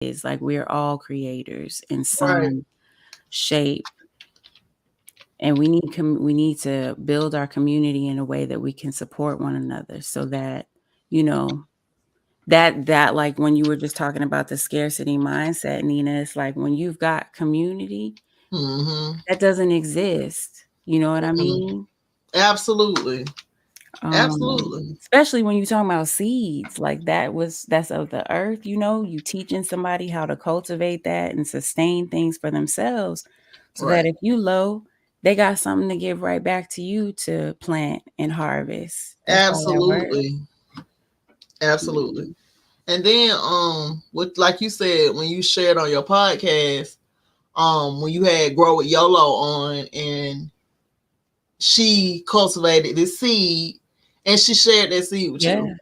is. Like, we're all creators in Right. some shape. And we need to build our community in a way that we can support one another, so that, you know, that like when you were just talking about the scarcity mindset, Nina, it's like when you've got community, Mm-hmm. that doesn't exist. You know what I Mm-hmm. mean? Absolutely. Absolutely. Especially when you're talking about seeds, like that's of the earth, you teaching somebody how to cultivate that and sustain things for themselves, so that Right. if you low, they got something to give right back to you to plant and harvest. That's how that works. Absolutely. Absolutely. Mhm. And then with like you said, when you shared on your podcast, when you had Grow with YOLO on, and she cultivated this seed and she shared that seed with Yeah. you.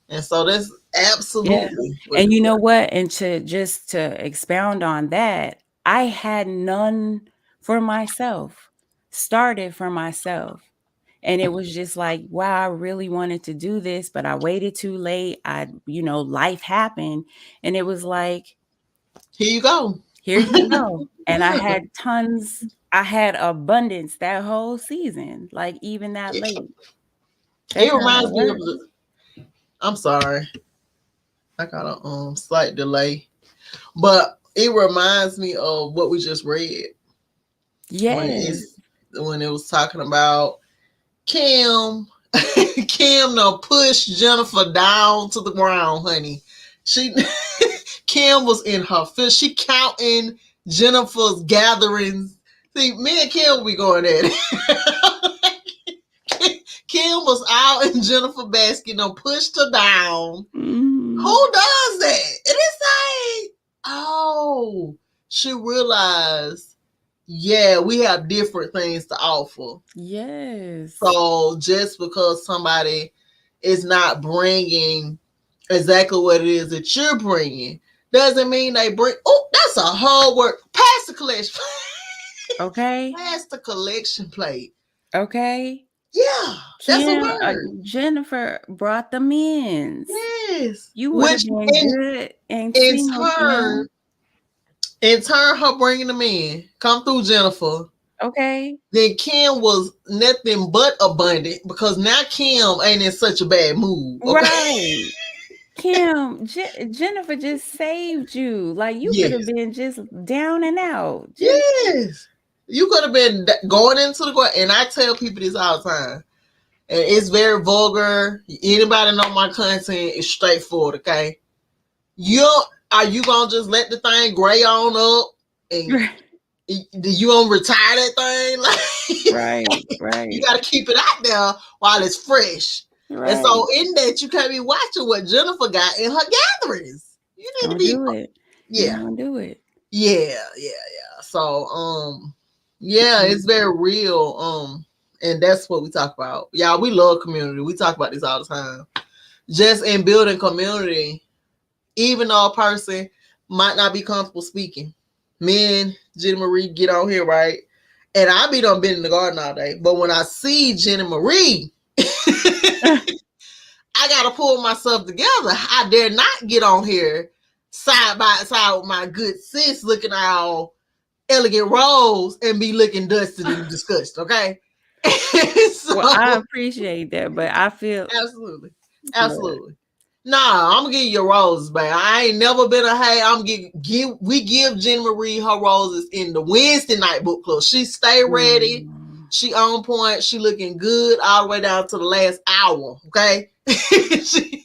And so that's Yeah. absolutely what And it's you know like. what? And to expound on that, I had none for myself, started for myself. And it was just like, wow, I really wanted to do this, but I waited too late. Life happened. And it was like, Here you go. here you go. And I had abundance that whole season, like even that late. That's It how that reminds me of works. the, I'm sorry, I got a slight delay, but it reminds me of what we just read when Yes. it's when it was talking about Kim. Kim no push Jennifer down to the ground, honey. She Kim was in her fist. She counting Jennifer's gatherings. See, me and Kim we going at it. Kim was out in Jennifer basket, pushed her down. Mm-hmm. Who does that? And it's like, oh, she realized, yeah, we have different things to offer. Yes. So just because somebody is not bringing exactly what it is that you're bringing doesn't mean they bring. Oh, that's a whole word. Pass the collection. Okay. Pass the collection plate. Okay. Yeah, that's a word. Jennifer brought them in. Yes, You would have which been good and in single, turn, Kim. her bringing them in, come through Jennifer. Okay. Then Kim was nothing but abundant because now Kim ain't in such a bad mood. Okay. Right. Kim, Jennifer just saved you. Like, you could have Yes. been just down and out. Yes. You could have been going into the ground. And I tell people this all the time. And it's very vulgar. Anybody know my content is straightforward, okay? Are you gonna just let the thing gray on up and you gonna retire that thing? Right, Like, you right, gotta keep it out there while it's fresh. And right. so in that you can't be watching what Jennifer got in her gatherings. You need to Don't be do it. You yeah. don't do it. Yeah. So yeah, it's very real. And that's what we talk about. Y'all, we love community. We talk about this all the time. Just in building community, even though a person might not be comfortable speaking. Me and Jenny Marie get on here, right? And I done been in the garden all day. But when I see Jenny Marie, I gotta pull myself together. I dare not get on here side by side with my good sis looking all elegant rose and be looking dusted and disgusted, okay? So, Well, I appreciate that, but I feel absolutely. look, Absolutely. Nah, I'm gonna give you your roses, babe. I ain't never been a hey. We give Jenny Marie her roses in the Wednesday night book club. She stay ready. She on point. She looking good all the way down to the last hour. Okay, she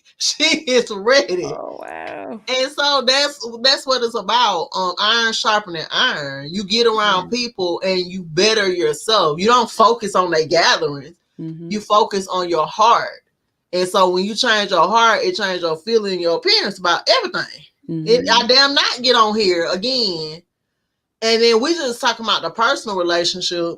is ready. oh wow. And so that's what it's about. Iron sharpening iron. You get around people and you better yourself. You don't focus on their gatherings. Mm-hmm. You focus on your heart. And so when you change your heart, it changes your feeling, your appearance about everything. Mm-hmm. I damn not get on here again. And then we just talking about the personal relationship.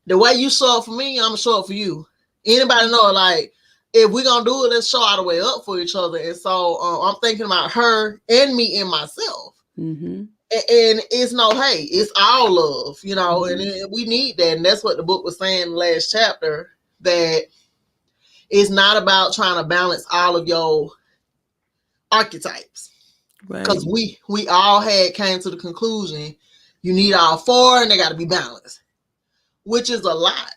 The way you show up for me, I'm gonna show up for you. Anybody know, like, if we're gonna do it, let's show all the way up for each other. And so I'm thinking about her and me and myself. Mm-hmm. And it's no hate, it's all love, Mm-hmm. and we need that. And that's what the book was saying in the last chapter, that it's not about trying to balance all of your archetypes. Right. because we all had came to the conclusion you need all four and they got to be balanced, which is a lot.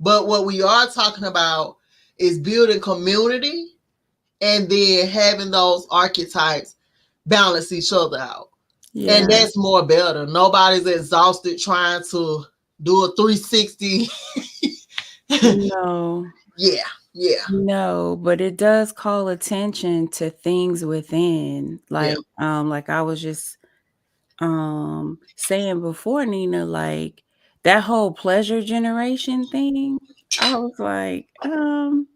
But what we are talking about is building community and then having those archetypes balance each other out. And Yeah. that's more better. Nobody's exhausted trying to do a 360. No. Yeah, yeah, No, but it does call attention to things within. yeah. Like I was just saying before, Nina, like that whole pleasure generation thing. I was like, and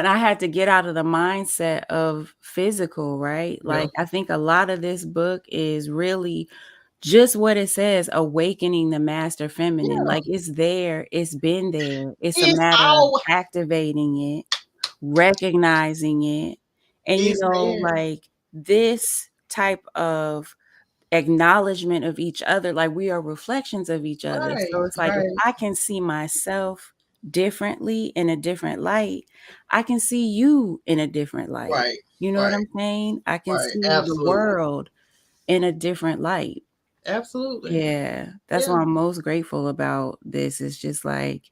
I had to get out of the mindset of physical, right? Yeah, Like I think a lot of this book is really just what it says, awakening the master feminine. yeah. Like it's there, it's been there. It's a It's matter of all activating it, recognizing it. And it's there. like this type of acknowledgement of each other, like we are reflections of each other. Right, So it's like if right, I can see myself differently in a different light, I can see you in a different light. right, You know what right, I'm saying? I can right. see the Absolutely, world in a different light. absolutely. Yeah, that's Yeah, what I'm most grateful about this. It's just like,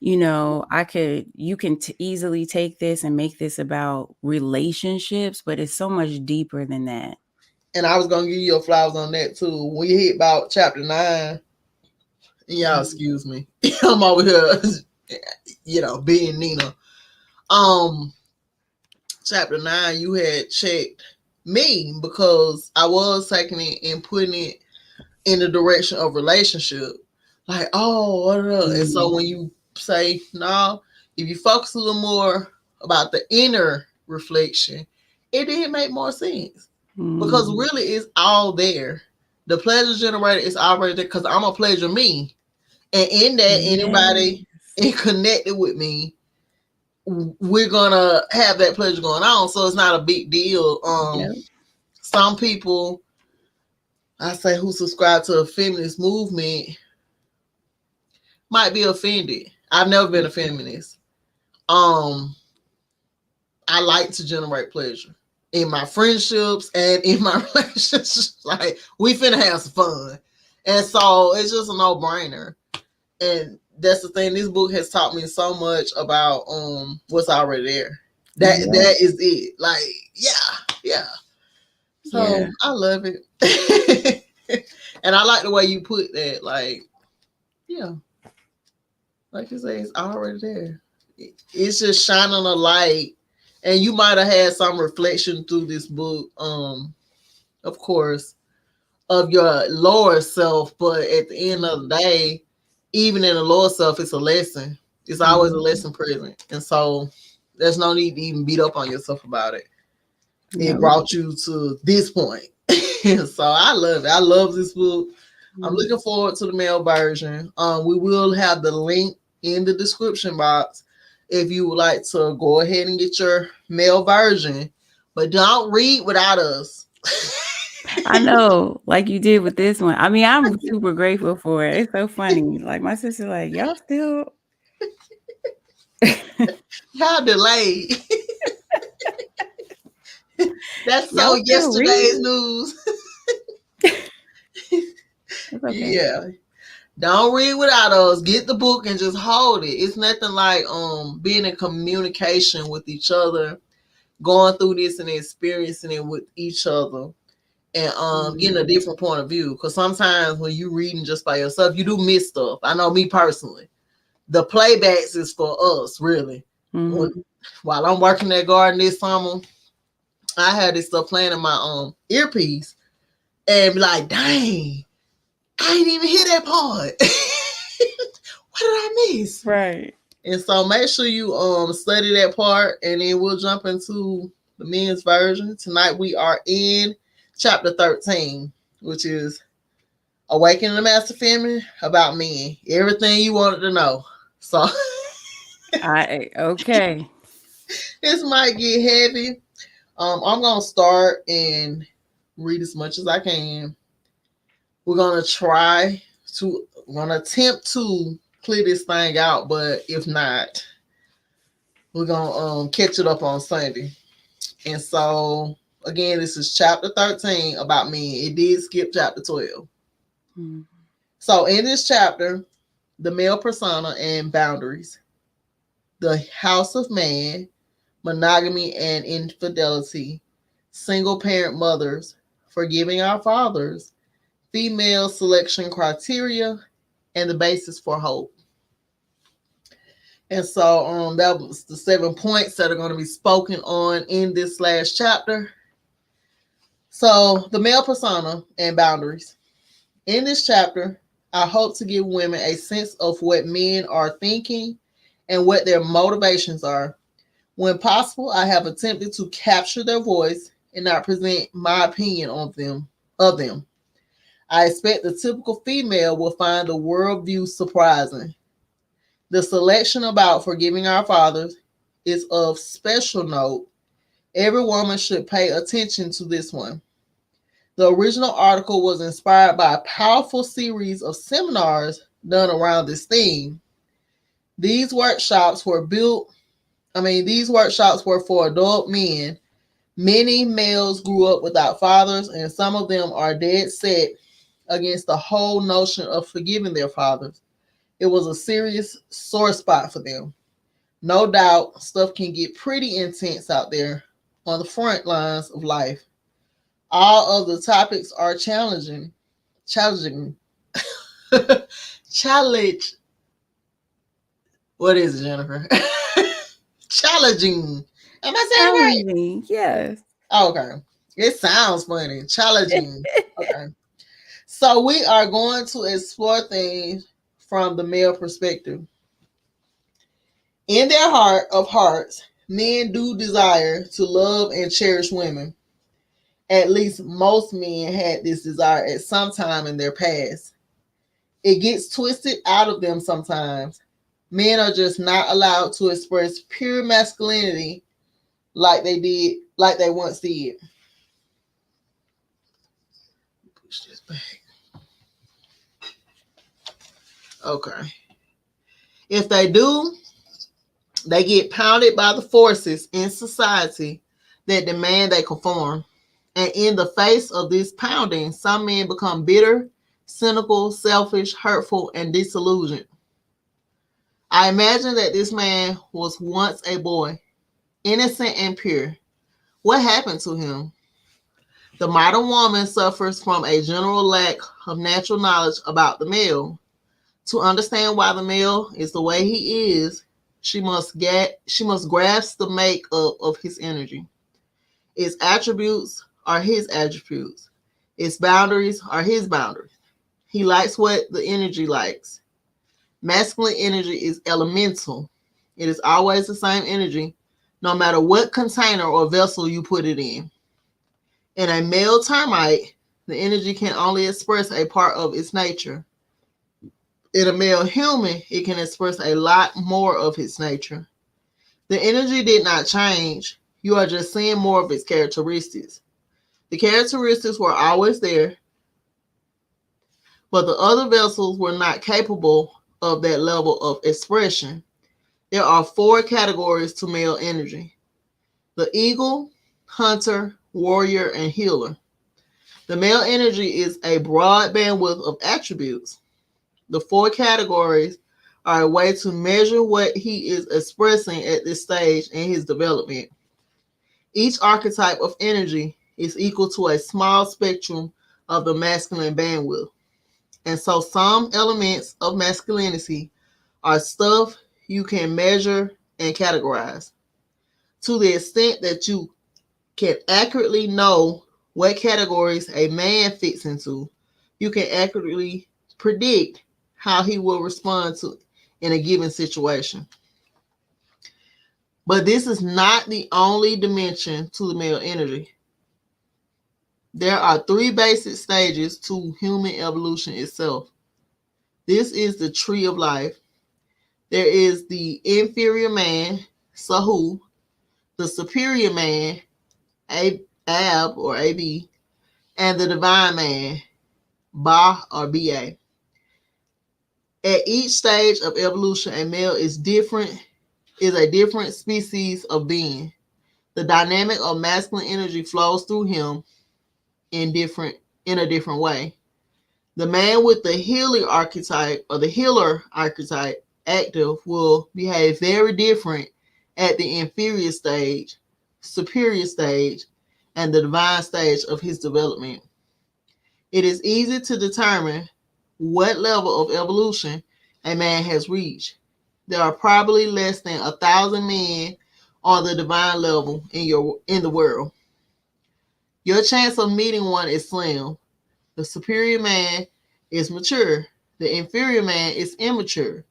you can easily take this and make this about relationships, but it's so much deeper than that. and I was gonna give you your flowers on that too. When you hit about chapter 9, y'all Mhm. excuse me, I'm over here, being Nina. Um, chapter 9, you had checked me because I was taking it and putting it in the direction of relationship. Like, and so Mhm. when you say no, if you focus a little more about the inner reflection, it did make more sense because Mhm. really it's all there. The pleasure generator is already there because I'm a pleasure me, and in that anybody Yes. connected with me, we're gonna have that pleasure going on. So it's not a big deal. Yep. Some people I say who subscribe to a feminist movement might be offended. I've never been a feminist. Um, I like to generate pleasure in my friendships and in my relationships. Like we finna have some fun, and so it's just a no brainer. And that's the thing. This book has taught me so much about what's already there. Yep. That is it. Like yeah, yeah. Yeah. So I love it, and I like the way you put that. Like yeah, like you say, it's already there. It's just shining a light, and you might have had some reflection through this book. Of course, of your lower self, but at the end of the day, even in the lower self, it's a lesson. It's always a Mhm. lesson present, and so there's no need to even beat up on yourself about it. It Nope. brought you to this point. So I love it. I love this book. I'm Mhm. looking forward to the male version. We will have the link in the description box if you would like to go ahead and get your male version, but don't read without us. I know, like you did with this one. I mean, I'm super grateful for it. It's so funny. Like my sister, like y'all still, How delayed. That's so y'all still yesterday's reading. news. It's okay. Yeah. Don't read without us. Get the book and just hold it. It's nothing like being in communication with each other, going through this and experiencing it with each other, and getting a Mhm. different point of view. Because sometimes when you reading just by yourself, you do miss stuff. I know me personally. The playbacks is for us, really. When, Mhm. while I'm working that garden this summer, I had this stuff playing in my earpiece and be like, dang, I didn't even hear that part. What did I miss? Right. And so make sure you study that part, and then we'll jump into the men's version. Tonight we are in chapter 13, which is Awakening the Master Feminine about men. Everything you wanted to know. So Okay. this might get heavy. I'm gonna start and read as much as I can. We're gonna try to we're gonna attempt to clear this thing out, but if not, we're gonna catch it up on Sunday. And so Again, this is chapter 13 about men. It did skip chapter 12. Mm. So in this chapter, the male persona and boundaries, the house of man, monogamy and infidelity, single parent mothers, forgiving our fathers, female selection criteria, and the basis for hope. And so that was the 7 points that are going to be spoken on in this last chapter. So the male persona and boundaries. In this chapter, I hope to give women a sense of what men are thinking and what their motivations are. When possible, I have attempted to capture their voice and not present my opinion on them. I expect the typical female will find the worldview surprising. The selection about forgiving our fathers is of special note. Every woman should pay attention to this one. The original article was inspired by a powerful series of seminars done around this theme. These workshops were for adult men. Many males grew up without fathers, and some of them are dead set against the whole notion of forgiving their fathers. It was a serious sore spot for them. No doubt, stuff can get pretty intense out there on the front lines of life. All of the topics are challenging, challenge. What is it, Jennifer? Challenging. Am I saying it right? Challenging, yes. Oh, okay. It sounds funny. Challenging. Okay. So we are going to explore things from the male perspective. In their heart of hearts, men do desire to love and cherish women. At least most men had this desire at some time in their past. It gets twisted out of them sometimes. Men are just not allowed to express pure masculinity like they once did. Push this back. Okay. If they do, they get pounded by the forces in society that demand they conform. And in the face of this pounding, some men become bitter, cynical, selfish, hurtful, and disillusioned. I imagine that this man was once a boy, innocent and pure. What happened to him? The modern woman suffers from a general lack of natural knowledge about the male. To understand why the male is the way he is, she must grasp the makeup of his energy. Its attributes are his attributes. Its boundaries are his boundaries. He likes what the energy likes. Masculine energy is elemental. It is always the same energy, no matter what container or vessel you put it in. In a male termite, the energy can only express a part of its nature. In a male human, it can express a lot more of its nature. The energy did not change. You are just seeing more of its characteristics. The characteristics were always there, but the other vessels were not capable of that level of expression. There are 4 categories to male energy: the eagle, hunter, warrior, and healer. The male energy is a broad bandwidth of attributes. The 4 categories are a way to measure what he is expressing at this stage in his development. Each archetype of energy is equal to a small spectrum of the masculine bandwidth. And so some elements of masculinity are stuff you can measure and categorize. To the extent that you can accurately know what categories a man fits into, you can accurately predict how he will respond to in a given situation. But this is not the only dimension to the male energy. There are 3 basic stages to human evolution itself. This is the tree of life. There is the inferior man, Sahu, the superior man, Ab or Ab, and the divine man, Ba or Ba. At each stage of evolution, a male is a different species of being. The dynamic of masculine energy flows through him in different in a different way. The man with the healer archetype active will behave very different at the inferior stage, superior stage, and the divine stage of his development. It is easy to determine what level of evolution a man has reached. There are probably less than 1,000 men on the divine level in the world. Your chance of meeting one is slim. The superior man is mature. The inferior man is immature.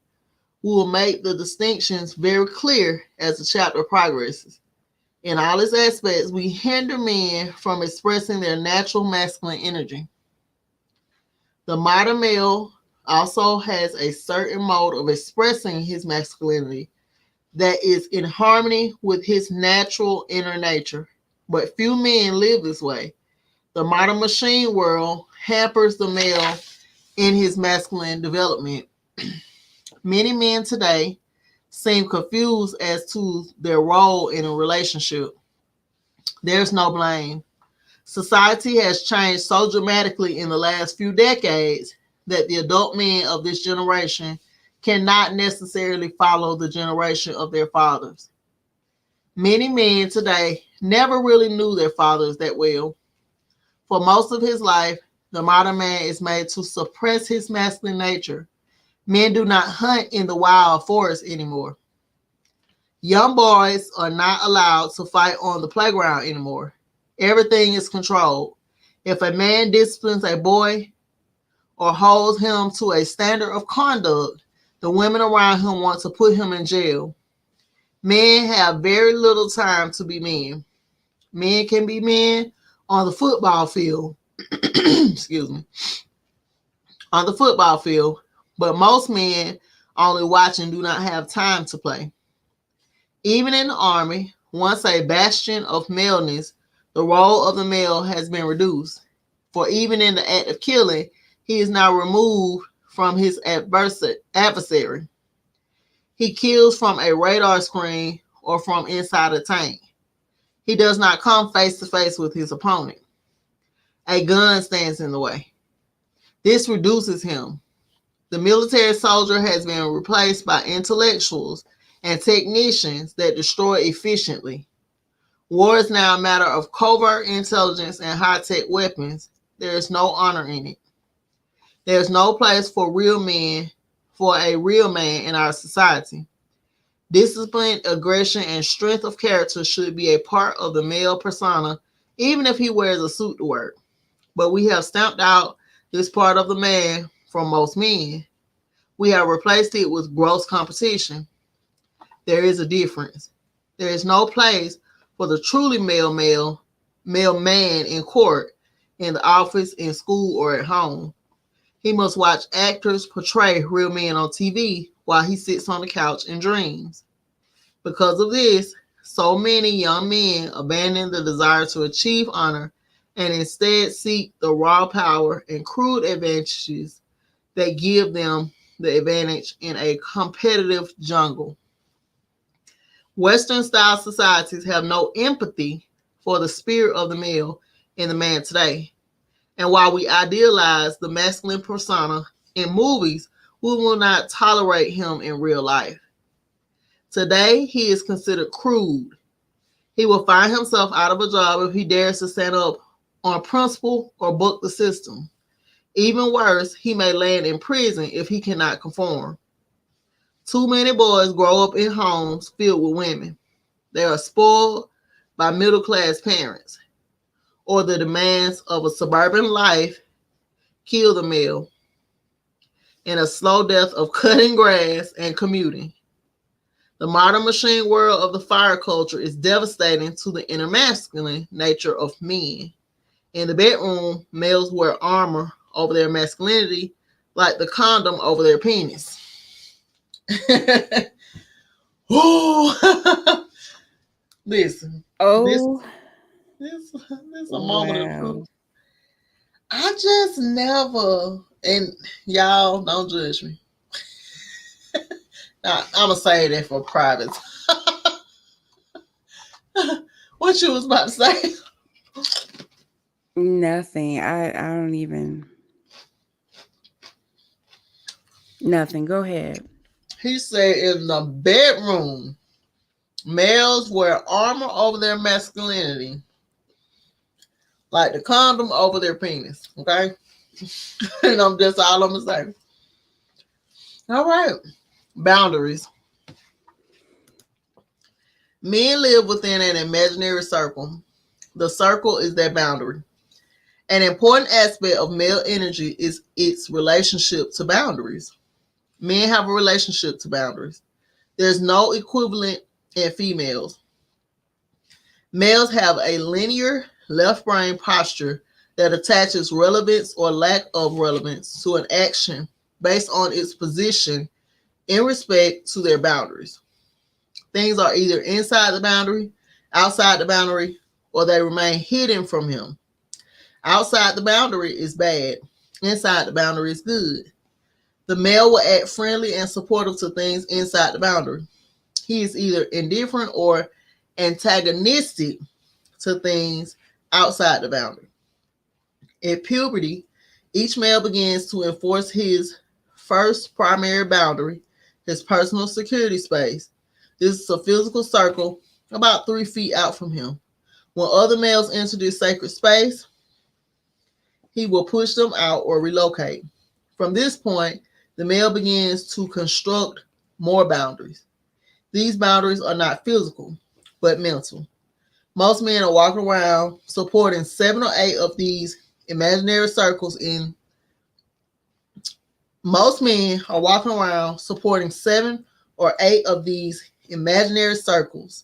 We will make the distinctions very clear as the chapter progresses. In all its aspects, we hinder men from expressing their natural masculine energy. The modern male also has a certain mode of expressing his masculinity that is in harmony with his natural inner nature. But few men live this way. The modern machine world hampers the male in his masculine development. Many men today seem confused as to their role in a relationship. There's no blame. Society has changed so dramatically in the last few decades that the adult men of this generation cannot necessarily follow the generation of their fathers. Many men today never really knew their fathers that well. For most of his life, the modern man is made to suppress his masculine nature. Men do not hunt in the wild forest anymore. Young boys are not allowed to fight on the playground anymore. Everything is controlled. If a man disciplines a boy or holds him to a standard of conduct, the women around him want to put him in jail. Men have very little time to be men. Men can be men on the football field. Excuse me. On the football field, but most men only watch and do not have time to play. Even in the army, once a bastion of maleness, the role of the male has been reduced. For even in the act of killing, he is now removed from his adversary. He kills from a radar screen or from inside a tank. He does not come face to face with his opponent. A gun stands in the way. This reduces him. The military soldier has been replaced by intellectuals and technicians that destroy efficiently. War is now a matter of covert intelligence and high-tech weapons. There is no honor in it. There is no place for a real man in our society. Discipline, aggression, and strength of character should be a part of the male persona, even if he wears a suit to work. But we have stamped out this part of the man from most men. We have replaced it with gross competition. There is a difference. There is no place for the truly male man in court, in the office, in school, or at home. He must watch actors portray real men on TV while he sits on the couch and dreams. Because of this, so many young men abandon the desire to achieve honor and instead seek the raw power and crude advantages that give them the advantage in a competitive jungle. Western style societies have no empathy for the spirit of the male in the man today. And while we idealize the masculine persona in movies, we will not tolerate him in real life. Today, he is considered crude. He will find himself out of a job if he dares to stand up on principle or buck the system. Even worse, he may land in prison if he cannot conform. Too many boys grow up in homes filled with women. They are spoiled by middle-class parents, or the demands of a suburban life kill the male in a slow death of cutting grass and commuting. The modern machine world of the fire culture is devastating to the inner masculine nature of men. In the bedroom, males wear armor over their masculinity like the condom over their penis. Listen, this Oh, this a moment of wow. truth. I just never, and y'all don't judge me. I'm gonna say that for private. What you was about to say? Nothing. I don't even nothing. Go ahead. He said in the bedroom, males wear armor over their masculinity, like the condom over their penis. Okay, and I'm just all I'm gonna say. All right, boundaries. Men live within an imaginary circle. The circle is their boundary. An important aspect of male energy is its relationship to boundaries. Men have a relationship to boundaries. There's no equivalent in females. Males have a linear left brain posture that attaches relevance or lack of relevance to an action based on its position in respect to their boundaries. Things are either inside the boundary, outside the boundary, or they remain hidden from him. Outside the boundary is bad. Inside the boundary is good. The male will act friendly and supportive to things inside the boundary. He is either indifferent or antagonistic to things outside the boundary. At puberty, each male begins to enforce his first primary boundary, his personal security space. This is a physical circle about 3 feet out from him. When other males enter this sacred space, he will push them out or relocate. From this point, the male begins to construct more boundaries. These boundaries are not physical, but mental. Most men are walking around supporting 7 or 8 of these imaginary circles in most men are walking around supporting 7 or 8 of these imaginary circles,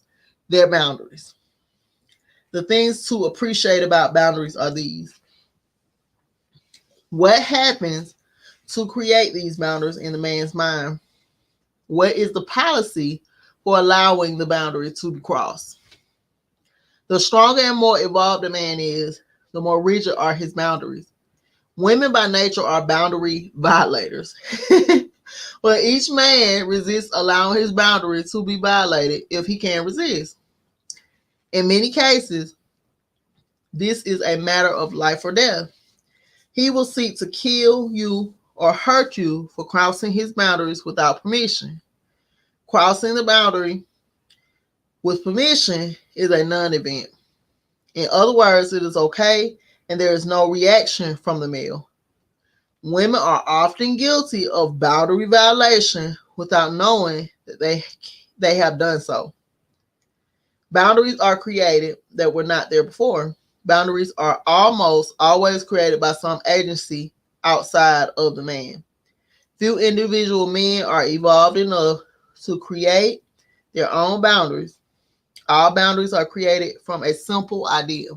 their boundaries. The things to appreciate about boundaries are these. What happens to create these boundaries in the man's mind? What is the policy for allowing the boundary to be crossed? The stronger and more evolved a man is, the more rigid are his boundaries. Women by nature are boundary violators. But each man resists allowing his boundary to be violated if he can resist. In many cases, this is a matter of life or death. He will seek to kill you or hurt you for crossing his boundaries without permission. Crossing the boundary with permission is a non-event. In other words, it is okay and there is no reaction from the male. Women are often guilty of boundary violation without knowing that they have done so. Boundaries are created that were not there before. Boundaries are almost always created by some agency outside of the man. Few individual men are evolved enough to create their own boundaries. All boundaries are created from a simple idea.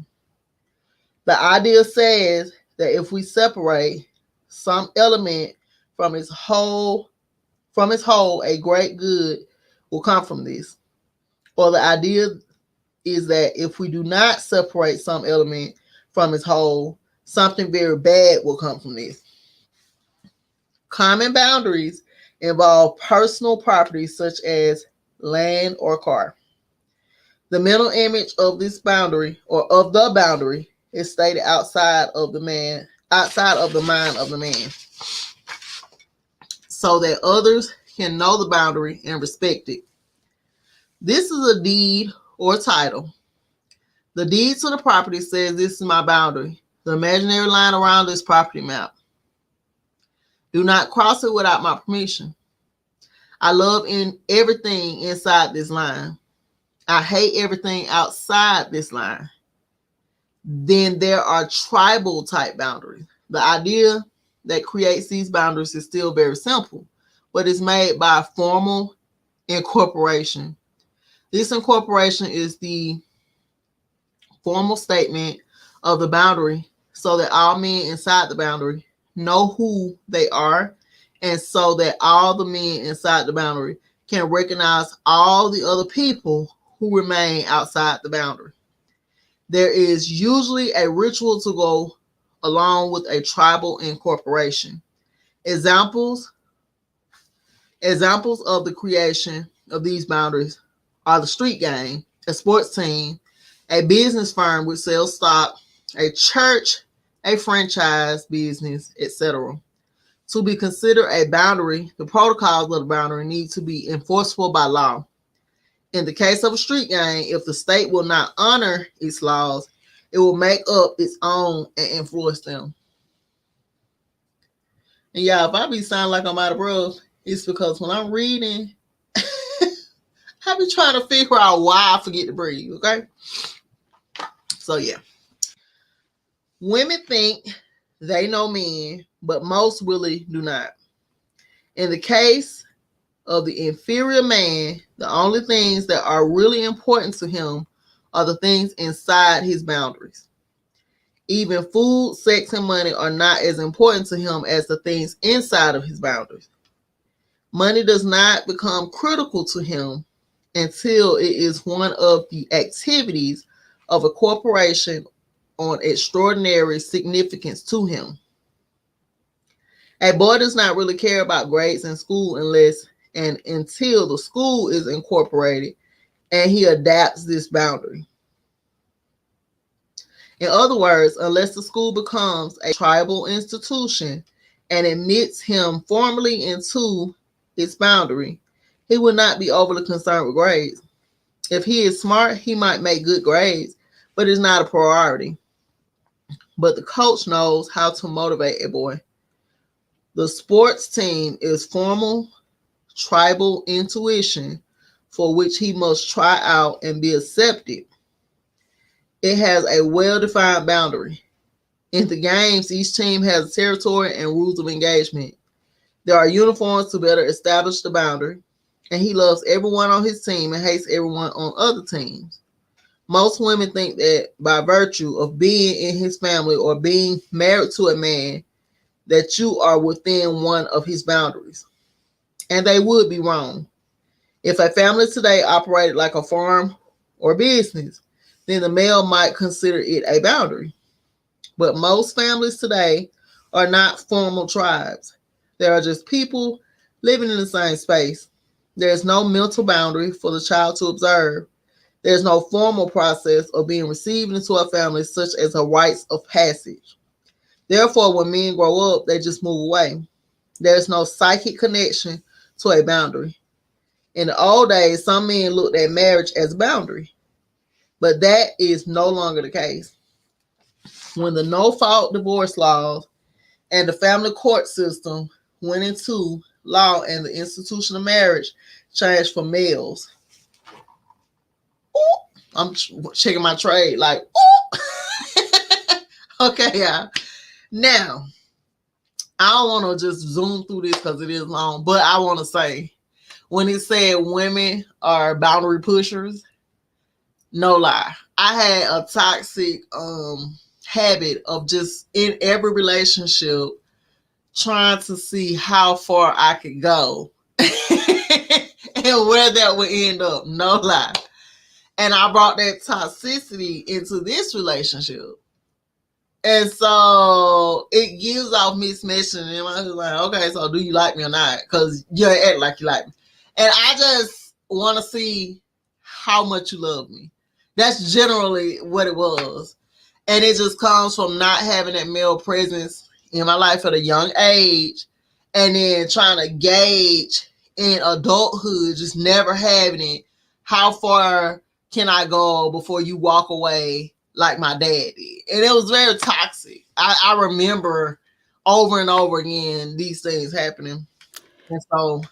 The idea says that if we separate some element from its whole, a great good will come from this. Or the idea is that if we do not separate some element from its whole, something very bad will come from this. Common boundaries involve personal properties such as land or car. The mental image of this boundary or of the boundary is stated outside of the mind of the man, so that others can know the boundary and respect it. This is a deed or title. The deed to the property says this is my boundary, the imaginary line around this property map. Do not cross it without my permission. I love everything inside this line. I hate everything outside this line. Then there are tribal type boundaries. The idea that creates these boundaries is still very simple, but it's made by a formal incorporation. This incorporation is the formal statement of the boundary so that all men inside the boundary know who they are, and so that all the men inside the boundary can recognize all the other people who remain outside the boundary. There is usually a ritual to go along with a tribal incorporation. Examples of the creation of these boundaries are the street gang, a sports team, a business firm which sells stock, a church, a franchise business, etc. To be considered a boundary, the protocols of the boundary need to be enforceable by law. In the case of a street gang, if the state will not honor its laws, it will make up its own and enforce them. And yeah, if I be sounding like I'm out of breath, it's because when I'm reading, I be trying to figure out why I forget to breathe, okay? So yeah. Women think they know men, but most really do not. In the case of the inferior man, the only things that are really important to him are the things inside his boundaries. Even food, sex, and money are not as important to him as the things inside of his boundaries. Money does not become critical to him until it is one of the activities of a corporation on extraordinary significance to him. A boy does not really care about grades in school unless and until the school is incorporated and he adapts this boundary. In other words, unless the school becomes a tribal institution and admits him formally into its boundary, he will not be overly concerned with grades. If he is smart, he might make good grades, but it's not a priority. But the coach knows how to motivate a boy. The sports team is formal tribal intuition for which he must try out and be accepted. It has a well defined boundary. In the games, each team has a territory and rules of engagement. There are uniforms to better establish the boundary, and he loves everyone on his team and hates everyone on other teams. Most women think that by virtue of being in his family or being married to a man, that you are within one of his boundaries. And they would be wrong. If a family today operated like a farm or business, then the male might consider it a boundary. But most families today are not formal tribes. They are just people living in the same space. There is no mental boundary for the child to observe. There is no formal process of being received into a family, such as a rites of passage. Therefore, when men grow up, they just move away. There is no psychic connection to a boundary. In the old days, some men looked at marriage as a boundary, but that is no longer the case. When the no-fault divorce laws and the family court system went into law and the institution of marriage changed for males. Ooh, I'm checking my trade like, ooh. Okay, yeah. Now, I don't want to just zoom through this because it is long, but I want to say, when it said women are boundary pushers, no lie. I had a toxic habit of just in every relationship trying to see how far I could go and where that would end up. No lie. And I brought that toxicity into this relationship. And so it gives off mixed messaging. And I was like, okay, so do you like me or not? Because you act like you like me. And I just want to see how much you love me. That's generally what it was. And it just comes from not having that male presence in my life at a young age. And then trying to gauge in adulthood, just never having it. How far can I go before you walk away like my dad did? And it was very toxic. I remember over and over again these things happening. And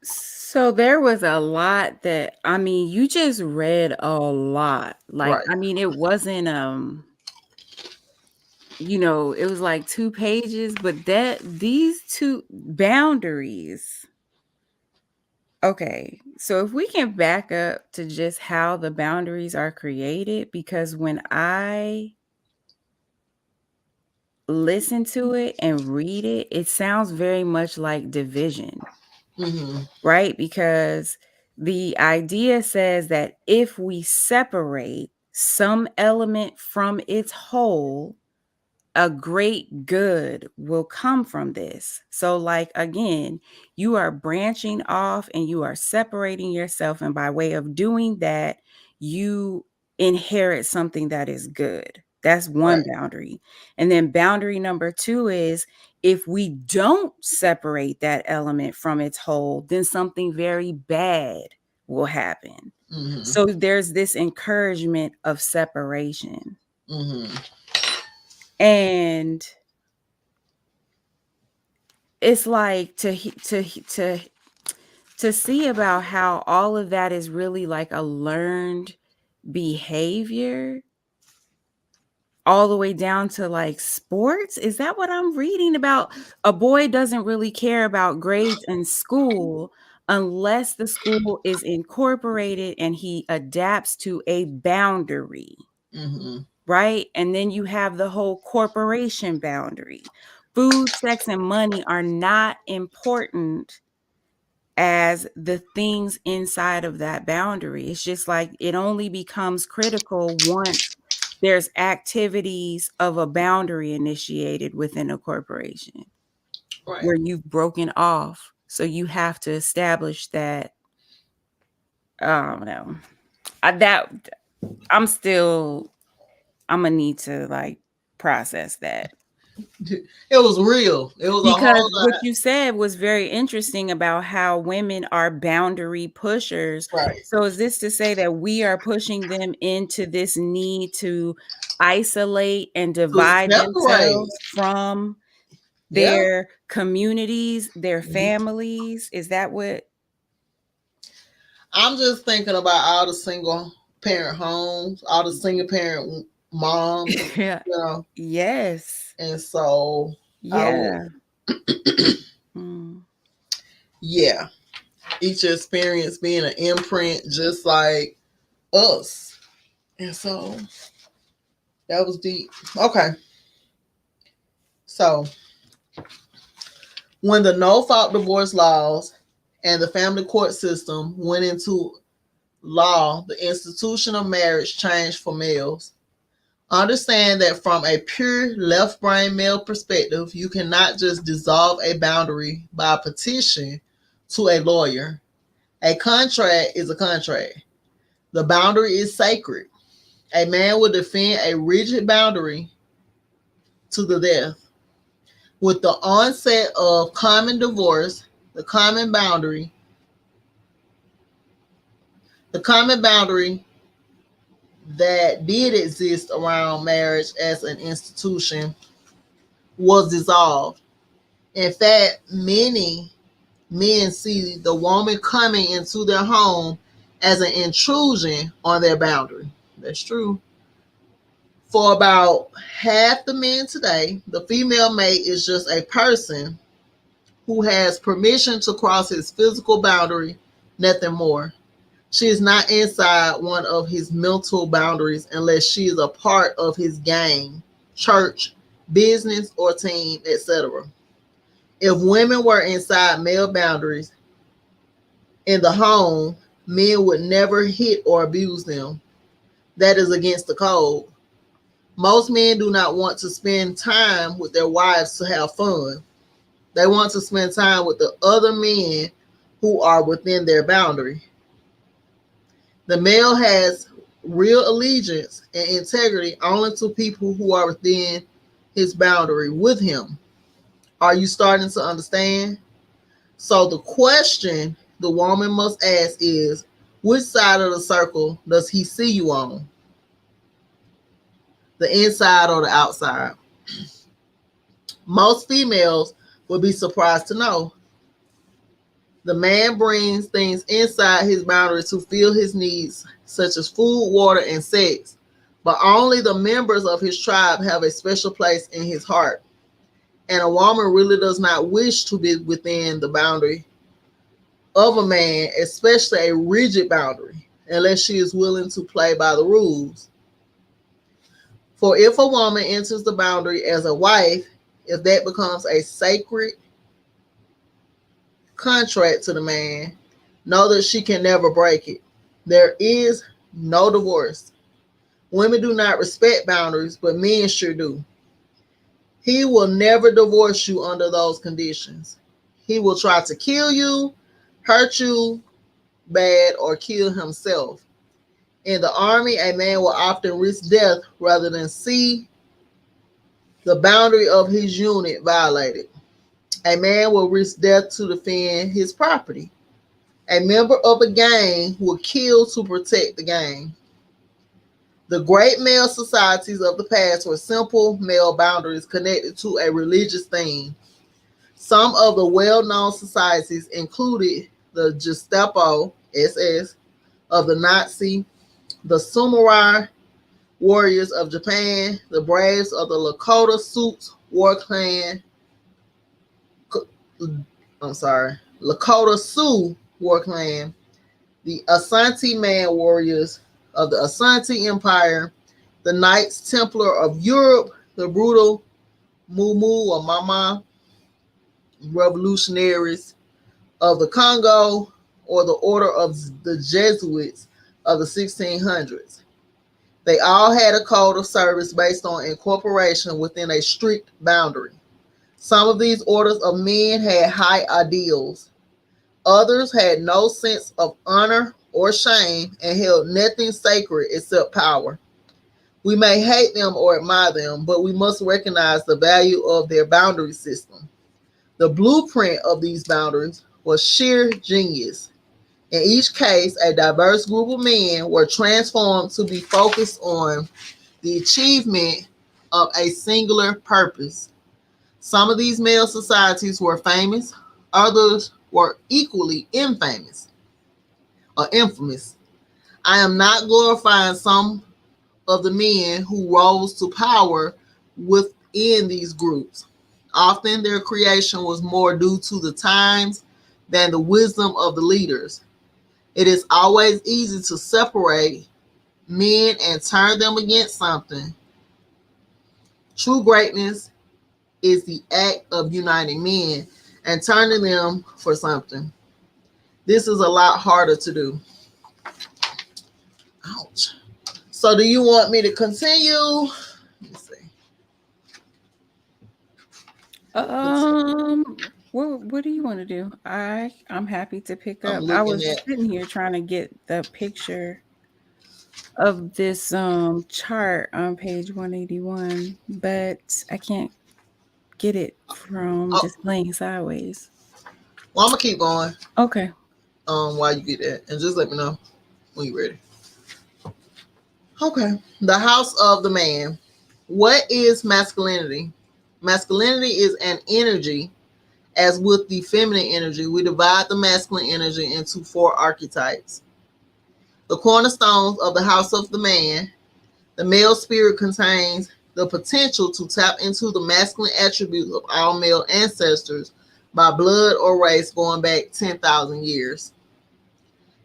So there was a lot that, I mean, you just read a lot. Like, right. I mean, it wasn't it was like 2 pages, but that these two boundaries. Okay. So if we can back up to just how the boundaries are created, because when I listen to it and read it, it sounds very much like division. Mm-hmm. Right? Because the idea says that if we separate some element from its whole, a great good will come from this. So, like, again, you are branching off and you are separating yourself. And by way of doing that, you inherit something that is good. That's one Right. boundary. And then boundary number 2 is if we don't separate that element from its whole, then something very bad will happen. Mm-hmm. So there's this encouragement of separation. Mm-hmm. And it's like to see about how all of that is really like a learned behavior all the way down to like sports. Is that what I'm reading about? A boy doesn't really care about grades in school unless the school is incorporated and he adapts to a boundary, Mm-hmm. right? And then you have the whole corporation boundary. Food, sex, and money are not important as the things inside of that boundary. It's just like it only becomes critical once there's activities of a boundary initiated within a corporation Right. where you've broken off. So you have to establish that. I don't know. That I'm still. I'm gonna need to like process that. It was real. It was a Because whole what lot. you said was very interesting about how women are boundary pushers. Right. So is this to say that we are pushing them into this need to isolate and To divide separate. themselves from Yeah. their communities, their Mhm. families? Is that what? I'm just thinking about all the single parent homes, all the single parent moms, Yeah. you know, Yes. and so I would, Yeah. Mm. yeah, each experience being an imprint just like us. And so that was deep. Okay. So when the no fault divorce laws and the family court system went into law, the institution of marriage changed for males. Understand that from a pure left brain male perspective, you cannot just dissolve a boundary by petition to a lawyer. A contract is a contract. The boundary is sacred. A man will defend a rigid boundary to the death. With the onset of common divorce, the common boundary, the common boundary that did exist around marriage as an institution was dissolved. In fact, many men see the woman coming into their home as an intrusion on their boundary. That's true. For about half the men today, the female mate is just a person who has permission to cross his physical boundary, nothing more. She is not inside one of his mental boundaries unless she is a part of his gang, church, business, or team, etc. If women were inside male boundaries in the home, men would never hit or abuse them. That is against the code. Most men do not want to spend time with their wives to have fun. They want to spend time with the other men who are within their boundary. The male has real allegiance and integrity only to people who are within his boundary with him. Are you starting to understand? So the question the woman must ask is, which side of the circle does he see you on? The inside or the outside? Most females would be surprised to know the man brings things inside his boundary to fill his needs, such as food, water, and sex. But only the members of his tribe have a special place in his heart. And a woman really does not wish to be within the boundary of a man, especially a rigid boundary, unless she is willing to play by the rules. For if a woman enters the boundary as a wife, if that becomes a sacred contract to the man, know that she can never break it. There is no divorce. Women do not respect boundaries, but men sure do. He will never divorce you under those conditions. He will try to kill you, hurt you bad, or kill himself. In the army, a man will often risk death rather than see the boundary of his unit violated. A man will risk death to defend his property. A member of a gang will kill to protect the gang. The great male societies of the past were simple male boundaries connected to a religious theme. Some of the well-known societies included the Gestapo SS of the Nazi, the samurai warriors of Japan, the braves of the Lakota Sioux war clan. Lakota Sioux war clan, the Asante Man warriors of the Asante Empire, the Knights Templar of Europe, the brutal Mumu or Mama revolutionaries of the Congo, or the Order of the Jesuits of the 1600s. They all had a code of service based on incorporation within a strict boundary. Some of these orders of men had high ideals. Others had no sense of honor or shame and held nothing sacred except power. We may hate them or admire them, but we must recognize the value of their boundary system. The blueprint of these boundaries was sheer genius. In each case, a diverse group of men were transformed to be focused on the achievement of a singular purpose. Some of these male societies were famous, others were equally infamous or infamous. I am not glorifying some of the men who rose to power within these groups. Often their creation was more due to the times than the wisdom of the leaders. It is always easy to separate men and turn them against something. True greatness is the act of uniting men and turning them for something. This is a lot harder to do. Ouch. So, do you want me to continue? Let me see. What do you want to do? I'm happy to pick I'm up. I looking was at. sitting here trying to get the picture of this chart on page 181, but I can't get it from Oh, just laying sideways. well, I'm gonna keep going. Okay. While you get that, and just let me know when you're ready. Okay. The house of the man. What is masculinity? Masculinity is an energy. As with the feminine energy, we divide the masculine energy into four archetypes. The cornerstones of the house of the man. The male spirit contains the potential to tap into the masculine attributes of all male ancestors by blood or race going back 10,000 years.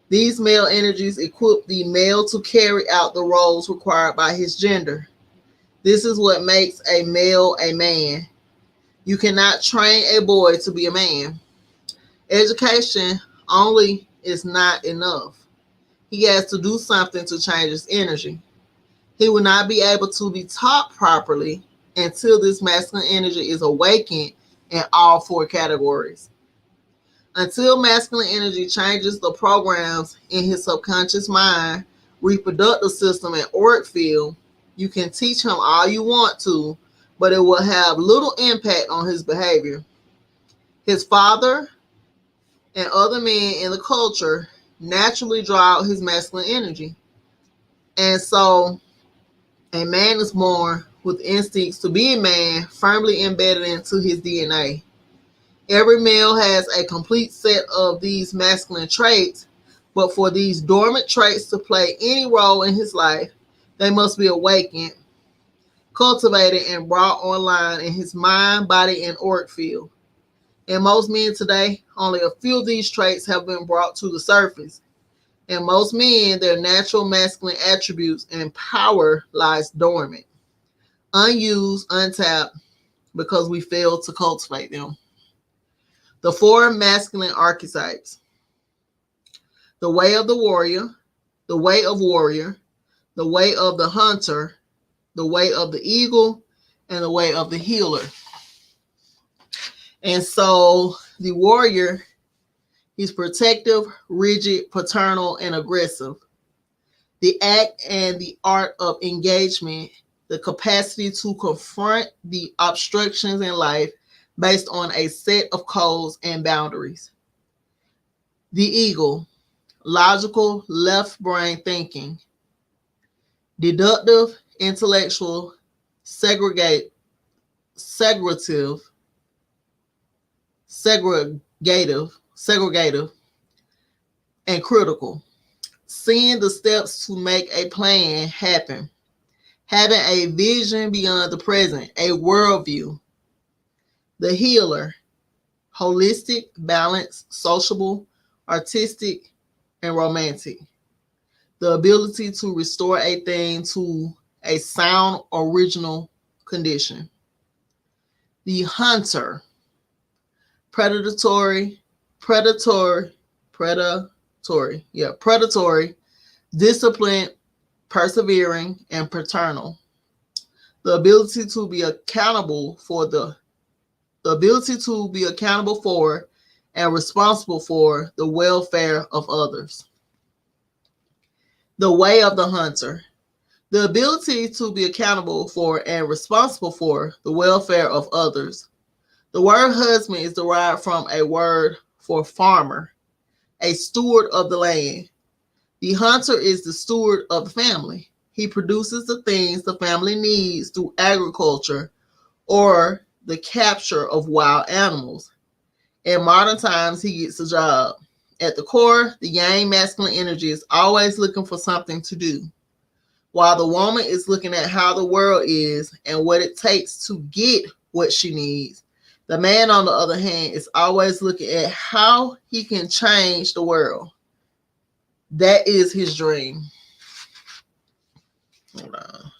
These male energies equip the male to carry out the roles required by his gender. This is what makes a male a man. You cannot train a boy to be a man. Education only is not enough. He has to do something to change his energy. He will not be able to be taught properly until this masculine energy is awakened in all four categories. Until masculine energy changes the programs in his subconscious mind, reproductive system, and auric field, you can teach him all you want to, but it will have little impact on his behavior. His father and other men in the culture naturally draw out his masculine energy. And so a man is born with instincts to be a man firmly embedded into his DNA. Every male has a complete set of these masculine traits, but for these dormant traits to play any role in his life, they must be awakened, cultivated, and brought online in his mind, body, and auric field. In most men today, only a few of these traits have been brought to the surface. In most men, their natural masculine attributes and power lies dormant, unused, untapped, because we fail to cultivate them. The four masculine archetypes: the way of the warrior, the way of warrior, the way of the hunter, the way of the eagle, and the way of the healer. And so the warrior, he's protective, rigid, paternal, and aggressive. The act and the art of engagement, the capacity to confront the obstructions in life based on a set of codes and boundaries. The eagle, logical left brain thinking, deductive, intellectual, segregate, segregative, segregative, and critical. Seeing the steps to make a plan happen, having a vision beyond the present, a worldview. The healer, holistic, balanced, sociable, artistic, and romantic. The ability to restore a thing to a sound original condition. The hunter, predatory, predatory, predatory, disciplined, persevering, and paternal. The ability to be accountable for the ability to be accountable for and responsible for the welfare of others. The way of the hunter, the ability to be accountable for and responsible for the welfare of others. The word husband is derived from a word for farmer, a steward of the land. The hunter is the steward of the family. He produces the things the family needs through agriculture or the capture of wild animals. In modern times, he gets a job. At the core, the yang masculine energy is always looking for something to do, while the woman is looking at how the world is and what it takes to get what she needs. The man, on the other hand, is always looking at how he can change the world. That is his dream. Hold on.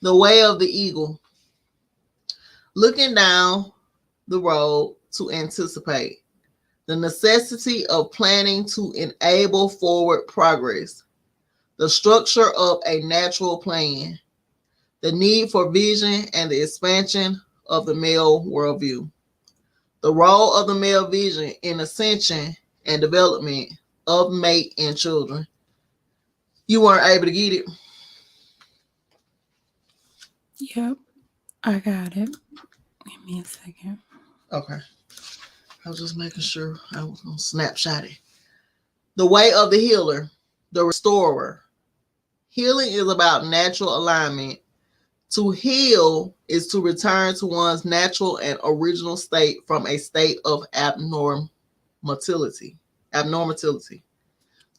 The way of the eagle. Looking down the road to anticipate. The necessity of planning to enable forward progress. The structure of a natural plan. The need for vision and the expansion of the male worldview. The role of the male vision in ascension and development of mate and children. You weren't able to get it? Yep, I got it. Give me a second. Okay. I was just making sure I was going to snapshot it. The way of the healer, the restorer. Healing is about natural alignment. To heal is to return to one's natural and original state from a state of abnormality.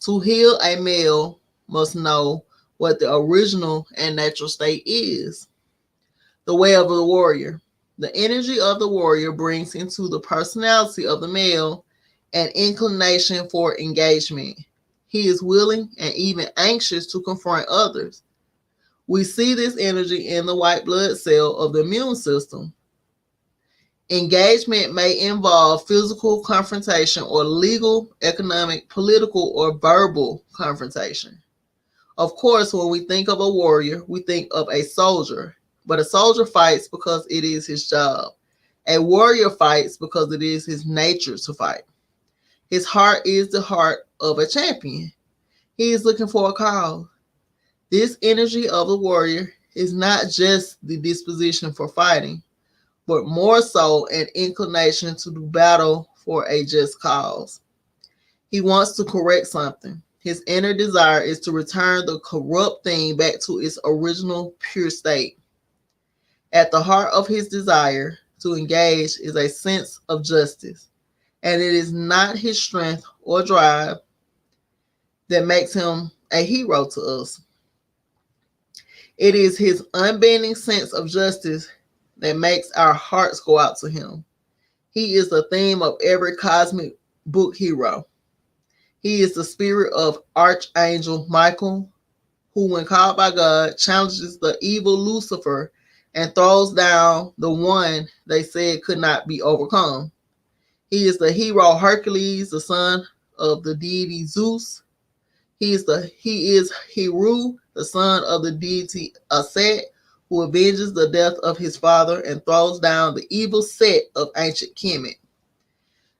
To heal, a male must know what the original and natural state is. The way of the warrior. The energy of the warrior brings into the personality of the male an inclination for engagement. He is willing and even anxious to confront others. We see this energy in the white blood cell of the immune system. Engagement may involve physical confrontation or legal, economic, political, or verbal confrontation. Of course, when we think of a warrior, we think of a soldier, but a soldier fights because it is his job. A warrior fights because it is his nature to fight. His heart is the heart of a champion. He is looking for a cause. This energy of the warrior is not just the disposition for fighting, but more so an inclination to do battle for a just cause. He wants to correct something. His inner desire is to return the corrupt thing back to its original pure state. At the heart of his desire to engage is a sense of justice, and it is not his strength or drive that makes him a hero to us. It is his unbending sense of justice that makes our hearts go out to him. He is the theme of every cosmic book hero. He is the spirit of Archangel Michael, who, when called by God, challenges the evil Lucifer and throws down the one they said could not be overcome. He is the hero Hercules, the son of the deity Zeus. He is Heru, the son of the deity Aset, who avenges the death of his father and throws down the evil Set of ancient Kemet.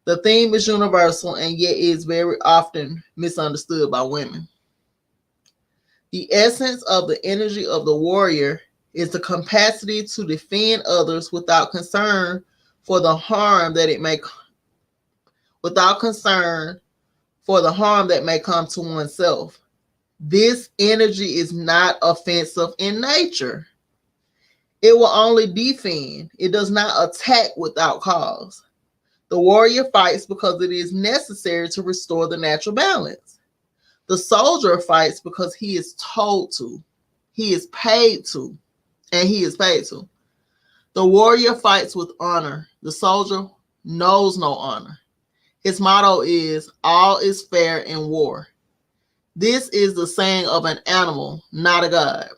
The theme is universal and yet is very often misunderstood by women. The essence of the energy of the warrior is the capacity to defend others without concern for the harm that it may without concern for the harm that may come to oneself. This energy is not offensive in nature. It will only defend. It does not attack without cause. The warrior fights because it is necessary to restore the natural balance. The soldier fights because he is told to. He is paid to. And he is paid to. The warrior fights with honor. The soldier knows no honor. His motto is, all is fair in war. This is the saying of an animal, not a god.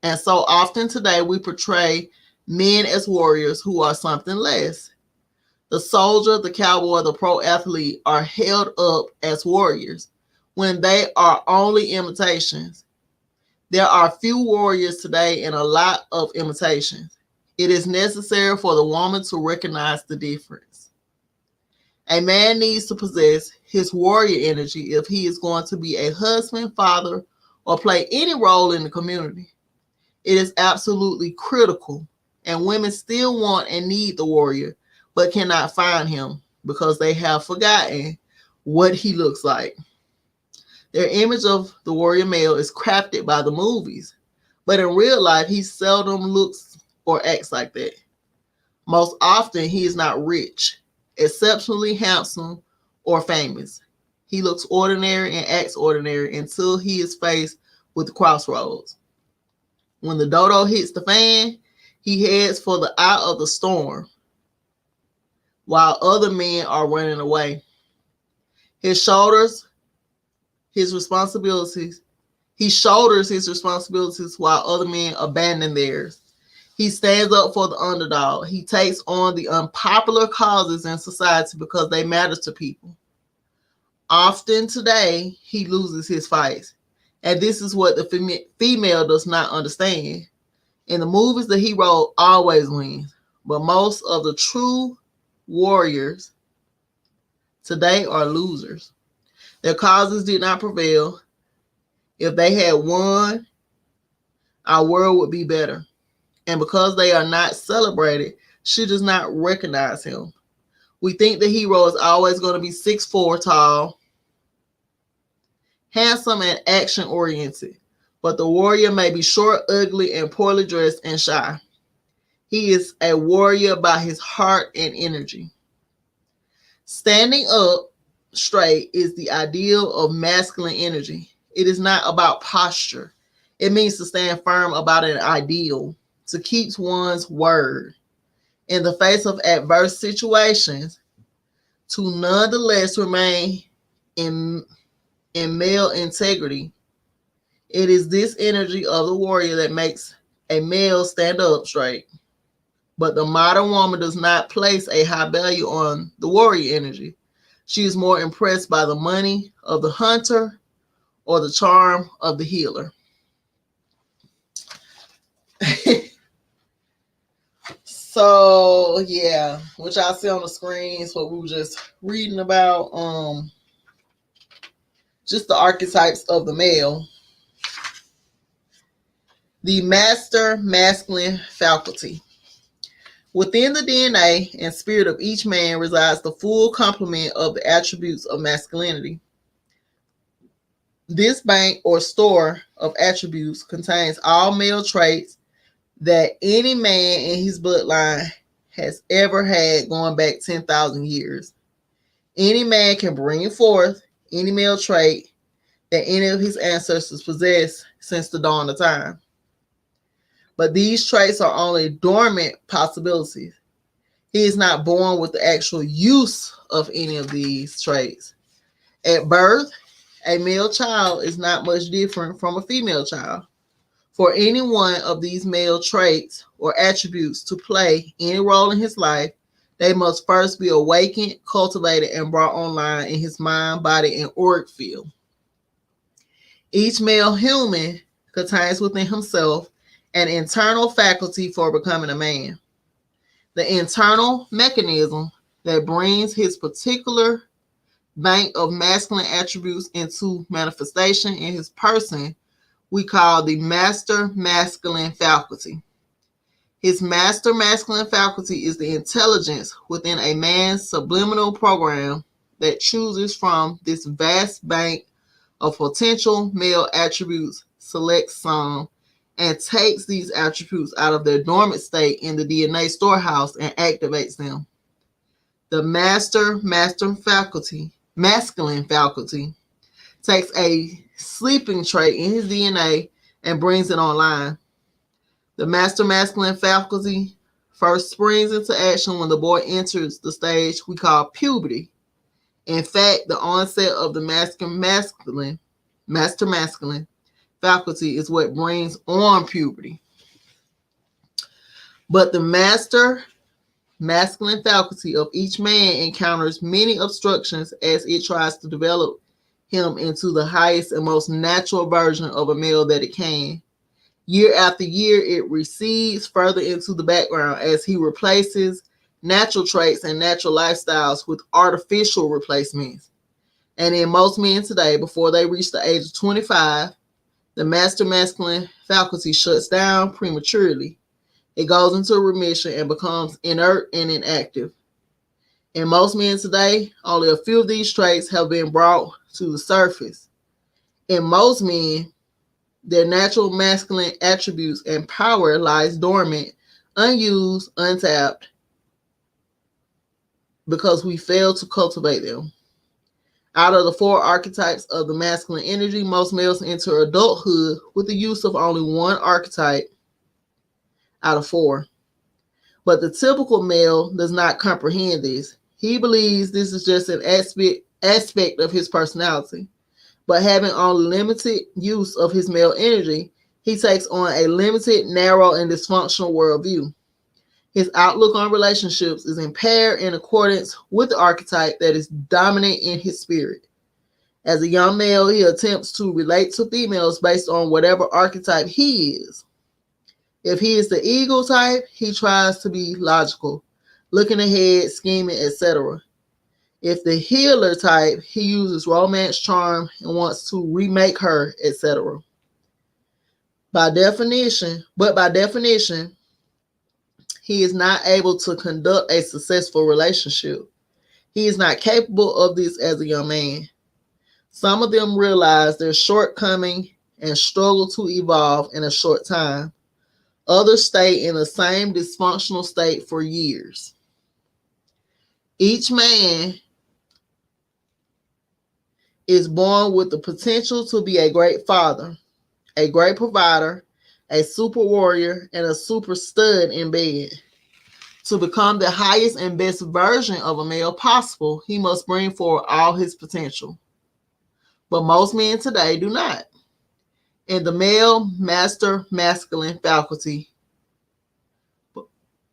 And so often today we portray men as warriors who are something less. The soldier, the cowboy, the pro athlete are held up as warriors when they are only imitations. There are few warriors today and a lot of imitations. It is necessary for the woman to recognize the difference. A man needs to possess his warrior energy if he is going to be a husband, father, or play any role in the community. It is absolutely critical, and women still want and need the warrior, but cannot find him because they have forgotten what he looks like. Their image of the warrior male is crafted by the movies, but in real life, he seldom looks or acts like that. Most often, he is not rich, exceptionally handsome, or famous. He looks ordinary and acts ordinary until he is faced with the crossroads. When the dodo hits the fan, he heads for the eye of the storm, while other men are running away. His shoulders his responsibilities. He shoulders his responsibilities while other men abandon theirs. He stands up for the underdog. He takes on the unpopular causes in society because they matter to people. Often today, he loses his fights. And this is what the female does not understand. In the movies, the hero always wins. But most of the true warriors today are losers. Their causes did not prevail. If they had won, our world would be better. And because they are not celebrated, she does not recognize him. We think the hero is always going to be 6'4" tall, handsome, and action-oriented. But the warrior may be short, ugly, and poorly dressed and shy. He is a warrior by his heart and energy. Standing up straight is the ideal of masculine energy. It is not about posture. It means to stand firm about an ideal, to keep one's word in the face of adverse situations, to nonetheless remain in male integrity. It is this energy of the warrior that makes a male stand up straight. But the modern woman does not place a high value on the warrior energy. She is more impressed by the money of the hunter or the charm of the healer. So yeah, which I see on the screen is what we were just reading about. Just the archetypes of the male. The master masculine faculty. Within the DNA and spirit of each man resides the full complement of the attributes of masculinity. This bank or store of attributes contains all male traits that any man in his bloodline has ever had going back 10,000 years. Any man can bring forth any male trait that any of his ancestors possessed since the dawn of time. But these traits are only dormant possibilities. He is not born with the actual use of any of these traits. At birth, a male child is not much different from a female child. For any one of these male traits or attributes to play any role in his life, they must first be awakened, cultivated, and brought online in his mind, body, and auric field. Each male human contains within himself an internal faculty for becoming a man. The internal mechanism that brings his particular bank of masculine attributes into manifestation in his person, we call the master masculine faculty. His master masculine faculty is the intelligence within a man's subliminal program that chooses from this vast bank of potential male attributes, selects some, and takes these attributes out of their dormant state in the DNA storehouse and activates them. The master faculty, masculine faculty, takes a sleeping trait in his DNA and brings it online. The master masculine faculty first springs into action when the boy enters the stage we call puberty. In fact, the onset of the master masculine faculty is what brings on puberty. But the master masculine faculty of each man encounters many obstructions as it tries to develop him into the highest and most natural version of a male that it can. Year after year, it recedes further into the background as he replaces natural traits and natural lifestyles with artificial replacements. And in most men today, before they reach the age of 25, the master masculine faculty shuts down prematurely. It goes into remission and becomes inert and inactive. In most men today, only a few of these traits have been brought to the surface. In most men, their natural masculine attributes and power lies dormant, unused, untapped, because we fail to cultivate them. Out of the four archetypes of the masculine energy, most males enter adulthood with the use of only one archetype out of four. But the typical male does not comprehend this. He believes this is just an aspect of his personality. But having only limited use of his male energy, he takes on a limited, narrow, and dysfunctional worldview. His outlook on relationships is impaired in accordance with the archetype that is dominant in his spirit. As a young male, he attempts to relate to females based on whatever archetype he is. If he is the eagle type, he tries to be logical, looking ahead, scheming, etc. If the healer type, he uses romance, charm, and wants to remake her, etc. By definition, he is not able to conduct a successful relationship. He is not capable of this as a young man. Some of them realize their shortcoming and struggle to evolve in a short time. Others stay in the same dysfunctional state for years. Each man is born with the potential to be a great father, a great provider, a super warrior, and a super stud in bed. To become the highest and best version of a male possible, he must bring forward all his potential. But most men today do not. In the male master masculine faculty,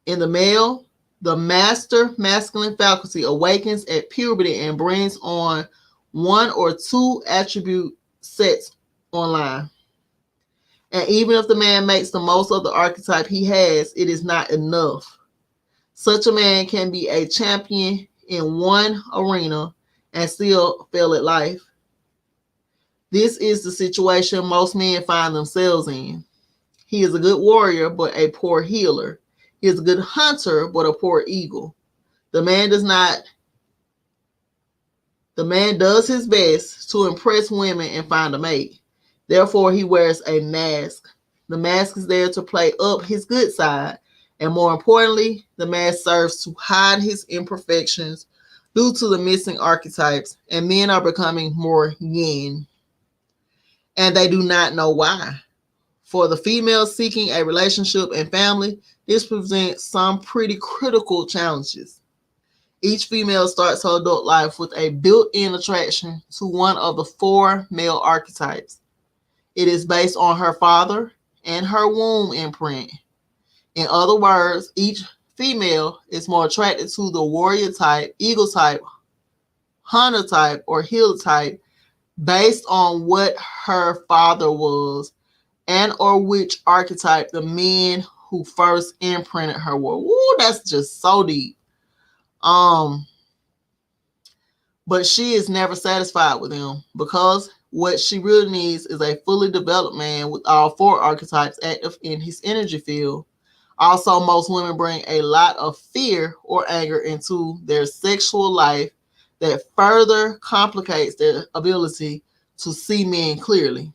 the master masculine faculty awakens at puberty and brings on one or two attribute sets online. And even if the man makes the most of the archetype he has, it is not enough. Such a man can be a champion in one arena and still fail at life. This is the situation most men find themselves in. He is a good warrior, but a poor healer. He is a good hunter, but a poor eagle. The man does his best to impress women and find a mate. Therefore, he wears a mask. The mask is there to play up his good side. And more importantly, the mask serves to hide his imperfections due to the missing archetypes. And men are becoming more yin. And they do not know why. For the female seeking a relationship and family, this presents some pretty critical challenges. Each female starts her adult life with a built-in attraction to one of the four male archetypes. It is based on her father and her womb imprint. In other words, each female is more attracted to the warrior type, eagle type, hunter type, or healer type based on what her father was and or which archetype the men who first imprinted her were. Ooh, that's just so deep. Um, but she is never satisfied with him because what she really needs is a fully developed man with all four archetypes active in his energy field. Also, most women bring a lot of fear or anger into their sexual life that further complicates their ability to see men clearly.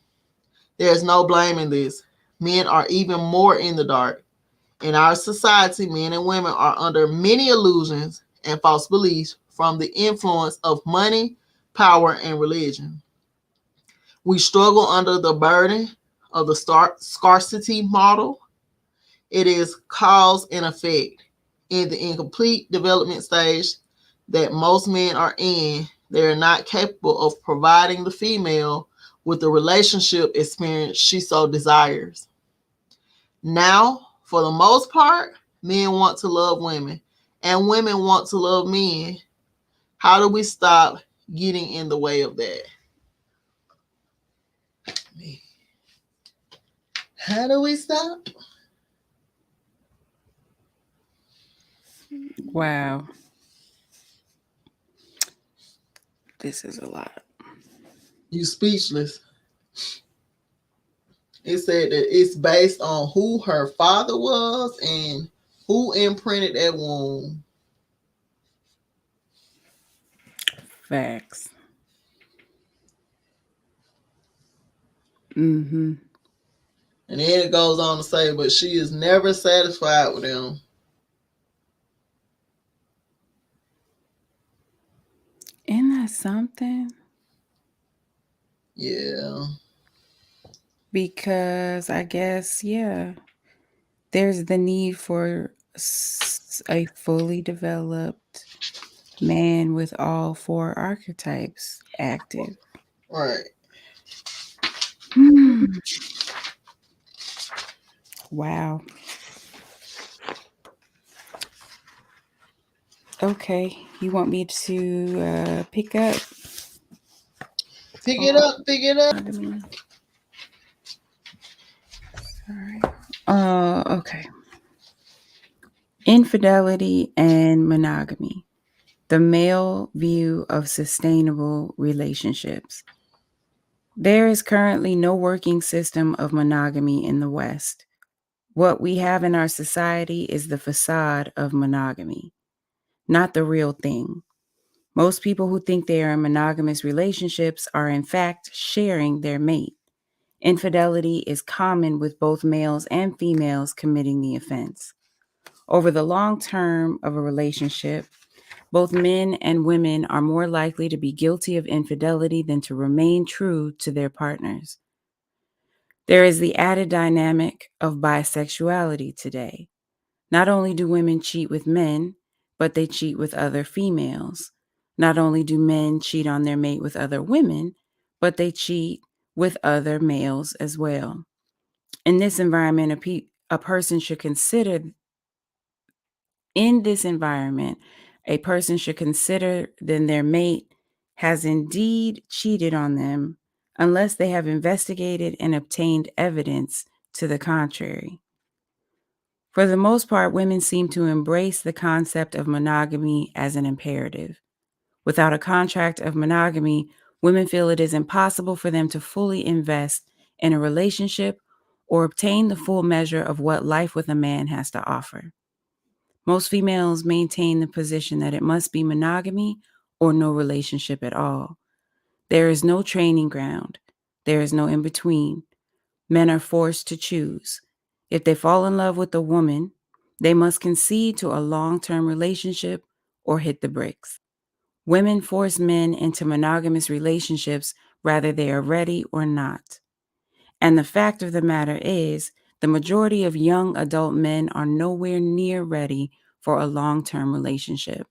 There's no blame in this. Men are even more in the dark. In our society, men and women are under many illusions and false beliefs from the influence of money, power, and religion. We struggle under the burden of the scarcity model. It is cause and effect. In the incomplete development stage that most men are in, they are not capable of providing the female with the relationship experience she so desires. Now, for the most part, men want to love women and women want to love men. How do we stop getting in the way of that? How do we stop? Wow. This is a lot. You speechless. It said that it's based on who her father was and who imprinted that womb. Facts. Mm-hmm. And then it goes on to say, but she is never satisfied with him. Isn't that something? Yeah. Because I guess, yeah, there's the need for a fully developed man with all four archetypes active. Right. Hmm. Wow. Okay. You want me to pick up Pick it on up, pick it up. monogamy? All right. Okay. Infidelity and monogamy. The male view of sustainable relationships. There is currently no working system of monogamy in the West. What we have in our society is the facade of monogamy, not the real thing. Most people who think they are in monogamous relationships are, in fact, sharing their mate. Infidelity is common with both males and females committing the offense. Over the long term of a relationship, both men and women are more likely to be guilty of infidelity than to remain true to their partners. There is the added dynamic of bisexuality today. Not only do women cheat with men, but they cheat with other females. Not only do men cheat on their mate with other women, but they cheat with other males as well. In this environment, a person should consider in this environment, a person should consider then their mate has indeed cheated on them unless they have investigated and obtained evidence to the contrary. For the most part, women seem to embrace the concept of monogamy as an imperative. Without a contract of monogamy, women feel it is impossible for them to fully invest in a relationship or obtain the full measure of what life with a man has to offer. Most females maintain the position that it must be monogamy or no relationship at all. There is no training ground. There is no in between. Men are forced to choose. If they fall in love with a woman, they must concede to a long-term relationship or hit the bricks. Women force men into monogamous relationships whether they are ready or not. And the fact of the matter is, the majority of young adult men are nowhere near ready for a long-term relationship.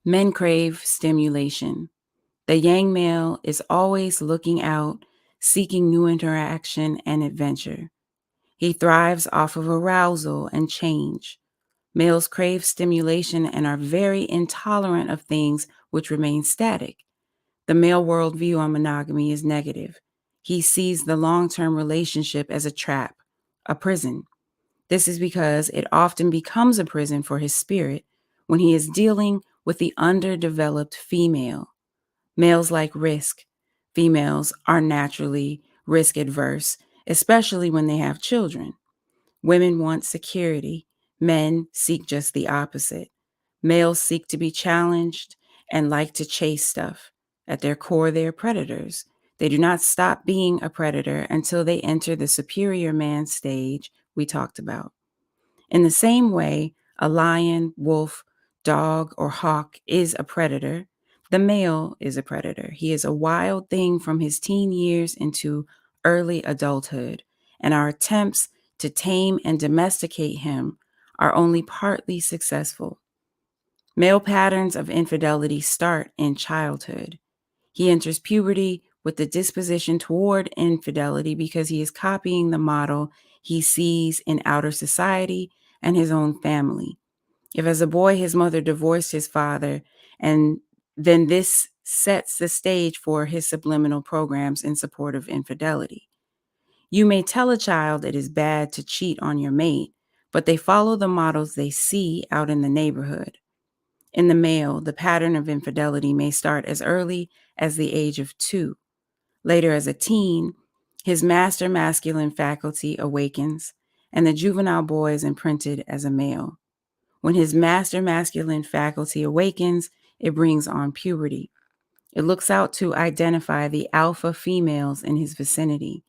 Men crave stimulation. The yang male is always looking out, seeking new interaction and adventure. He thrives off of arousal and change. Males crave stimulation and are very intolerant of things which remain static. The male worldview on monogamy is negative. He sees the long-term relationship as a trap, a prison. This is because it often becomes a prison for his spirit, when he is dealing with the underdeveloped female. Males like risk. Females are naturally risk adverse, especially when they have children. Women want security. Men seek just the opposite. Males seek to be challenged and like to chase stuff. At their core, they are predators. They do not stop being a predator until they enter the superior man stage we talked about. In the same way, a lion, wolf, dog, or hawk is a predator. The male is a predator. He is a wild thing from his teen years into early adulthood, and our attempts to tame and domesticate him are only partly successful. Male patterns of infidelity start in childhood. He enters puberty with the disposition toward infidelity because he is copying the model he sees in outer society and his own family. If as a boy his mother divorced his father, and then this sets the stage for his subliminal programs in support of infidelity. You may tell a child it is bad to cheat on your mate, but they follow the models they see out in the neighborhood. In the male, the pattern of infidelity may start as early as the age of 2. Later, as a teen, his master masculine faculty awakens, and the juvenile boy is imprinted as a male. When his master masculine faculty awakens, it brings on puberty. It looks out to identify the alpha females in his vicinity.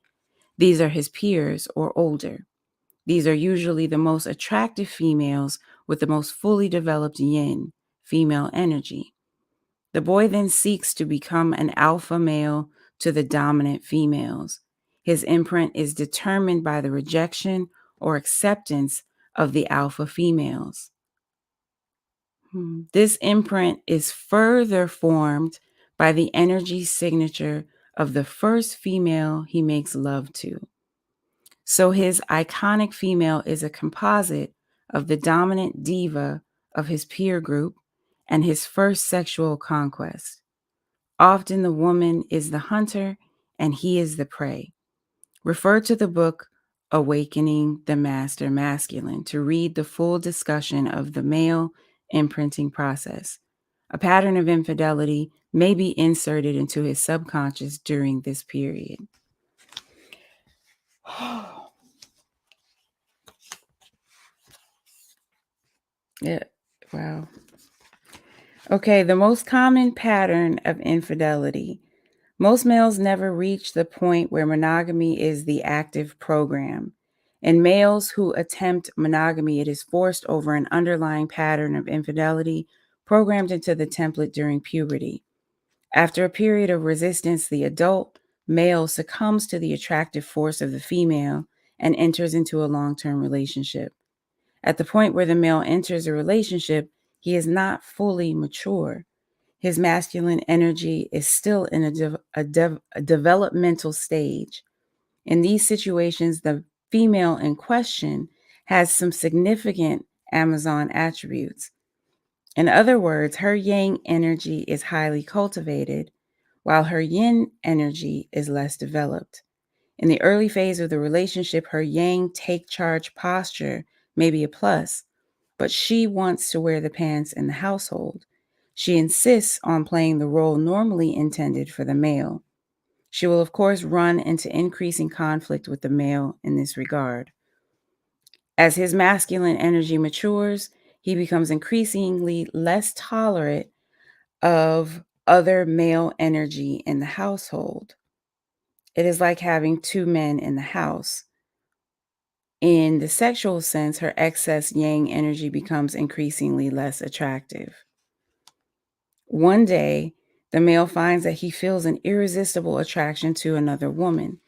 These are his peers or older. These are usually the most attractive females with the most fully developed yin, female energy. The boy then seeks to become an alpha male to the dominant females. His imprint is determined by the rejection or acceptance of the alpha females. This imprint is further formed by the energy signature of the first female he makes love to. So his iconic female is a composite of the dominant diva of his peer group and his first sexual conquest. Often the woman is the hunter and he is the prey. Refer to the book Awakening the Master Masculine to read the full discussion of the male imprinting process. A pattern of infidelity may be inserted into his subconscious during this period. Yeah, wow. Okay, the most common pattern of infidelity. Most males never reach the point where monogamy is the active program. In males who attempt monogamy, it is forced over an underlying pattern of infidelity programmed into the template during puberty. After a period of resistance, the adult male succumbs to the attractive force of the female and enters into a long-term relationship. At the point where the male enters a relationship, he is not fully mature. His masculine energy is still in a developmental stage. In these situations, the female in question has some significant Amazon attributes. In other words, her yang energy is highly cultivated, while her yin energy is less developed. In the early phase of the relationship, her yang take charge posture may be a plus, but she wants to wear the pants in the household. She insists on playing the role normally intended for the male. She will, of course, run into increasing conflict with the male in this regard. As his masculine energy matures, he becomes increasingly less tolerant of other male energy in the household. It is like having 2 men in the house. In the sexual sense, her excess yang energy becomes increasingly less attractive. One day, the male finds that he feels an irresistible attraction to another woman.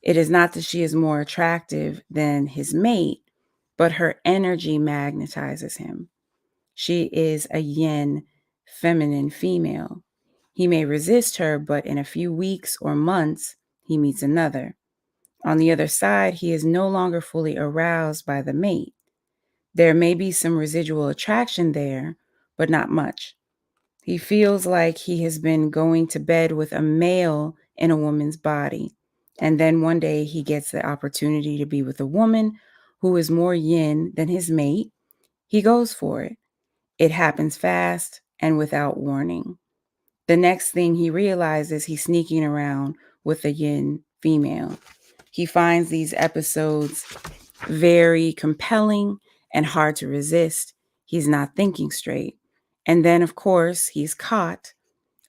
It is not that she is more attractive than his mate, but her energy magnetizes him. She is a yin, feminine female. He may resist her, but in a few weeks or months, he meets another. On the other side, he is no longer fully aroused by the mate. There may be some residual attraction there, but not much. He feels like he has been going to bed with a male in a woman's body. And then one day he gets the opportunity to be with a woman who is more yin than his mate. He goes for it. It happens fast and without warning. The next thing he realizes, he's sneaking around with a yin female. He finds these episodes very compelling and hard to resist. He's not thinking straight. And then, of course, he's caught.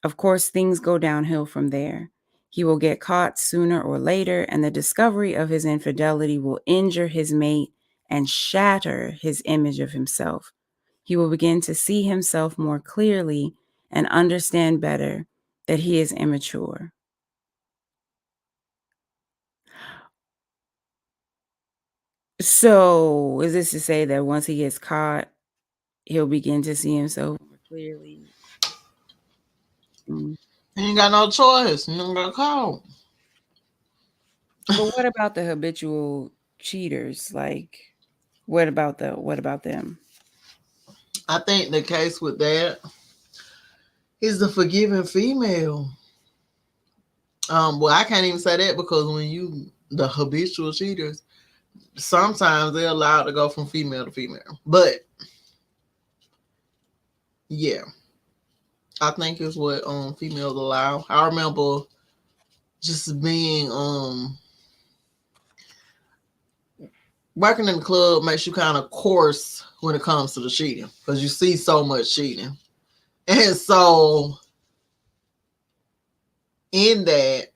Of course, things go downhill from there. He will get caught sooner or later, and the discovery of his infidelity will injure his mate and shatter his image of himself. He will begin to see himself more clearly and understand better that he is immature. So, is this to say that once he gets caught, he'll begin to see himself more clearly? Mm. He ain't got no choice. You don't got caught. But what about the habitual cheaters? Like, what about them? I think the case with that is the forgiving female. Well, I can't even say that because when you the habitual cheaters, sometimes they're allowed to go from female to female. But yeah, I think it's what females allow. I remember just being working in the club makes you kind of coarse when it comes to the cheating because you see so much cheating, and so in that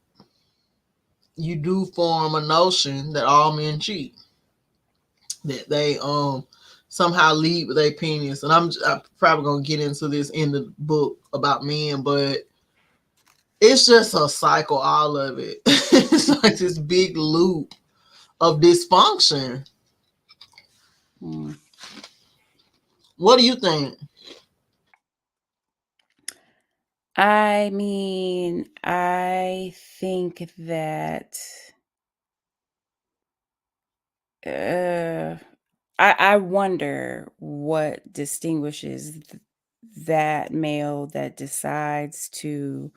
you do form a notion that all men cheat, that they somehow lead with their penis. And I'm probably gonna get into this in the book about men, but it's just a cycle, all of it. It's like this big loop of dysfunction. Mm. What do you think? I mean, I think that uh, I wonder what distinguishes that male that decides to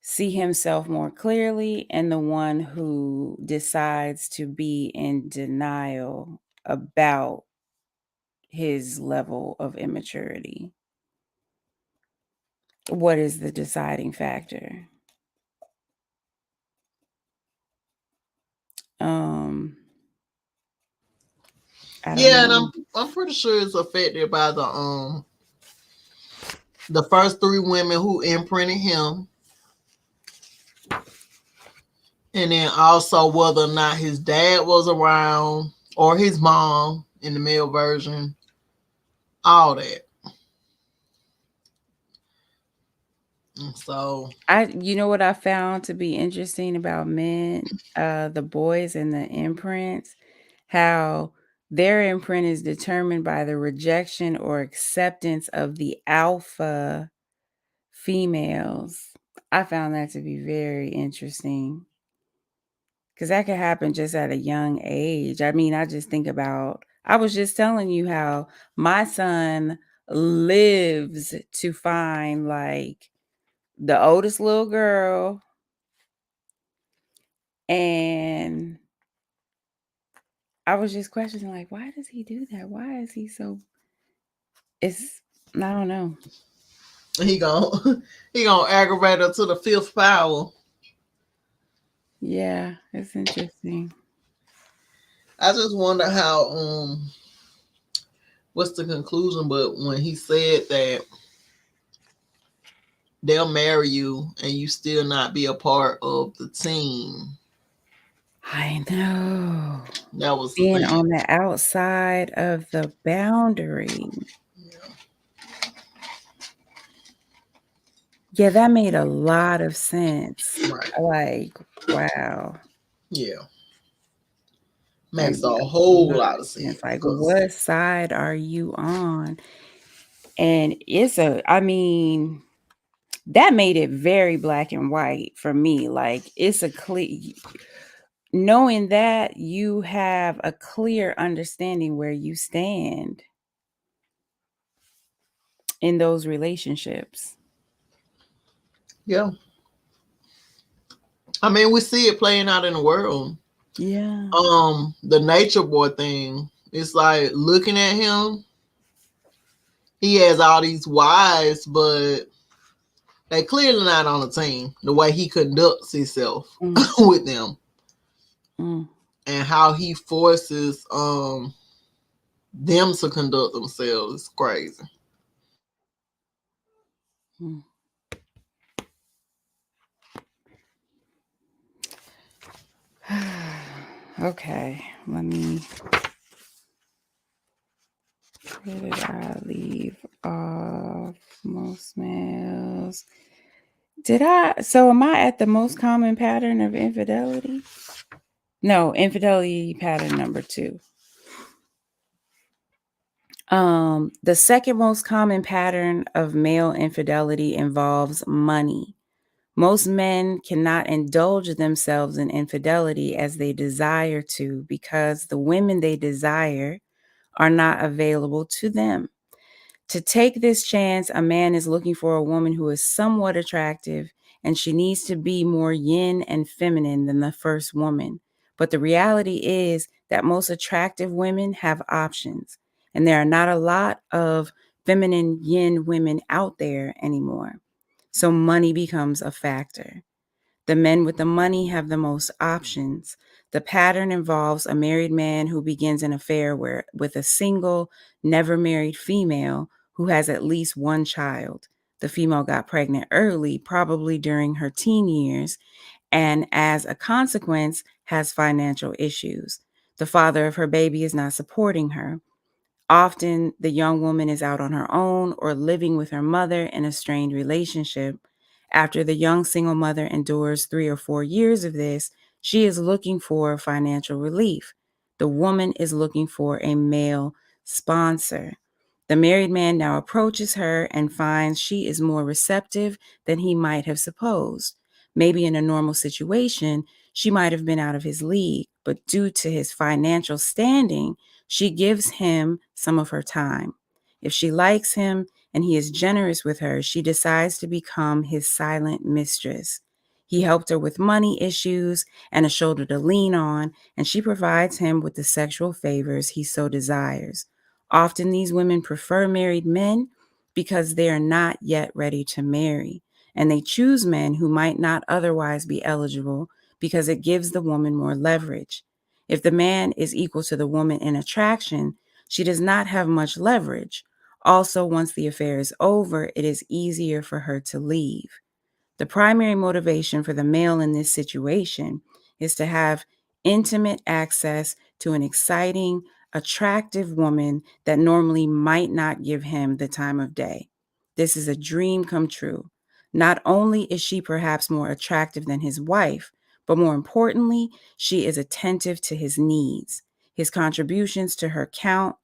see himself more clearly and the one who decides to be in denial about his level of immaturity. What is the deciding factor? Um, I don't Yeah, and know. I'm pretty sure it's affected by the first three women who imprinted him, and then also whether or not his dad was around or his mom in the male version, all that. And so You know what I found to be interesting about men, the boys and the imprints, how their imprint is determined by the rejection or acceptance of the alpha females. I found that to be very interesting because that could happen just at a young age. I mean, I just think about, I was just telling you how my son lives to find like the oldest little girl, and I was just questioning, like, why does he do that? Why is he so? It's I don't know. he gonna he gonna aggravate her to the fifth power. Yeah, it's interesting. I just wonder how what's the conclusion, but when he said that they'll marry you and you still not be a part of the team. I know. That was the Being thing. on the outside of the boundary. Yeah. Yeah, that made a lot of sense. Right. Like, wow. Yeah. That Makes a made a whole lot lot of of sense. sense. Like, Cause what side are you on? And I mean, that made it very black and white for me. Like, it's a clear, knowing that you have a clear understanding where you stand in those relationships. yeah. I mean we see it playing out in the world. Yeah. The nature boy thing, it's like looking at him, he has all these wives, but they clearly not on the team. The way he conducts himself Mm, with them, mm, and how he forces them to conduct themselves is crazy. mm. Okay, let me. Where did I leave off? Most males. Did I? So am I at the most common pattern of infidelity? No, infidelity pattern number 2. The second most common pattern of male infidelity involves money. Most men cannot indulge themselves in infidelity as they desire to because the women they desire are not available to them. To take this chance, a man is looking for a woman who is somewhat attractive, and she needs to be more yin and feminine than the first woman. But the reality is that most attractive women have options, and there are not a lot of feminine yin women out there anymore. So money becomes a factor. The men with the money have the most options. The pattern involves a married man who begins an affair with a single, never married female who has at least one child. The female got pregnant early, probably during her teen years, and as a consequence, has financial issues. The father of her baby is not supporting her. Often, the young woman is out on her own or living with her mother in a strained relationship. After the young single mother endures 3 or 4 years of this, she is looking for financial relief. The woman is looking for a male sponsor. The married man now approaches her and finds she is more receptive than he might have supposed. Maybe in a normal situation, she might have been out of his league, but due to his financial standing, she gives him some of her time. If she likes him and he is generous with her, she decides to become his silent mistress. He helped her with money issues and a shoulder to lean on, and she provides him with the sexual favors he so desires. Often, these women prefer married men because they are not yet ready to marry, and they choose men who might not otherwise be eligible because it gives the woman more leverage. If the man is equal to the woman in attraction, she does not have much leverage. Also, once the affair is over, it is easier for her to leave. The primary motivation for the male in this situation is to have intimate access to an exciting, attractive woman that normally might not give him the time of day. This is a dream come true. Not only is she perhaps more attractive than his wife, but more importantly, she is attentive to his needs. His contributions to her count,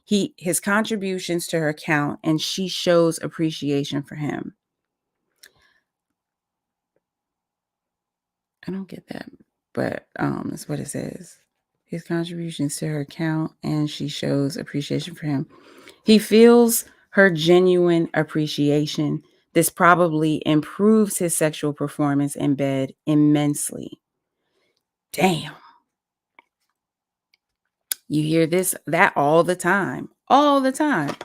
his contributions to her count, and she shows appreciation for him. I don't get that, but that's what it says. His contributions to her count, and she shows appreciation for him. He feels her genuine appreciation. This probably improves his sexual performance in bed immensely. Damn. You hear that all the time. All the time.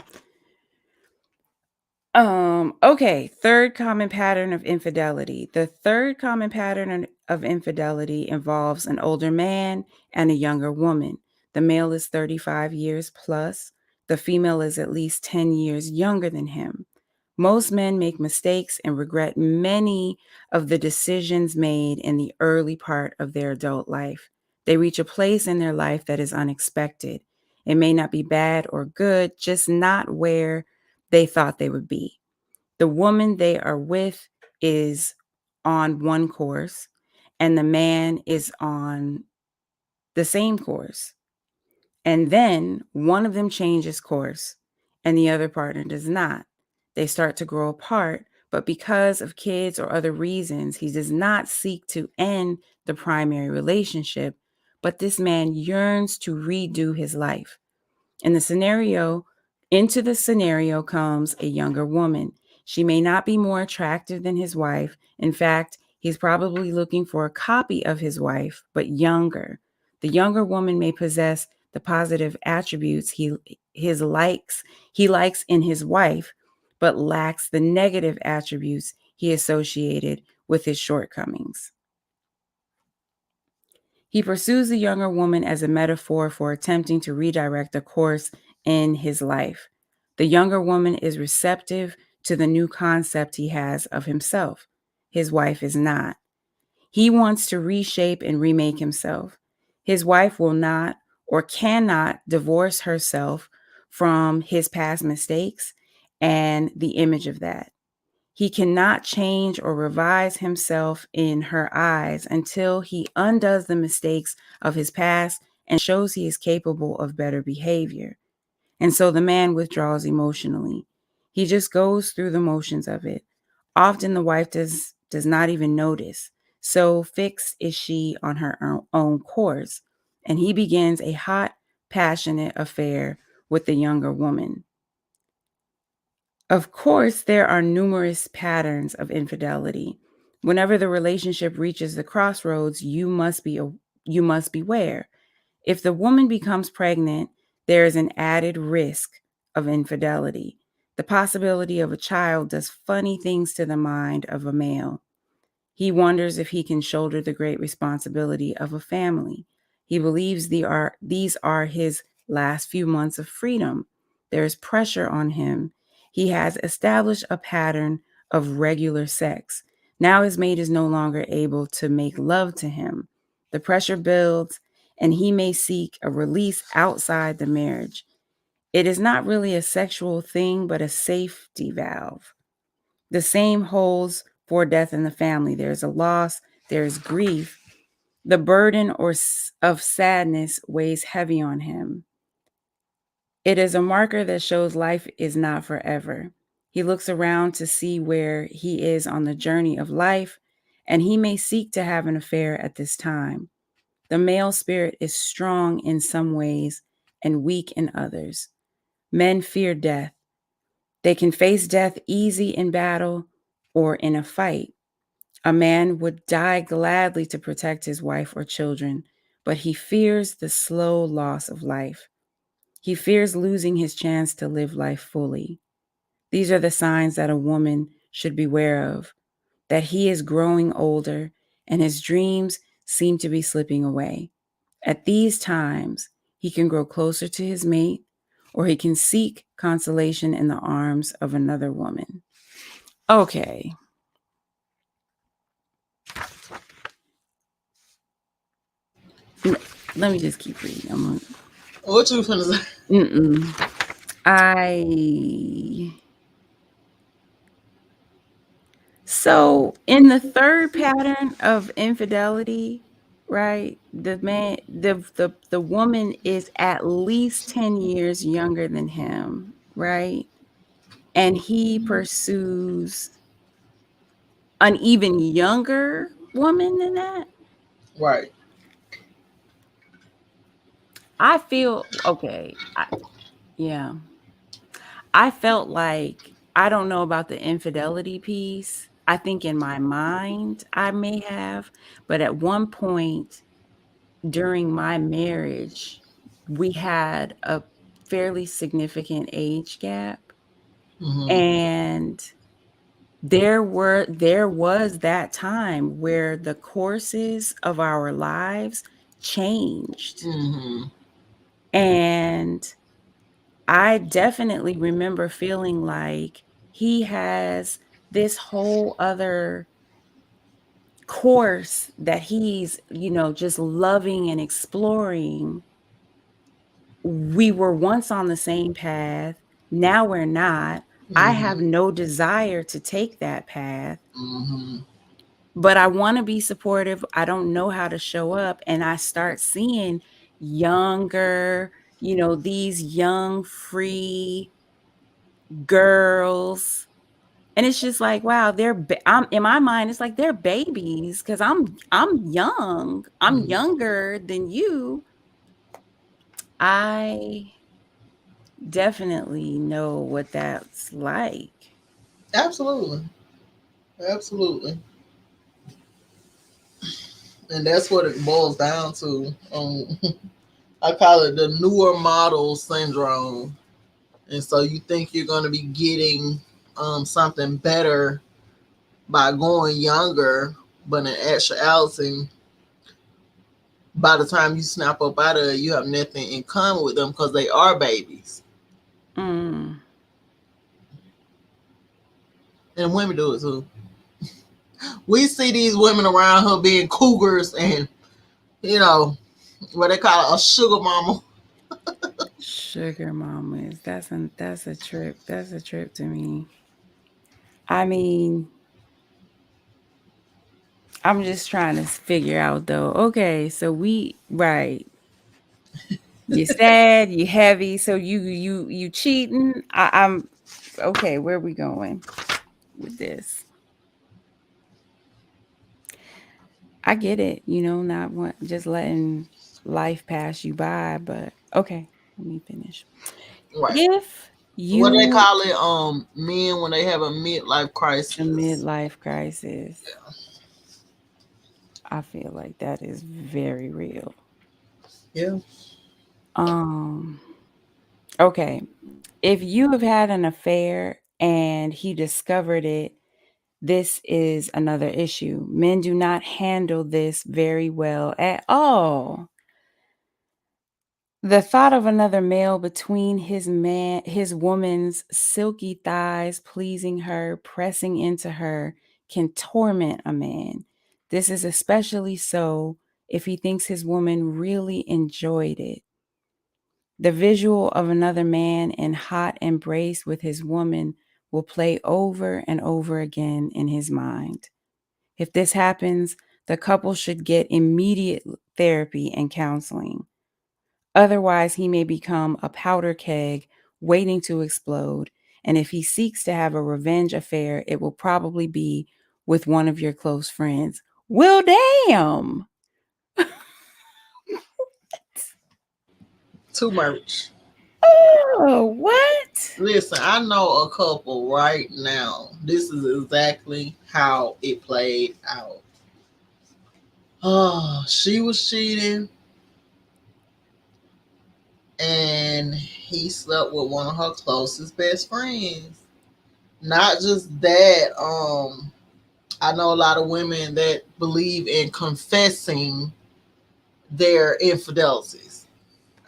Okay, third common pattern of infidelity. The third common pattern of infidelity involves an older man and a younger woman. The male is 35 years plus. The female is at least 10 years younger than him. Most men make mistakes and regret many of the decisions made in the early part of their adult life. They reach a place in their life that is unexpected. It may not be bad or good, just not where they thought they would be. The woman they are with is on one course, and the man is on the same course. And then one of them changes course and the other partner does not. They start to grow apart, but because of kids or other reasons, he does not seek to end the primary relationship, but this man yearns to redo his life. In the scenario, into the scenario comes a younger woman. She may not be more attractive than his wife. In fact, he's probably looking for a copy of his wife, but younger. The younger woman may possess the positive attributes he likes in his wife, but lacks the negative attributes he associated with his shortcomings. He pursues the younger woman as a metaphor for attempting to redirect a course in his life. The younger woman is receptive to the new concept he has of himself. His wife is not. He wants to reshape and remake himself. His wife will not or cannot divorce herself from his past mistakes and the image of that. He cannot change or revise himself in her eyes until he undoes the mistakes of his past and shows he is capable of better behavior. And so the man withdraws emotionally. He just goes through the motions of it. Often the wife does not even notice. So fixed is she on her own course. And he begins a hot, passionate affair with the younger woman. Of course, there are numerous patterns of infidelity. Whenever the relationship reaches the crossroads, you must beware. If the woman becomes pregnant, there is an added risk of infidelity. The possibility of a child does funny things to the mind of a male. He wonders if he can shoulder the great responsibility of a family. He believes these are his last few months of freedom. There is pressure on him. He has established a pattern of regular sex. Now his mate is no longer able to make love to him. The pressure builds, and he may seek a release outside the marriage. It is not really a sexual thing, but a safety valve. The same holds for death in the family. There's a loss, there's grief. The burden of sadness weighs heavy on him. It is a marker that shows life is not forever. He looks around to see where he is on the journey of life, and he may seek to have an affair at this time. The male spirit is strong in some ways and weak in others. Men fear death. They can face death easy in battle or in a fight. A man would die gladly to protect his wife or children, but he fears the slow loss of life. He fears losing his chance to live life fully. These are the signs that a woman should beware of, that he is growing older and his dreams seem to be slipping away. At these times, he can grow closer to his mate, or he can seek consolation in the arms of another woman. Okay. Let me just keep reading. What you finna say? Mm-mm. I So in the third pattern of infidelity, right? The woman is at least 10 years younger than him, right? And he pursues an even younger woman than that. Right. I feel okay. Yeah. I felt like I don't know about the infidelity piece. I think in my mind I may have, but at one point during my marriage, we had a fairly significant age gap, Mm-hmm. and there was that time where the courses of our lives changed. Mm-hmm. And I definitely remember feeling like he has this whole other course that he's, just loving and exploring. We were once on the same path. Now we're not. I have Mm-hmm. no desire to take that path, Mm-hmm. but I want to be supportive. I don't know how to show up. And I start seeing younger, these young, free girls. And it's just like, wow, I'm in my mind, it's like they're babies because I'm young. I'm Mm-hmm. younger than you. I definitely know what that's like. Absolutely. Absolutely. And that's what it boils down to. I call it the newer model syndrome. And so you think you're going to be getting something better by going younger, but in actuality, by the time you snap up out of it, you have nothing in common with them because they are babies. Mm. And women do it too. We see these women around her being cougars and, you know, what they call it, a sugar mama. Sugar mamas. That's a trip. That's a trip to me. I mean, I'm just trying to figure out though. Okay, so we right. You sad, you heavy, so you cheating. I'm okay, where we going with this? I get it, not want just letting life pass you by, but okay, let me finish. Right. If What they you call it, men when they have a midlife a crisis. midlife crisis, I feel like that is very real. Yeah. Um, okay. If you have had an affair and he discovered it, this is another issue. Men do not handle this very well at all. The thought of another male between his woman's silky thighs, pleasing her, pressing into her, can torment a man. This is especially so if he thinks his woman really enjoyed it. The visual of another man in hot embrace with his woman will play over and over again in his mind. If this happens, the couple should get immediate therapy and counseling. Otherwise, he may become a powder keg waiting to explode. And if he seeks to have a revenge affair, it will probably be with one of your close friends. Well, damn. Too much. Oh, what? Listen, I know a couple right now. This is exactly how it played out. Oh, she was cheating and he slept with one of her closest best friends. Not just that, I know a lot of women that believe in confessing their infidelities.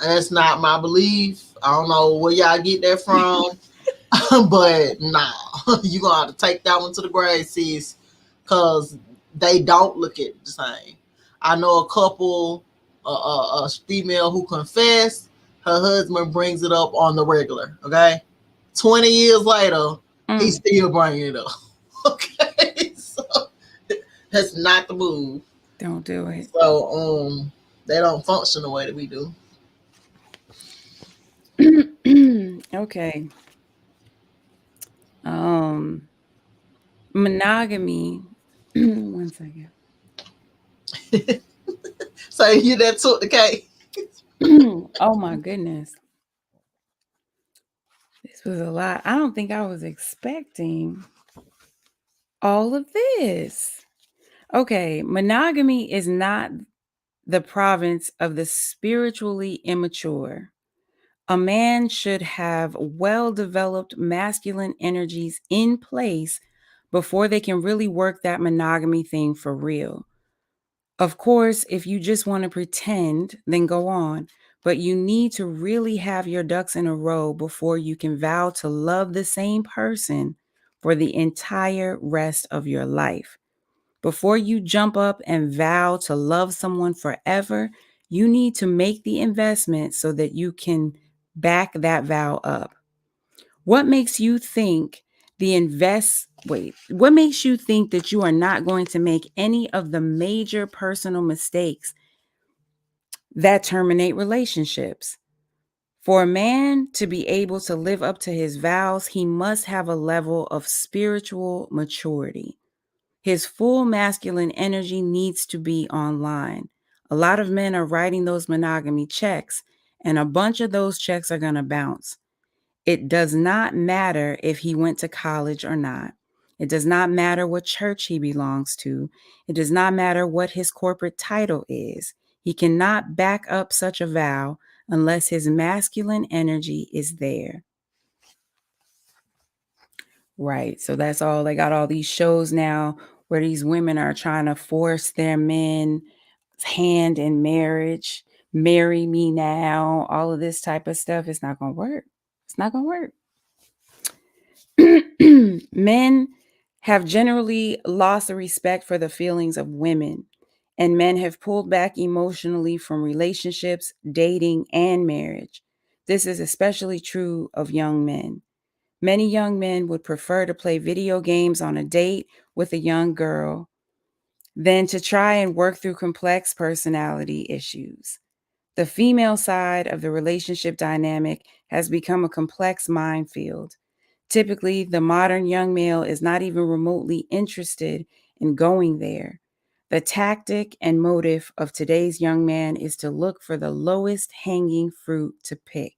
That's not my belief. I don't know where y'all get that from, but nah, you gonna have to take that one to the grave, sis, because they don't look at the same. I know a couple, a female who confessed, her husband brings it up on the regular. Okay, 20 years later, he's Mm, still bringing it up. Okay, so that's not the move. don't do it. So they don't function the way that we do. Okay. Um, Monogamy. One second. So you that took the cake. Oh my goodness. This was a lot. I don't think I was expecting all of this. Okay, monogamy is not the province of the spiritually immature. A man should have well developed masculine energies in place before they can really work that monogamy thing for real. Of course, if you just want to pretend, then go on. But you need to really have your ducks in a row before you can vow to love the same person for the entire rest of your life. Before you jump up and vow to love someone forever, you need to make the investment so that you can back that vow up. What makes you think what makes you think that you are not going to make any of the major personal mistakes that terminate relationships? For a man to be able to live up to his vows, he must have a level of spiritual maturity. His full masculine energy needs to be online. A lot of men are writing those monogamy checks, and a bunch of those checks are going to bounce. It does not matter if he went to college or not. It does not matter what church he belongs to. It does not matter what his corporate title is. He cannot back up such a vow unless his masculine energy is there. Right. So that's all. They got all these shows now where these women are trying to force their men's hand in marriage, marry me now, all of this type of stuff. It's not going to work. It's not going to work. Men have generally lost the respect for the feelings of women, and men have pulled back emotionally from relationships, dating, and marriage. This is especially true of young men. Many young men would prefer to play video games on a date with a young girl than to try and work through complex personality issues. The female side of the relationship dynamic has become a complex minefield. Typically, the modern young male is not even remotely interested in going there. The tactic and motive of today's young man is to look for the lowest hanging fruit to pick.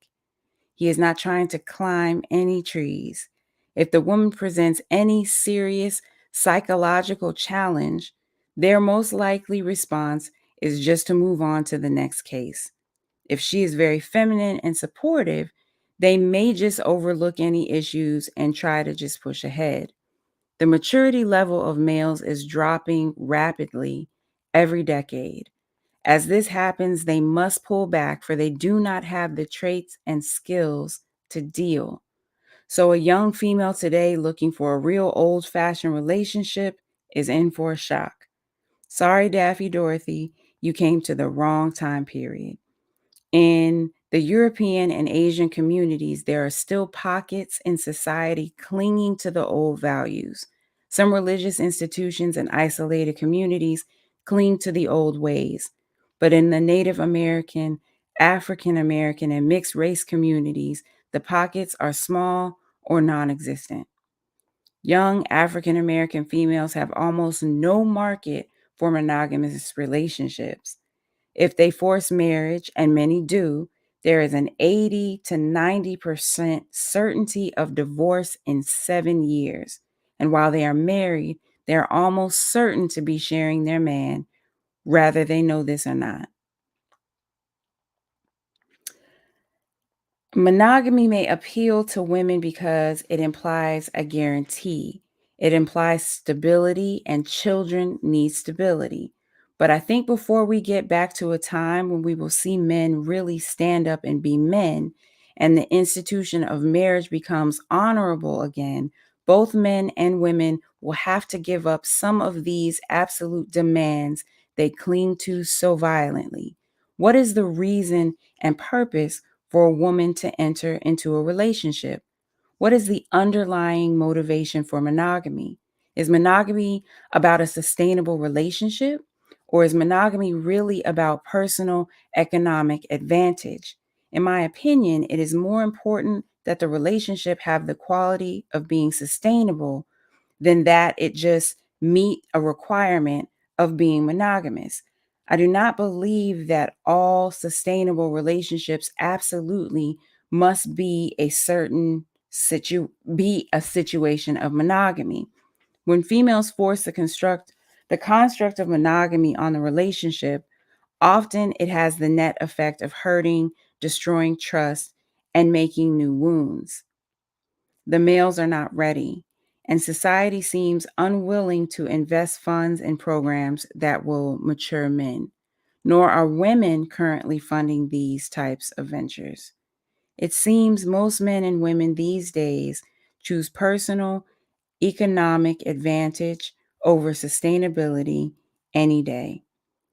He is not trying to climb any trees. If the woman presents any serious psychological challenge, their most likely response is just to move on to the next case. If she is very feminine and supportive, they may just overlook any issues and try to just push ahead. The maturity level of males is dropping rapidly every decade. As this happens, they must pull back, for they do not have the traits and skills to deal. So, a young female today looking for a real old fashioned relationship is in for a shock. Sorry, Daffy Dorothy, you came to the wrong time period. In the European and Asian communities, there are still pockets in society clinging to the old values. Some religious institutions and isolated communities cling to the old ways. But in the Native American, African American, and mixed race communities, the pockets are small or non existent. Young African American females have almost no market for monogamous relationships. If they force marriage, and many do, there is an 80 to 90% certainty of divorce in 7 years. And while they are married, they're almost certain to be sharing their man, whether they know this or not. Monogamy may appeal to women because it implies a guarantee. It implies stability, and children need stability. But I think before we get back to a time when we will see men really stand up and be men, and the institution of marriage becomes honorable again, both men and women will have to give up some of these absolute demands they cling to so violently. What is the reason and purpose for a woman to enter into a relationship? What is the underlying motivation for monogamy? Is monogamy about a sustainable relationship? Or is monogamy really about personal economic advantage? In my opinion, it is more important that the relationship have the quality of being sustainable than that it just meet a requirement of being monogamous. I do not believe that all sustainable relationships absolutely must be a certain be a situation of monogamy. When females force the construct of monogamy on the relationship, often it has the net effect of hurting, destroying trust, and making new wounds. The males are not ready, and society seems unwilling to invest funds in programs that will mature men, nor are women currently funding these types of ventures. It seems most men and women these days choose personal economic advantage over sustainability any day.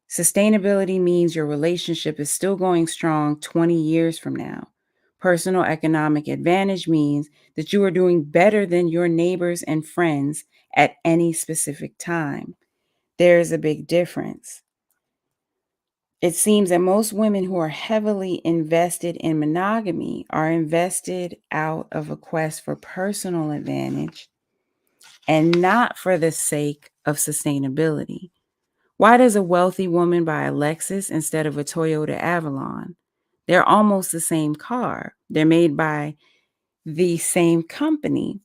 Sustainability means your relationship is still going strong 20 years from now. Personal economic advantage means that you are doing better than your neighbors and friends at any specific time. There is a big difference. It seems that most women who are heavily invested in monogamy are invested out of a quest for personal advantage and not for the sake of sustainability. Why does a wealthy woman buy a Lexus instead of a Toyota Avalon? They're almost the same car. They're made by the same company.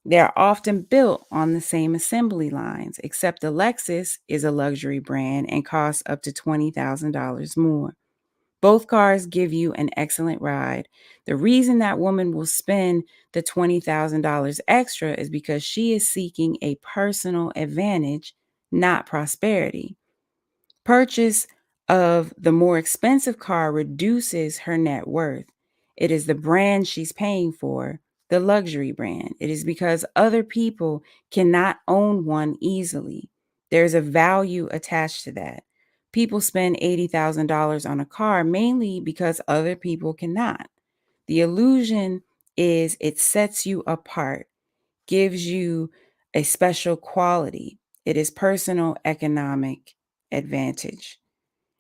They are often built on the same assembly lines, except the Lexus is a luxury brand and costs up to $20,000 more. Both cars give you an excellent ride. The reason that woman will spend the $20,000 extra is because she is seeking a personal advantage, not prosperity. Purchase of the more expensive car reduces her net worth. It is the brand she's paying for, the luxury brand. It is because other people cannot own one easily. There's a value attached to that. People spend $80,000 on a car mainly because other people cannot. The illusion is it sets you apart, gives you a special quality. It is personal economic advantage.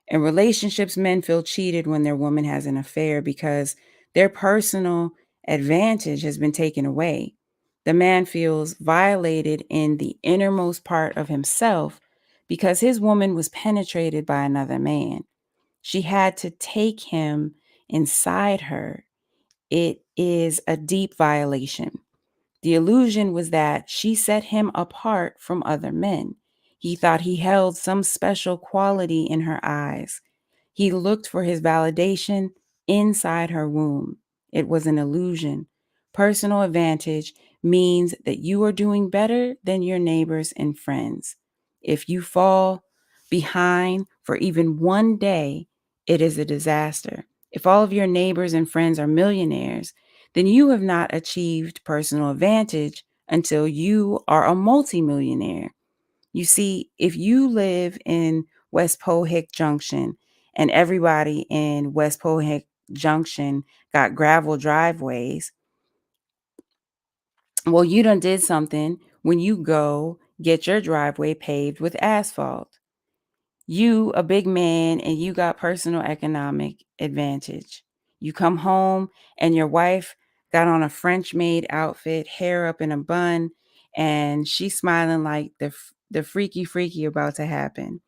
In relationships, men feel cheated when their woman has an affair because their personal advantage has been taken away. The man feels violated in the innermost part of himself because his woman was penetrated by another man. She had to take him inside her. It is a deep violation. The illusion was that she set him apart from other men. He thought he held some special quality in her eyes. He looked for his validation inside her womb. It was an illusion. Personal advantage means that you are doing better than your neighbors and friends. If you fall behind for even one day, it is a disaster. If all of your neighbors and friends are millionaires, then you have not achieved personal advantage until you are a multimillionaire. You see, if you live in West Pohick Junction and everybody in West Pohick Junction got gravel driveways, well, you done did something when you go get your driveway paved with asphalt. You, a big man, and you got personal economic advantage. You come home and your wife got on a French maid outfit, hair up in a bun, and she's smiling like the freaky about to happen.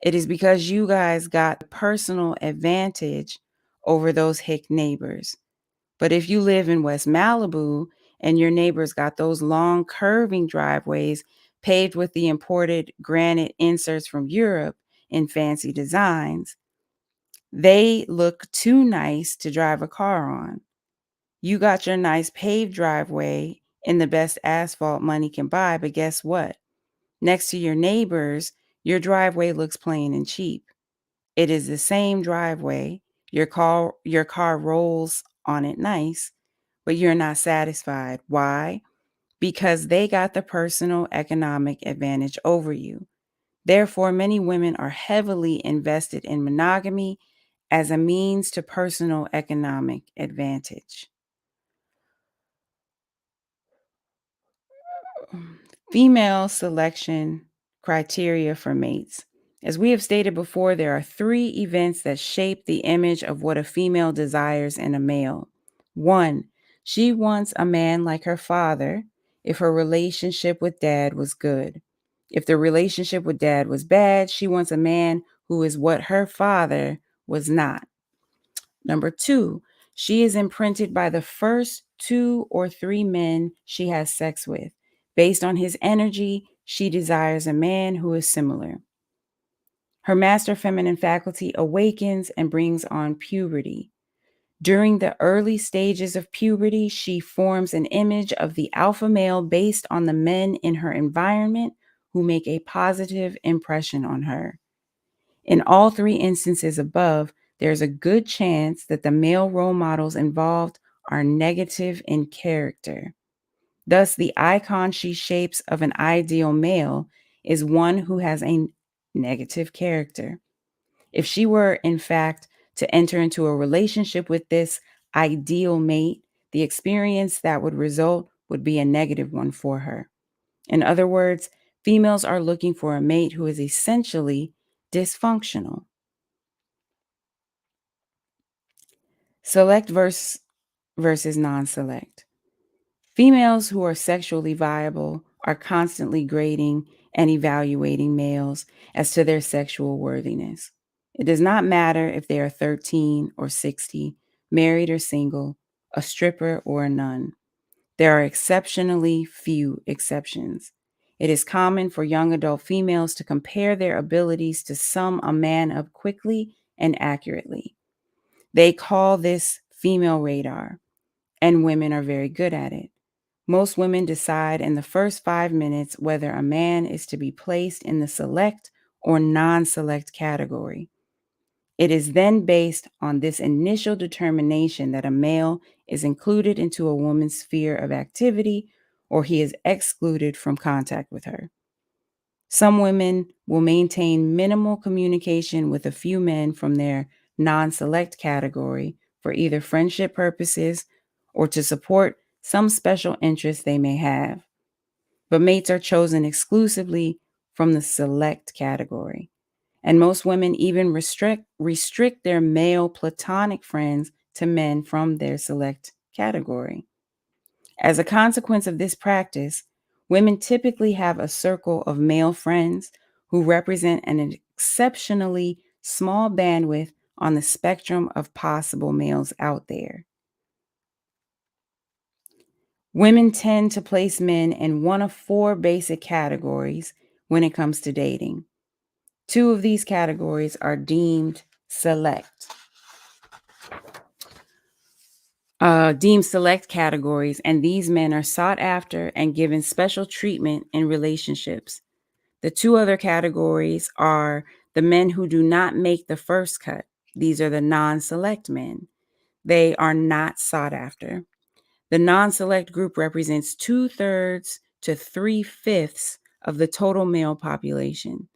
It is because you guys got personal advantage over those hick neighbors. But if you live in West Malibu and your neighbors got those long curving driveways paved with the imported granite inserts from Europe in fancy designs, they look too nice to drive a car on. You got your nice paved driveway in the best asphalt money can buy, but guess what? Next to your neighbors, your driveway looks plain and cheap. It is the same driveway. Your car rolls on it nice, but you're not satisfied. Why? Because they got the personal economic advantage over you. Therefore, many women are heavily invested in monogamy as a means to personal economic advantage. Female selection criteria for mates. As we have stated before, there are three events that shape the image of what a female desires in a male. One, she wants a man like her father if her relationship with dad was good. If the relationship with dad was bad, she wants a man who is what her father was not. Number two, she is imprinted by the first two or three men she has sex with. Based on his energy, she desires a man who is similar. Her master feminine faculty awakens and brings on puberty. During the early stages of puberty, she forms an image of the alpha male based on the men in her environment who make a positive impression on her. In all three instances above, there's a good chance that the male role models involved are negative in character. Thus, the icon she shapes of an ideal male is one who has a negative character. If she were, in fact, to enter into a relationship with this ideal mate, the experience that would result would be a negative one for her. In other words, females are looking for a mate who is essentially dysfunctional. Select versus non select. Females who are sexually viable are constantly grading and evaluating males as to their sexual worthiness. It does not matter if they are 13 or 60, married or single, a stripper or a nun. There are exceptionally few exceptions. It is common for young adult females to compare their abilities to sum a man up quickly and accurately. They call this female radar, and women are very good at it. Most women decide in the first 5 minutes whether a man is to be placed in the select or non select category. It is then based on this initial determination that a male is included into a woman's sphere of activity or he is excluded from contact with her. Some women will maintain minimal communication with a few men from their non select category for either friendship purposes or to support some special interest they may have. But mates are chosen exclusively from the select category. And most women even restrict their male platonic friends to men from their select category. As a consequence of this practice, women typically have a circle of male friends who represent an exceptionally small bandwidth on the spectrum of possible males out there. Women tend to place men in one of four basic categories when it comes to dating. Two of these categories are deemed select categories, and these men are sought after and given special treatment in relationships. The two other categories are the men who do not make the first cut. These are the non-select men. They are not sought after. The non-select group represents 2/3 to 3/5 of the total male population.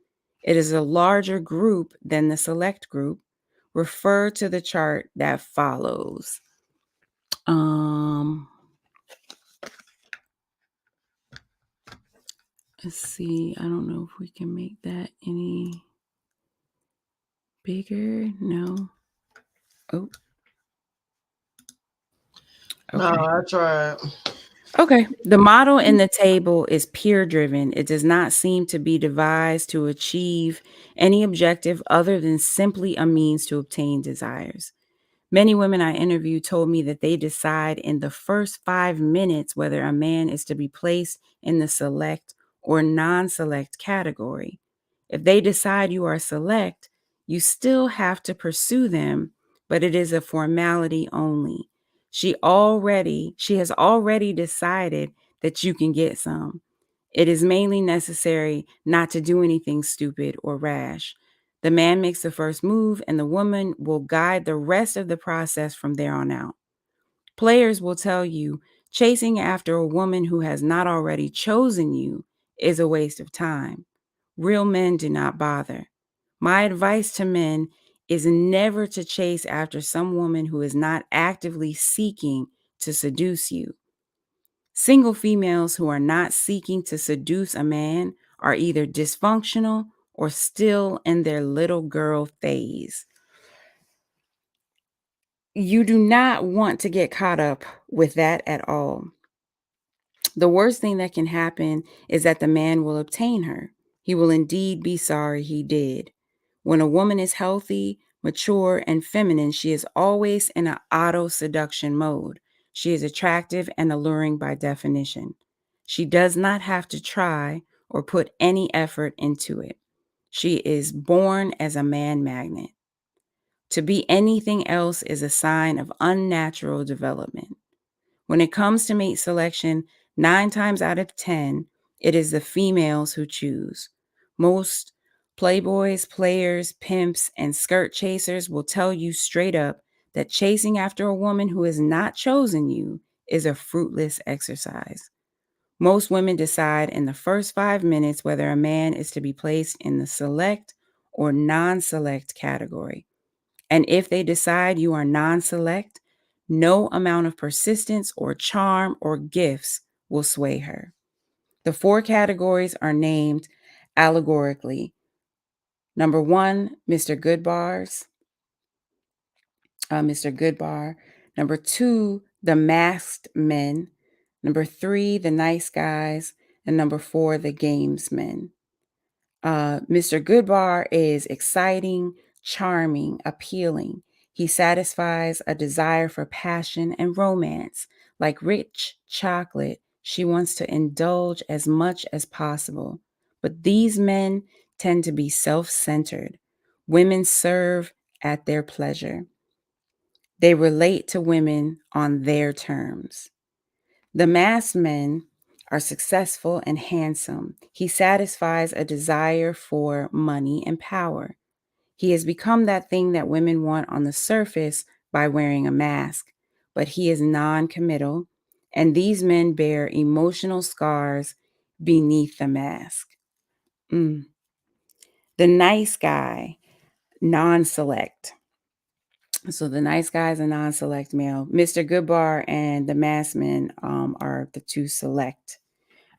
It is a larger group than the select group. Refer to the chart that follows. Um, let's see. I don't know if we can make that any bigger. No. Oh, No, okay. I tried. Okay. The model in the table is peer driven. It does not seem to be devised to achieve any objective other than simply a means to obtain desires. Many women I interviewed told me that they decide in the first 5 minutes whether a man is to be placed in the select or non select category. If they decide you are select, you still have to pursue them, but it is a formality only. She has already decided that you can get some. It is mainly necessary not to do anything stupid or rash. The man makes the first move, and the woman will guide the rest of the process from there on out. Players will tell you chasing after a woman who has not already chosen you is a waste of time. Real men do not bother. My advice to men is never to chase after some woman who is not actively seeking to seduce you. Single females who are not seeking to seduce a man are either dysfunctional or still in their little girl phase. You do not want to get caught up with that at all. The worst thing that can happen is that the man will obtain her. He will indeed be sorry he did. When a woman is healthy, mature, and feminine, she is always in an auto seduction mode. She is attractive and alluring by definition. She does not have to try or put any effort into it. She is born as a man magnet. To be anything else is a sign of unnatural development. When it comes to mate selection, 9 times out of 10, it is the females who choose. Most playboys, players, pimps, and skirt chasers will tell you straight up that chasing after a woman who has not chosen you is a fruitless exercise. Most women decide in the first 5 minutes whether a man is to be placed in the select or non select category. And if they decide you are non select, no amount of persistence or charm or gifts will sway her. The four categories are named allegorically. Number one, Mr. Goodbars, Mr. Goodbar. Number two, the masked men. Number three, the nice guys. And number four, the gamesmen. Mr. Goodbar is exciting, charming, appealing. He satisfies a desire for passion and romance. Like rich chocolate, she wants to indulge as much as possible. But these men tend to be self centered. Women serve at their pleasure. They relate to women on their terms. The masked men are successful and handsome. He satisfies a desire for money and power. He has become that thing that women want on the surface by wearing a mask, but he is non committal, and these men bear emotional scars beneath the mask. Mm. The nice guy, non select. So the nice guy is a non select male. Mr. Goodbar and the masked men are the two select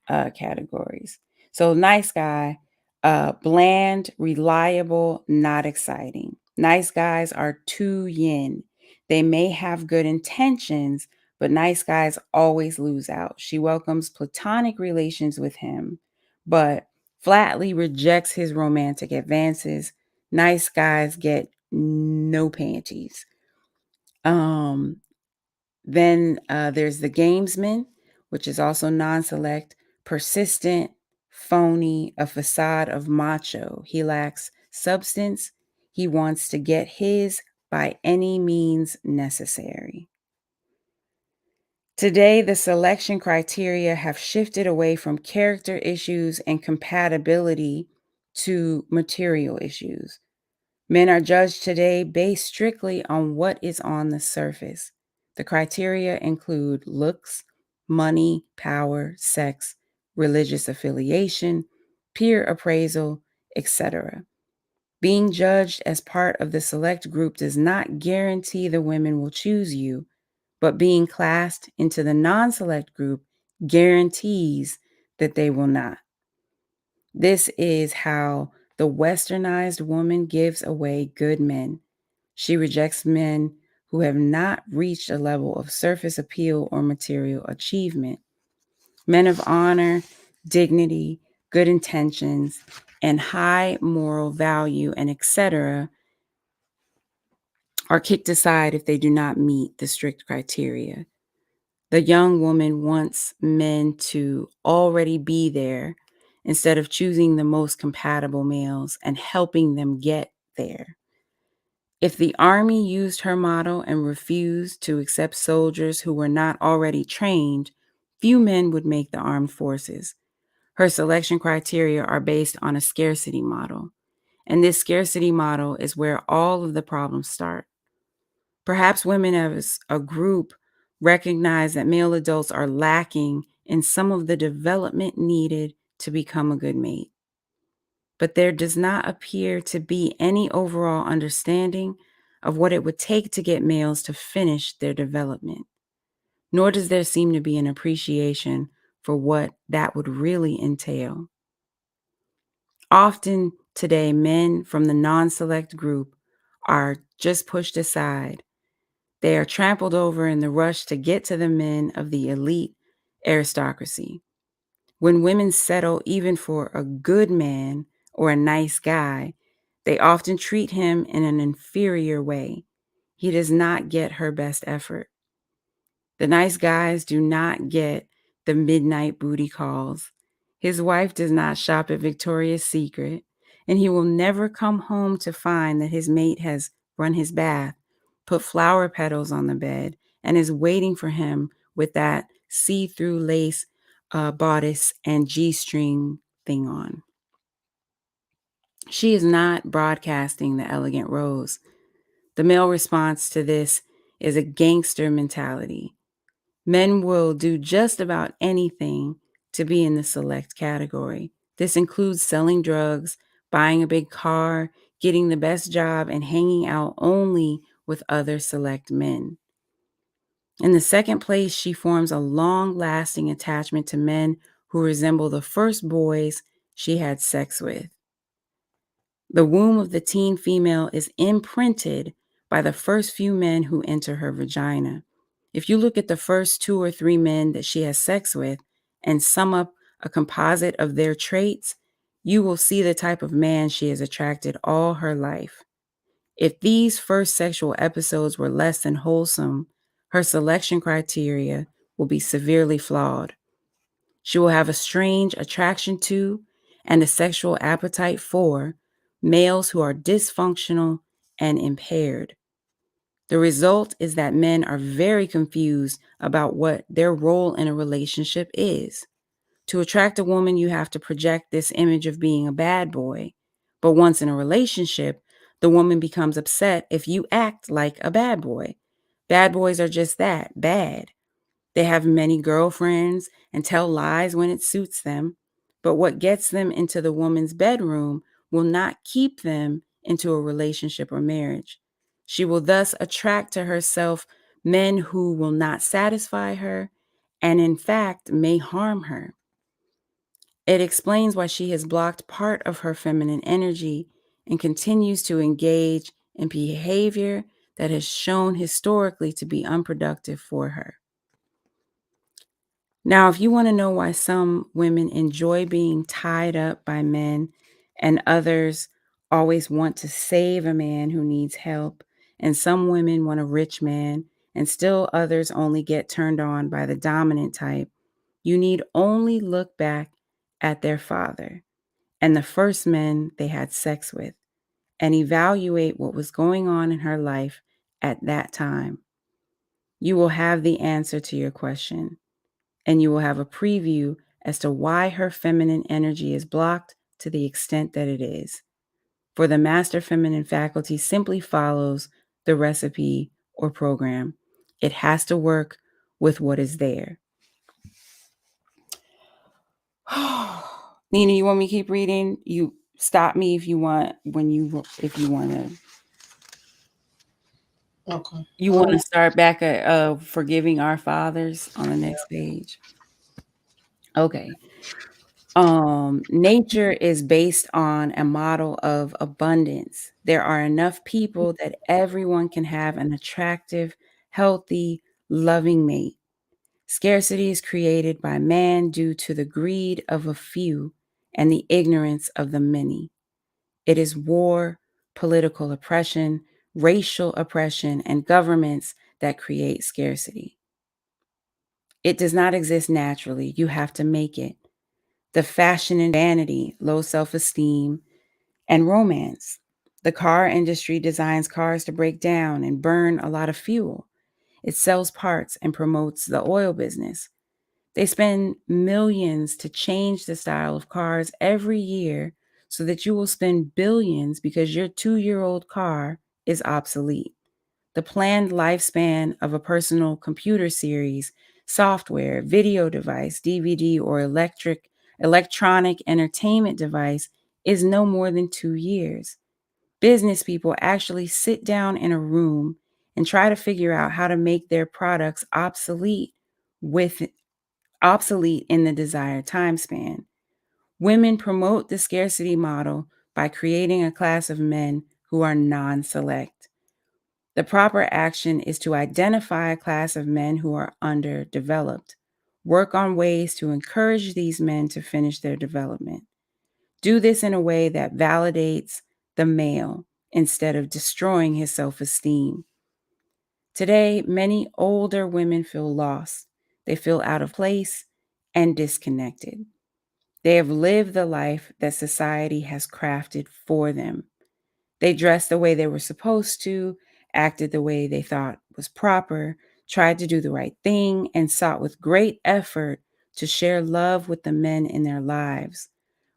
categories. So nice guy, bland, reliable, not exciting. Nice guys are too yin. They may have good intentions, but nice guys always lose out. She welcomes platonic relations with him, but flatly rejects his romantic advances. Nice guys get no panties. Um, then there's the gamesman, which is also non select, persistent, phony, a facade of macho. He lacks substance. He wants to get his by any means necessary. Today, the selection criteria have shifted away from character issues and compatibility to material issues. Men are judged today based strictly on what is on the surface. The criteria include looks, money, power, sex, religious affiliation, peer appraisal, etc. Being judged as part of the select group does not guarantee the women will choose you, but being classed into the non select group guarantees that they will not. This is how the westernized woman gives away good men. She rejects men who have not reached a level of surface appeal or material achievement. Men of honor, dignity, good intentions, and high moral value, and etc., are kicked aside if they do not meet the strict criteria. The young woman wants men to already be there instead of choosing the most compatible males and helping them get there. If the army used her model and refused to accept soldiers who were not already trained, few men would make the armed forces. Her selection criteria are based on a scarcity model, and this scarcity model is where all of the problems start. Perhaps women as a group recognize that male adults are lacking in some of the development needed to become a good mate. But there does not appear to be any overall understanding of what it would take to get males to finish their development, nor does there seem to be an appreciation for what that would really entail. Often today, men from the non select group are just pushed aside. They are trampled over in the rush to get to the men of the elite aristocracy. When women settle even for a good man or a nice guy, they often treat him in an inferior way. He does not get her best effort. The nice guys do not get the midnight booty calls. His wife does not shop at Victoria's Secret, and he will never come home to find that his mate has run his bath, put flower petals on the bed, and is waiting for him with that see-through lace bodice and G-string thing on. She is not broadcasting the elegant rose. The male response to this is a gangster mentality. Men will do just about anything to be in the select category. This includes selling drugs, buying a big car, getting the best job, and hanging out only with other select men. In the second place, she forms a long-lasting attachment to men who resemble the first boys she had sex with. The womb of the teen female is imprinted by the first few men who enter her vagina. If you look at the first 2 or 3 men that she has sex with and sum up a composite of their traits, you will see the type of man she has attracted all her life. If these first sexual episodes were less than wholesome, her selection criteria will be severely flawed. She will have a strange attraction to and a sexual appetite for males who are dysfunctional and impaired. The result is that men are very confused about what their role in a relationship is. To attract a woman, you have to project this image of being a bad boy. But once in a relationship, the woman becomes upset if you act like a bad boy. Bad boys are just that, bad. They have many girlfriends and tell lies when it suits them. But what gets them into the woman's bedroom will not keep them into a relationship or marriage. She will thus attract to herself men who will not satisfy her and, in fact, may harm her. It explains why she has blocked part of her feminine energy and continues to engage in behavior that has shown historically to be unproductive for her. Now, if you want to know why some women enjoy being tied up by men and others always want to save a man who needs help, and some women want a rich man, and still others only get turned on by the dominant type, you need only look back at their father and the first men they had sex with and evaluate what was going on in her life at that time. You will have the answer to your question, and you will have a preview as to why her feminine energy is blocked to the extent that it is. For the Master Feminine faculty simply follows the recipe or program. It has to work with what is there. Nina, you want me to keep reading? You stop me if you want if you want to. Okay. You want to start back at forgiving our fathers on the next page. Okay. Nature is based on a model of abundance. There are enough people that everyone can have an attractive, healthy, loving mate. Scarcity is created by man due to the greed of a few and the ignorance of the many. It is war, political oppression, racial oppression, and governments that create scarcity. It does not exist naturally. You have to make it. The fashion and vanity, low self esteem, and romance. The car industry designs cars to break down and burn a lot of fuel. It sells parts and promotes the oil business. They spend millions to change the style of cars every year so that you will spend billions because your 2-year-old car is obsolete. The planned lifespan of a personal computer series, software, video device, DVD, or electronic entertainment device is no more than 2 years. Business people actually sit down in a room and try to figure out how to make their products obsolete in the desired time span. Women promote the scarcity model by creating a class of men who are non-select. The proper action is to identify a class of men who are underdeveloped. Work on ways to encourage these men to finish their development. Do this in a way that validates the male instead of destroying his self-esteem. Today, many older women feel lost. They feel out of place and disconnected. They have lived the life that society has crafted for them. They dressed the way they were supposed to, acted the way they thought was proper, tried to do the right thing, and sought with great effort to share love with the men in their lives.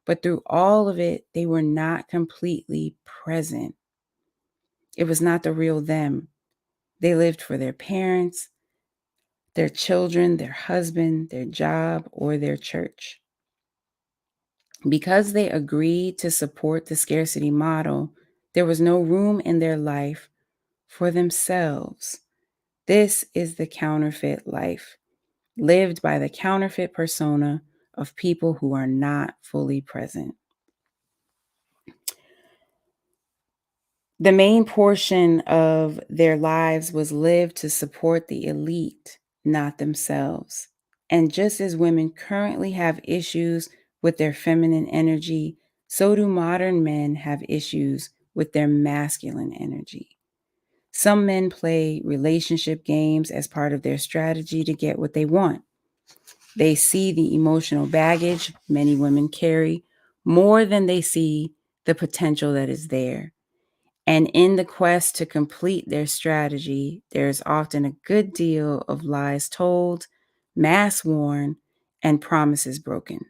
But through all of it, they were not completely present. It was not the real them. They lived for their parents, their children, their husband, their job, or their church. Because they agreed to support the scarcity model, there was no room in their life for themselves. This is the counterfeit life, lived by the counterfeit persona of people who are not fully present. The main portion of their lives was lived to support the elite, not themselves. And just as women currently have issues with their feminine energy, so do modern men have issues with their masculine energy. Some men play relationship games as part of their strategy to get what they want. They see the emotional baggage many women carry more than they see the potential that is there. And in the quest to complete their strategy, there is often a good deal of lies told, masks worn, and promises broken.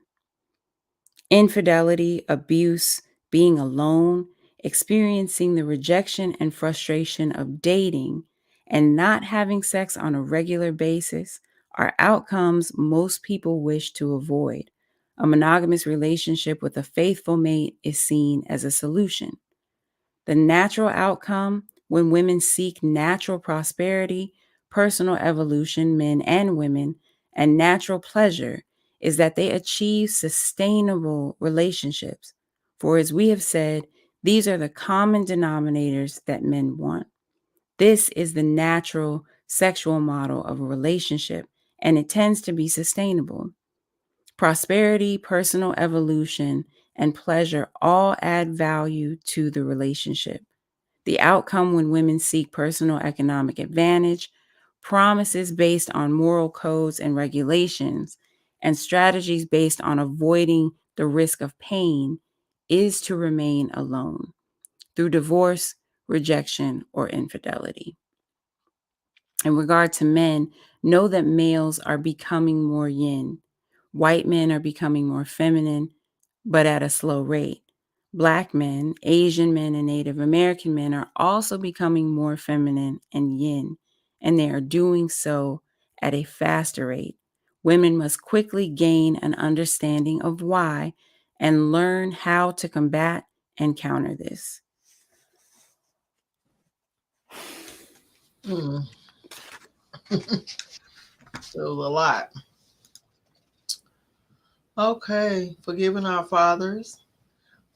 Infidelity, abuse, being alone, experiencing the rejection and frustration of dating, and not having sex on a regular basis are outcomes most people wish to avoid. A monogamous relationship with a faithful mate is seen as a solution. The natural outcome when women seek natural prosperity, personal evolution, men and women, and natural pleasure is that they achieve sustainable relationships. For as we have said, these are the common denominators that men want. This is the natural sexual model of a relationship, and it tends to be sustainable. Prosperity, personal evolution, and pleasure all add value to the relationship. The outcome when women seek personal economic advantage, promises based on moral codes and regulations, and strategies based on avoiding the risk of pain is to remain alone through divorce, rejection, or infidelity. In regard to men, know that males are becoming more yin. White men are becoming more feminine, but at a slow rate. Black men, Asian men, and Native American men are also becoming more feminine and yin, and they are doing so at a faster rate. Women must quickly gain an understanding of why and learn how to combat and counter this. Mm, it was a lot. Okay, forgiving our fathers,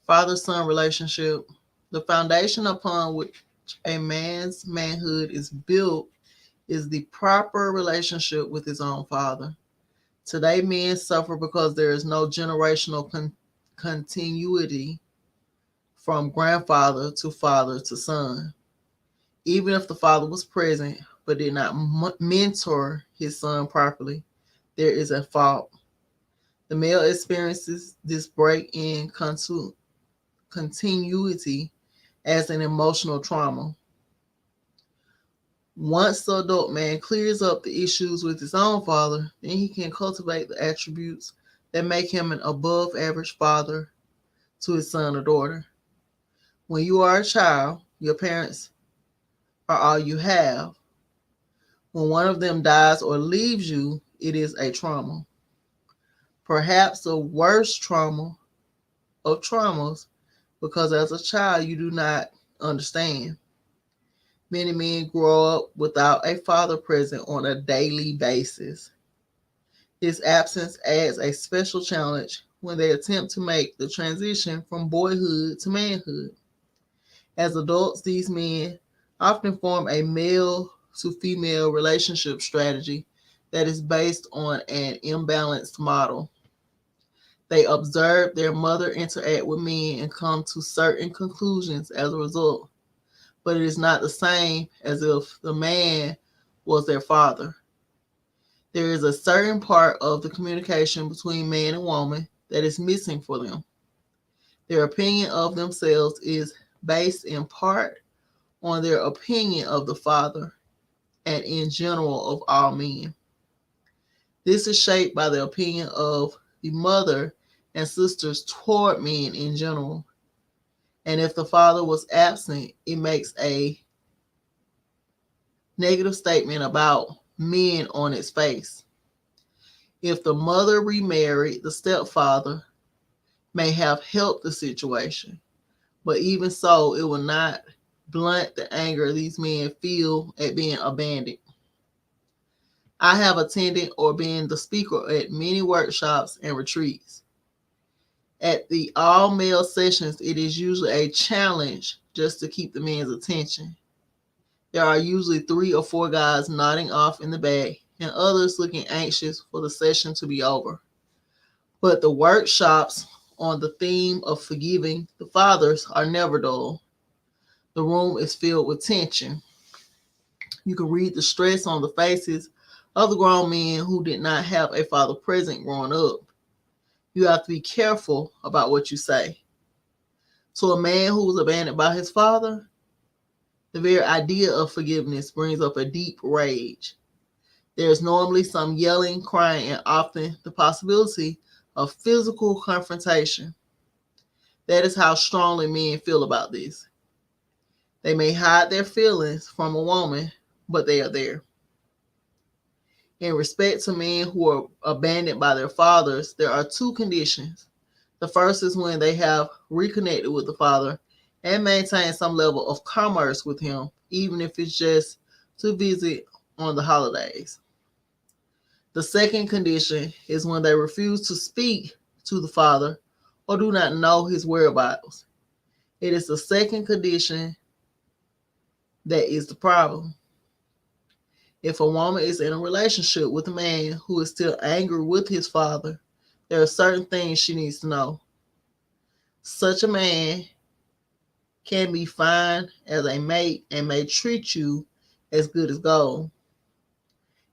father son relationship. The foundation upon which a man's manhood is built is the proper relationship with his own father. Today, men suffer because there is no generational continuity from grandfather to father to son. Even if the father was present but did not mentor his son properly, there is a fault. The male experiences this break in continuity as an emotional trauma. Once the adult man clears up the issues with his own father, then he can cultivate the attributes that make him an above average father to his son or daughter. When you are a child, your parents are all you have. When one of them dies or leaves you, it is a trauma. Perhaps the worst trauma of traumas, because as a child you do not understand. Many men grow up without a father present on a daily basis. His absence adds a special challenge when they attempt to make the transition from boyhood to manhood. As adults, these men often form a male to female relationship strategy that is based on an imbalanced model. They observe their mother interact with men and come to certain conclusions as a result, but it is not the same as if the man was their father. There is a certain part of the communication between man and woman that is missing for them. Their opinion of themselves is based in part on their opinion of the father and in general of all men. This is shaped by the opinion of the mother and sisters toward men in general. And if the father was absent, it makes a negative statement about men on its face. If the mother remarried, the stepfather may have helped the situation, but even so, it will not blunt the anger these men feel at being abandoned. I have attended or been the speaker at many workshops and retreats. At the all male sessions, it is usually a challenge just to keep the men's attention. There are usually 3 or 4 guys nodding off in the back and others looking anxious for the session to be over. But the workshops on the theme of forgiving the fathers are never dull. The room is filled with tension. You can read the stress on the faces of the grown men who did not have a father present growing up. You have to be careful about what you say. To a man who was abandoned by his father, the very idea of forgiveness brings up a deep rage. There is normally some yelling, crying, and often the possibility of physical confrontation. That is how strongly men feel about this. They may hide their feelings from a woman, but they are there. In respect to men who are abandoned by their fathers, there are two conditions. The first is when they have reconnected with the father and maintain some level of commerce with him, even if it's just to visit on the holidays. The second condition is when they refuse to speak to the father or do not know his whereabouts. It is the second condition that is the problem. If a woman is in a relationship with a man who is still angry with his father, there are certain things she needs to know. Such a man can be fine as a mate and may treat you as good as gold.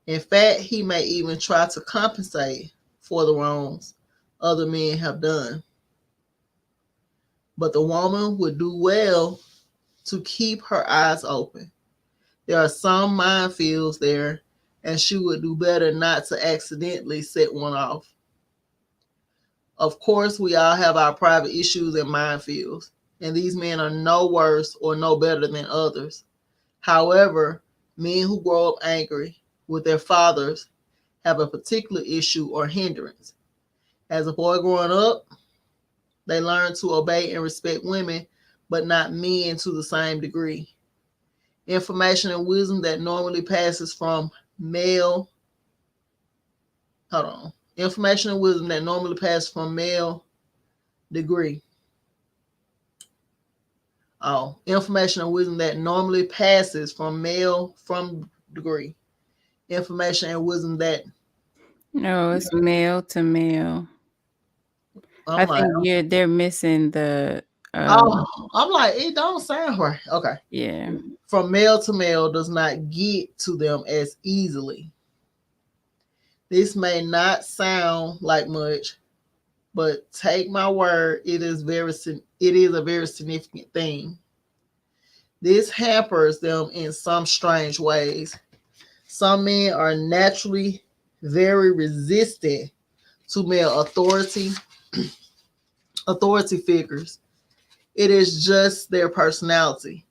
In fact, he may even try to compensate for the wrongs other men have done. But the woman would do well to keep her eyes open. There are some minefields there, and she would do better not to accidentally set one off. Of course, we all have our private issues and minefields, and these men are no worse or no better than others. However, men who grow up angry with their fathers have a particular issue or hindrance. As a boy growing up, they learn to obey and respect women, but not men to the same degree. Information and wisdom that normally passes from male, hold on, information and wisdom that normally passes from male degree. Oh, information and wisdom that normally passes from male from degree. Information and wisdom that No, it's male to male. I'm I like, think they're missing the oh, I'm like, it don't sound right. Okay. yeah. From male to male does not get to them as easily. This may not sound like much, but take my word, it is a very significant thing. This hampers them in some strange ways. Some men are naturally very resistant to male authority figures. It is just their personality.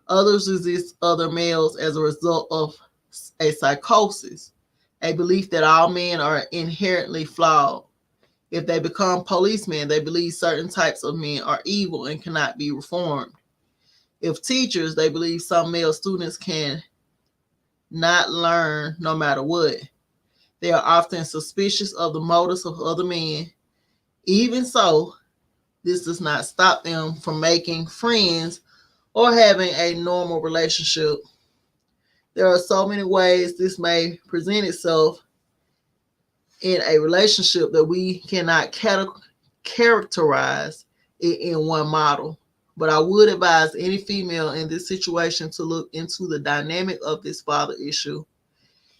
Others resist other males as a result of a psychosis, a belief that all men are inherently flawed. If they become policemen, they believe certain types of men are evil and cannot be reformed. If teachers, they believe some male students can not learn no matter what. They are often suspicious of the motives of other men. Even so, this does not stop them from making friends or having a normal relationship. There are so many ways this may present itself in a relationship that we cannot characterize it in one model. But I would advise any female in this situation to look into the dynamic of this father issue.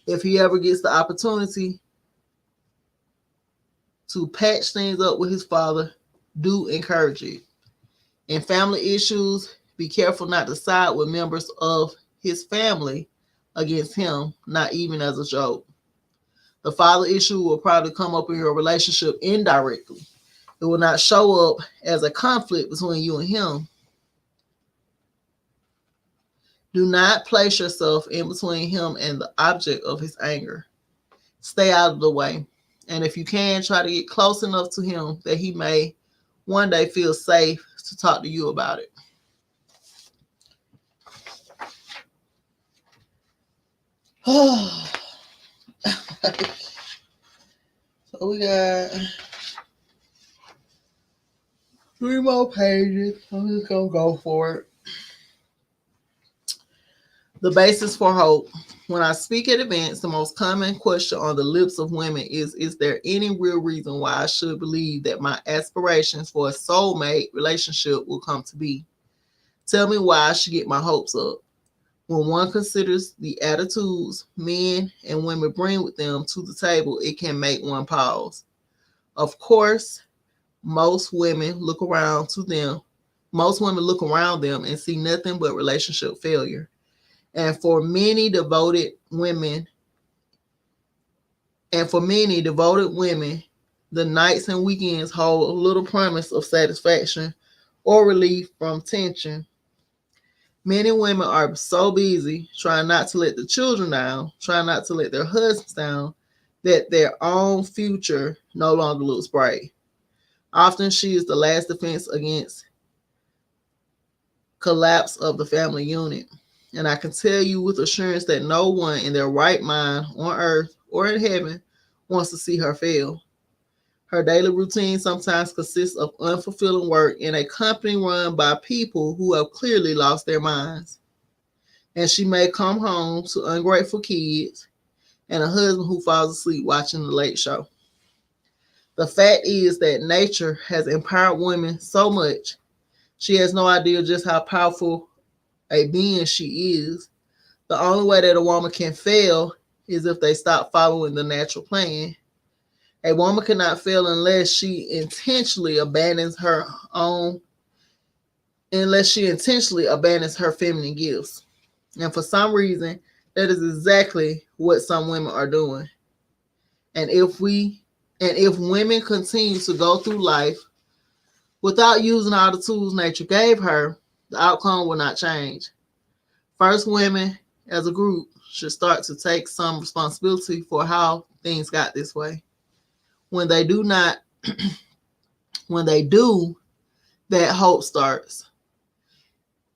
If he ever gets the opportunity to patch things up with his father, do encourage it. In family issues, be careful not to side with members of his family against him, not even as a joke. The father issue will probably come up in your relationship indirectly. It will not show up as a conflict between you and him. Do not place yourself in between him and the object of his anger. Stay out of the way. And if you can, try to get close enough to him that he may one day feel safe to talk to you about it. So we got 3 more pages. I'm just gonna go for it. The basis for hope. When I speak at events, the most common question on the lips of women is there any real reason why I should believe that my aspirations for a soulmate relationship will come to be? Tell me why I should get my hopes up. When one considers the attitudes men and women bring with them to the table, it can make one pause. Of course, most women look around to them. Most women look around them and see nothing but relationship failure. And for many devoted women, the nights and weekends hold little promise of satisfaction or relief from tension. Many women are so busy trying not to let the children down, trying not to let their husbands down, that their own future no longer looks bright. Often she is the last defense against collapse of the family unit. And I can tell you with assurance that no one in their right mind on earth or in heaven wants to see her fail. Her daily routine sometimes consists of unfulfilling work in a company run by people who have clearly lost their minds. And she may come home to ungrateful kids and a husband who falls asleep watching the late show. The fact is that nature has empowered women so much, she has no idea just how powerful a being she is. The only way that a woman can fail is if they stop following the natural plan. A woman cannot fail unless she intentionally abandons her feminine gifts. And for some reason, that is exactly what some women are doing. And if women continue to go through life without using all the tools nature gave her, the outcome will not change. First, women as a group should start to take some responsibility for how things got this way. When they do not, when they do, that hope starts.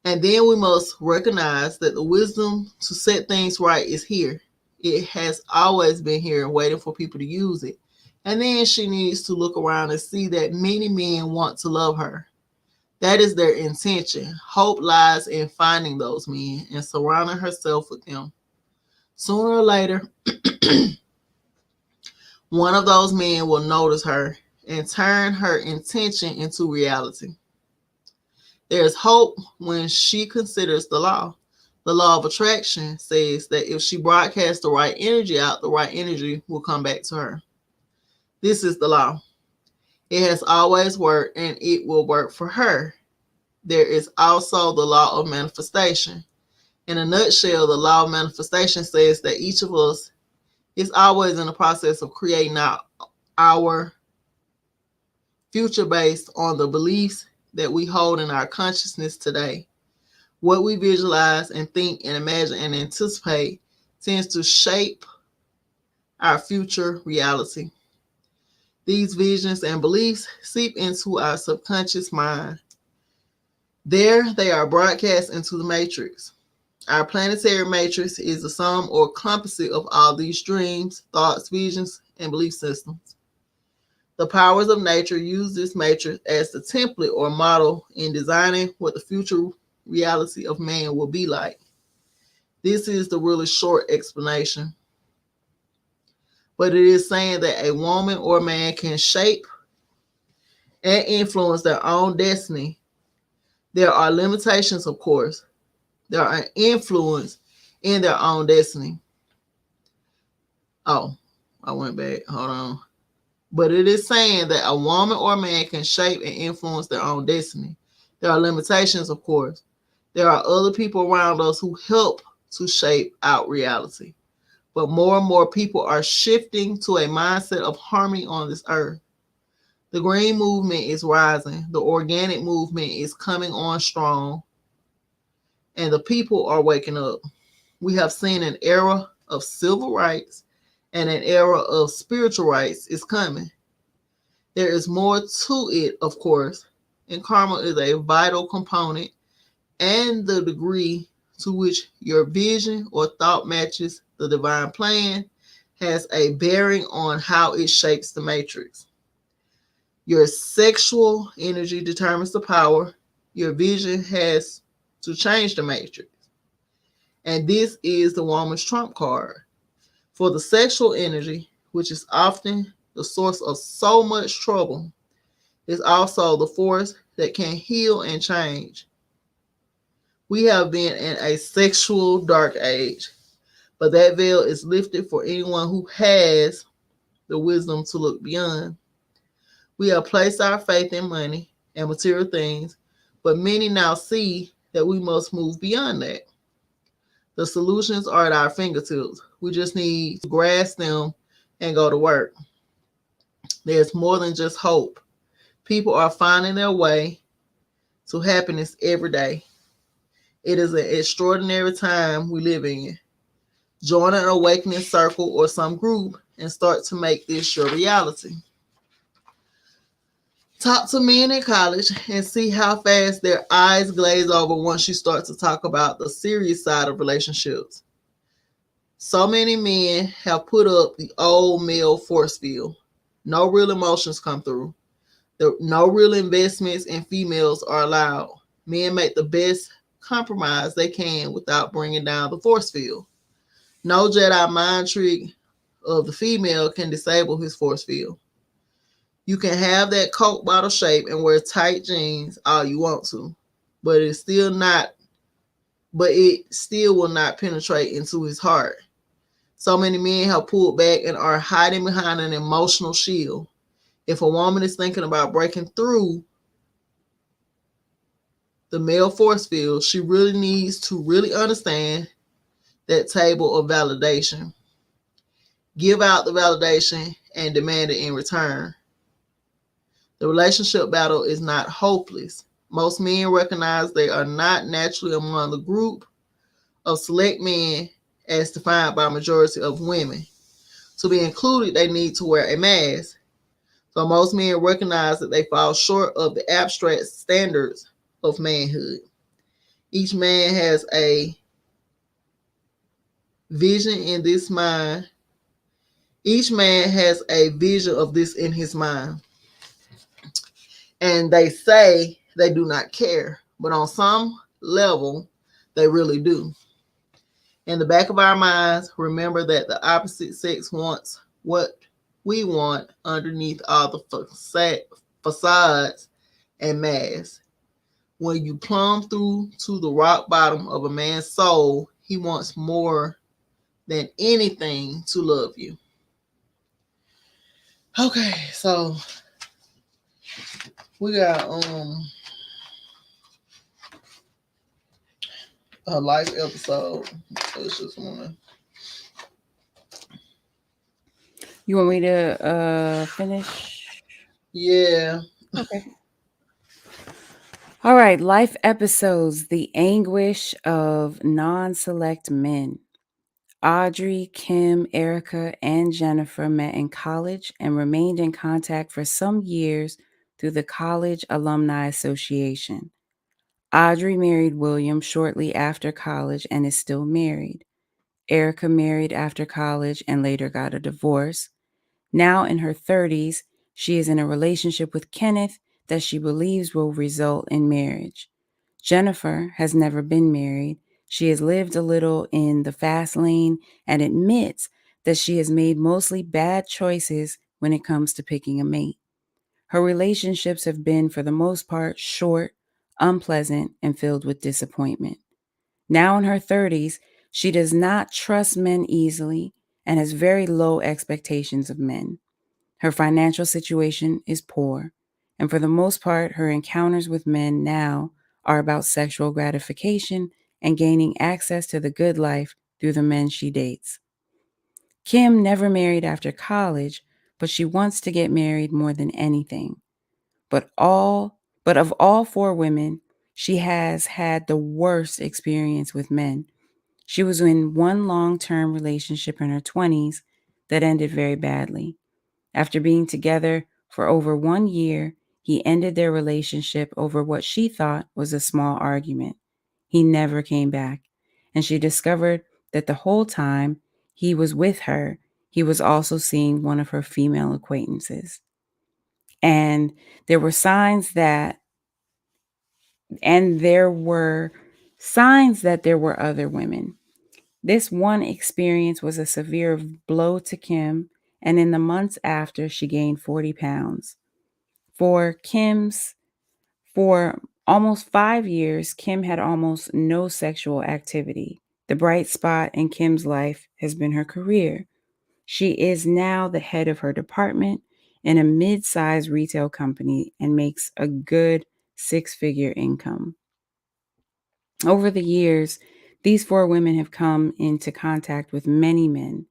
And then we must recognize that the wisdom to set things right is here. It has always been here waiting for people to use it. And then she needs to look around and see that many men want to love her. That is their intention. Hope lies in finding those men and surrounding herself with them. Sooner or later, one of those men will notice her and turn her intention into reality. There is hope when she considers the law. The law of attraction says that if she broadcasts the right energy out, the right energy will come back to her. This is the law. It has always worked and it will work for her. There is also the law of manifestation. In a nutshell, the law of manifestation says that each of us is always in the process of creating our future based on the beliefs that we hold in our consciousness today. What we visualize and think and imagine and anticipate tends to shape our future reality. These visions and beliefs seep into our subconscious mind. There they are broadcast into the matrix. Our planetary matrix is the sum or composite of all these dreams, thoughts, visions, and belief systems. The powers of nature use this matrix as the template or model in designing what the future reality of man will be like. This is the really short explanation. But it is saying that a woman or man can shape and influence their own destiny. There are limitations, of course. There are influence in their own destiny. Oh, I went back. Hold on. But it is saying that a woman or man can shape and influence their own destiny. There are limitations, of course. There are other people around us who help to shape out reality. But more and more people are shifting to a mindset of harmony on this earth. The green movement is rising. The organic movement is coming on strong. And the people are waking up. We have seen an era of civil rights and an era of spiritual rights is coming. There is more to it, of course, and karma is a vital component, and the degree to which your vision or thought matches the divine plan has a bearing on how it shapes the matrix. Your sexual energy determines the power. Your vision has to change the matrix. And this is the woman's trump card. For the sexual energy, which is often the source of so much trouble, is also the force that can heal and change. We have been in a sexual dark age, but that veil is lifted for anyone who has the wisdom to look beyond. We have placed our faith in money and material things, but many now see that we must move beyond that. The solutions are at our fingertips. We just need to grasp them and go to work. There's more than just hope. People are finding their way to happiness every day. It is an extraordinary time we live in. Join an awakening circle or some group and start to make this your reality. Talk to men in college and see how fast their eyes glaze over once you start to talk about the serious side of relationships. So many men have put up the old male force field. No real emotions come through. No real investments in females are allowed. Men make the best compromise they can without bringing down the force field. No Jedi mind trick of the female can disable his force field. You can have that Coke bottle shape and wear tight jeans all you want to, but it's still not but it still will not penetrate into his heart. So many men have pulled back and are hiding behind an emotional shield. If a woman is thinking about breaking through the male force field, she really needs to really understand that table of validation. Give out the validation and demand it in return. The relationship battle is not hopeless. Most men recognize they are not naturally among the group of select men as defined by a majority of women. To be included, they need to wear a mask. So most men recognize that they fall short of the abstract standards of manhood. Each man has a vision in this mind. Each man has a vision of this in his mind. And they say they do not care, but on some level, they really do. In the back of our minds, remember that the opposite sex wants what we want underneath all the facades and masks. When you plumb through to the rock bottom of a man's soul, he wants more than anything to love you. Okay, so we got a life episode. So it's just wanna You want me to finish? yeah. Okay. All right, life episodes, The Anguish of Non-Select Men. Audrey, Kim, Erica, and Jennifer met in college and remained in contact for some years through the College Alumni Association. Audrey married William shortly after college and is still married. Erica married after college and later got a divorce. Now in her 30s, she is in a relationship with Kenneth that she believes will result in marriage. Jennifer has never been married. She has lived a little in the fast lane and admits that she has made mostly bad choices when it comes to picking a mate. Her relationships have been, for the most part, short, unpleasant, and filled with disappointment. Now in her 30s, she does not trust men easily and has very low expectations of men. Her financial situation is poor, and for the most part, her encounters with men now are about sexual gratification and gaining access to the good life through the men she dates. Kim never married after college, but she wants to get married more than anything. But of all four women, she has had the worst experience with men. She was in one long-term relationship in her 20s that ended very badly. After being together for over 1 year, he ended their relationship over what she thought was a small argument. He never came back, and she discovered that the whole time he was with her, he was also seeing one of her female acquaintances. And there were signs that and there were signs that there were other women. This one experience was a severe blow to Kim, and in the months after, she gained 40 pounds. For Kim's, for Almost 5 years, Kim had almost no sexual activity. The bright spot in Kim's life has been her career. She is now the head of her department in a mid sized retail company and makes a good 6 figure income. Over the years, these four women have come into contact with many men.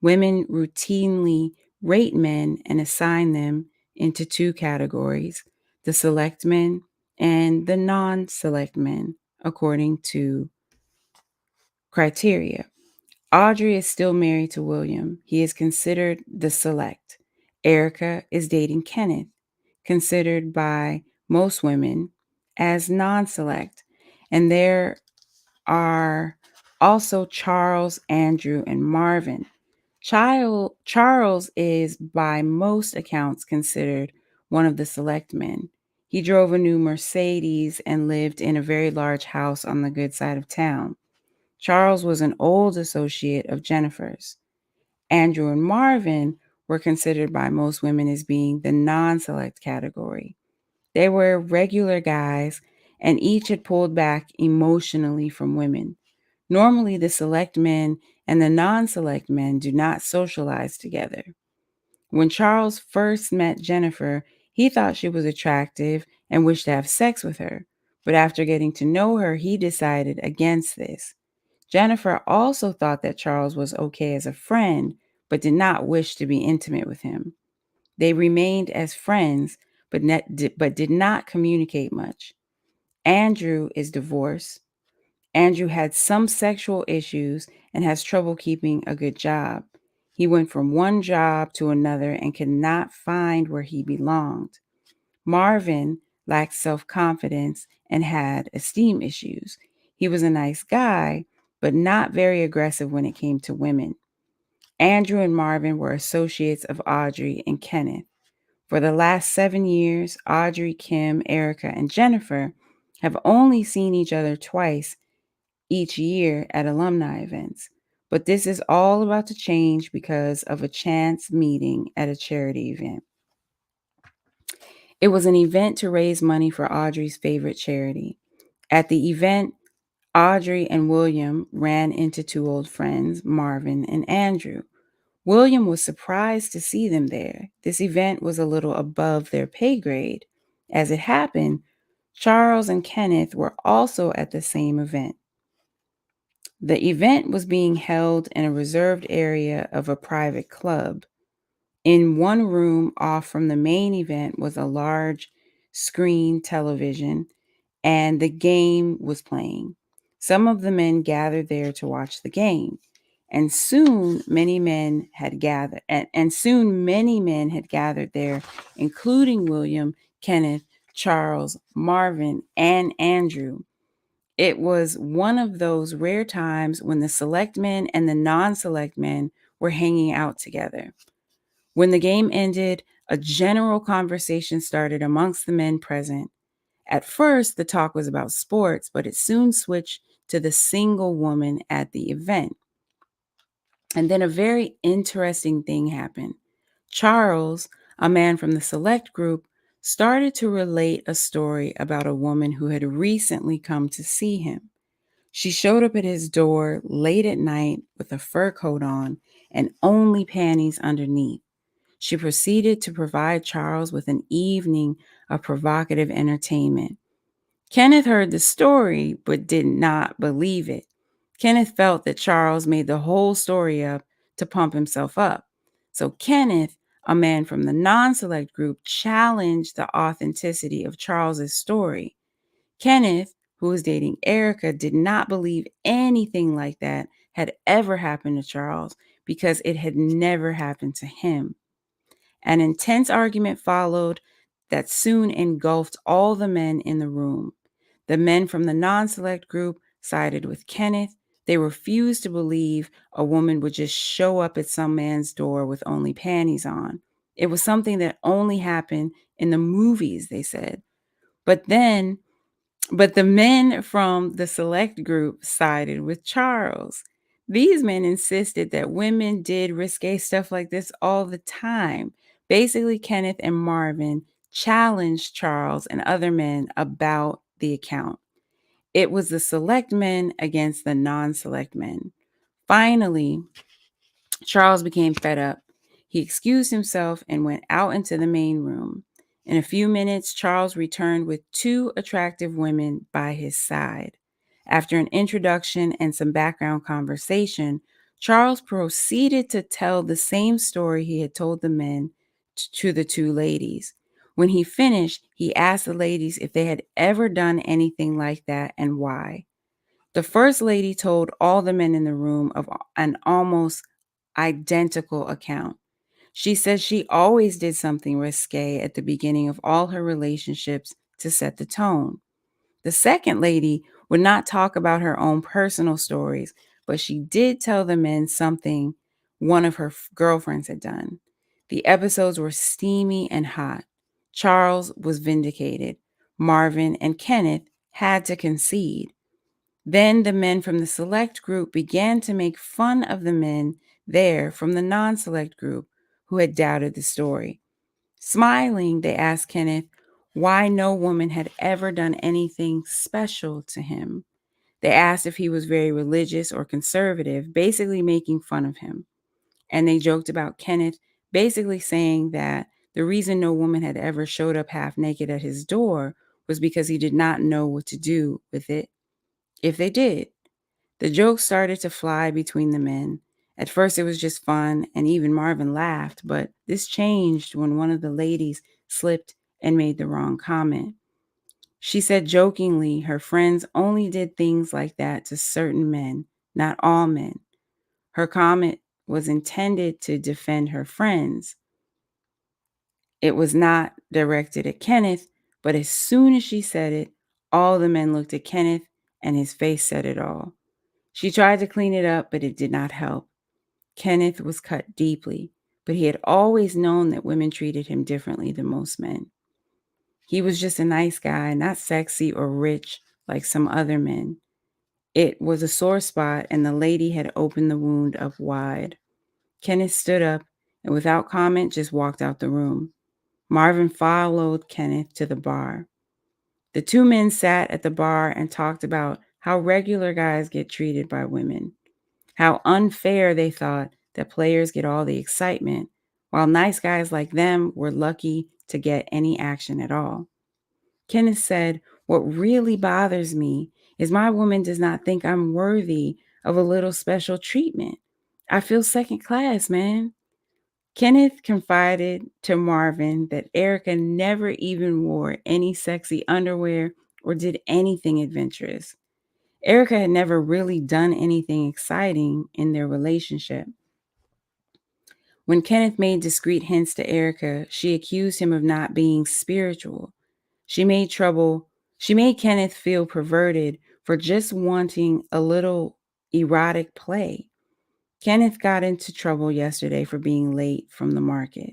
Women routinely rate men and assign them into two categories: the select men and the non select men, according to criteria. Audrey is still married to William. He is considered the select. Erica is dating Kenneth, considered by most women as non select. And there are also Charles, Andrew, and Marvin. Charles is, by most accounts, considered one of the select men. He drove a new Mercedes and lived in a very large house on the good side of town. Charles was an old associate of Jennifer's. Andrew and Marvin were considered by most women as being the non select category. They were regular guys, and each had pulled back emotionally from women. Normally, the select men and the non select men do not socialize together. When Charles first met Jennifer, he thought she was attractive and wished to have sex with her. But after getting to know her, he decided against this. Jennifer also thought that Charles was okay as a friend, but did not wish to be intimate with him. They remained as friends, but did not communicate much. Andrew is divorced. Andrew had some sexual issues and has trouble keeping a good job. He went from one job to another and could not find where he belonged. Marvin lacked self confidence and had esteem issues. He was a nice guy, but not very aggressive when it came to women. Andrew and Marvin were associates of Audrey and Kenneth. For the last 7 years, Audrey, Kim, Erica, and Jennifer have only seen each other twice each year at alumni events. But this is all about to change because of a chance meeting at a charity event. It was an event to raise money for Audrey's favorite charity. At the event, Audrey and William ran into two old friends, Marvin and Andrew. William was surprised to see them there. This event was a little above their pay grade. As it happened, Charles and Kenneth were also at the same event. The event was being held in a reserved area of a private club. In one room off from the main event was a large screen television, and the game was playing. Some of the men gathered there to watch the game, and soon many men had gathered there, including William, Kenneth, Charles, Marvin, and Andrew. It was one of those rare times when the select men and the non select men were hanging out together. When the game ended, a general conversation started amongst the men present. At first, the talk was about sports, but it soon switched to the single woman at the event. And then a very interesting thing happened. Charles, a man from the select group, started to relate a story about a woman who had recently come to see him. She showed up at his door late at night with a fur coat on and only panties underneath. She proceeded to provide Charles with an evening of provocative entertainment. Kenneth heard the story but did not believe it. Kenneth felt that Charles made the whole story up to pump himself up. So Kenneth, a man from the non-select group, challenged the authenticity of Charles's story. Kenneth, who was dating Erica, did not believe anything like that had ever happened to Charles because it had never happened to him. An intense argument followed that soon engulfed all the men in the room. The men from the non select group sided with Kenneth. They refused to believe a woman would just show up at some man's door with only panties on. It was something that only happened in the movies, they said. But then but the men from the select group sided with Charles. These men insisted that women did risque stuff like this all the time. Basically, Kenneth and Marvin challenged Charles and other men about the account. It was the select men against the non select men. Finally, Charles became fed up. He excused himself and went out into the main room. In a few minutes, Charles returned with two attractive women by his side. After an introduction and some background conversation, Charles proceeded to tell the same story he had told the men to the two ladies. When he finished, he asked the ladies if they had ever done anything like that and why. The first lady told all the men in the room of an almost identical account. She said she always did something risque at the beginning of all her relationships to set the tone. The second lady would not talk about her own personal stories, but she did tell the men something one of her girlfriends had done. The episodes were steamy and hot. Charles was vindicated. Marvin and Kenneth had to concede. Then the men from the select group began to make fun of the men there from the non select group who had doubted the story. Smiling, they asked Kenneth why no woman had ever done anything special to him. They asked if he was very religious or conservative, basically making fun of him. And they joked about Kenneth, basically saying that the reason no woman had ever showed up half naked at his door was because he did not know what to do with it if they did. The jokes started to fly between the men. At first, it was just fun, and even Marvin laughed, but this changed when one of the ladies slipped and made the wrong comment. She said jokingly her friends only did things like that to certain men, not all men. Her comment was intended to defend her friends. It was not directed at Kenneth, but as soon as she said it, all the men looked at Kenneth, and his face said it all. She tried to clean it up, but it did not help. Kenneth was cut deeply, but he had always known that women treated him differently than most men. He was just a nice guy, not sexy or rich like some other men. It was a sore spot, and the lady had opened the wound up wide. Kenneth stood up and, without comment, just walked out the room. Marvin followed Kenneth to the bar. The two men sat at the bar and talked about how regular guys get treated by women, how unfair they thought that players get all the excitement, while nice guys like them were lucky to get any action at all. Kenneth said, "What really bothers me is my woman does not think I'm worthy of a little special treatment. I feel second class, man." Kenneth confided to Marvin that Erica never even wore any sexy underwear or did anything adventurous. Erica had never really done anything exciting in their relationship. When Kenneth made discreet hints to Erica, she accused him of not being spiritual. She made trouble. She made Kenneth feel perverted for just wanting a little erotic play. Kenneth got into trouble yesterday for being late from the market.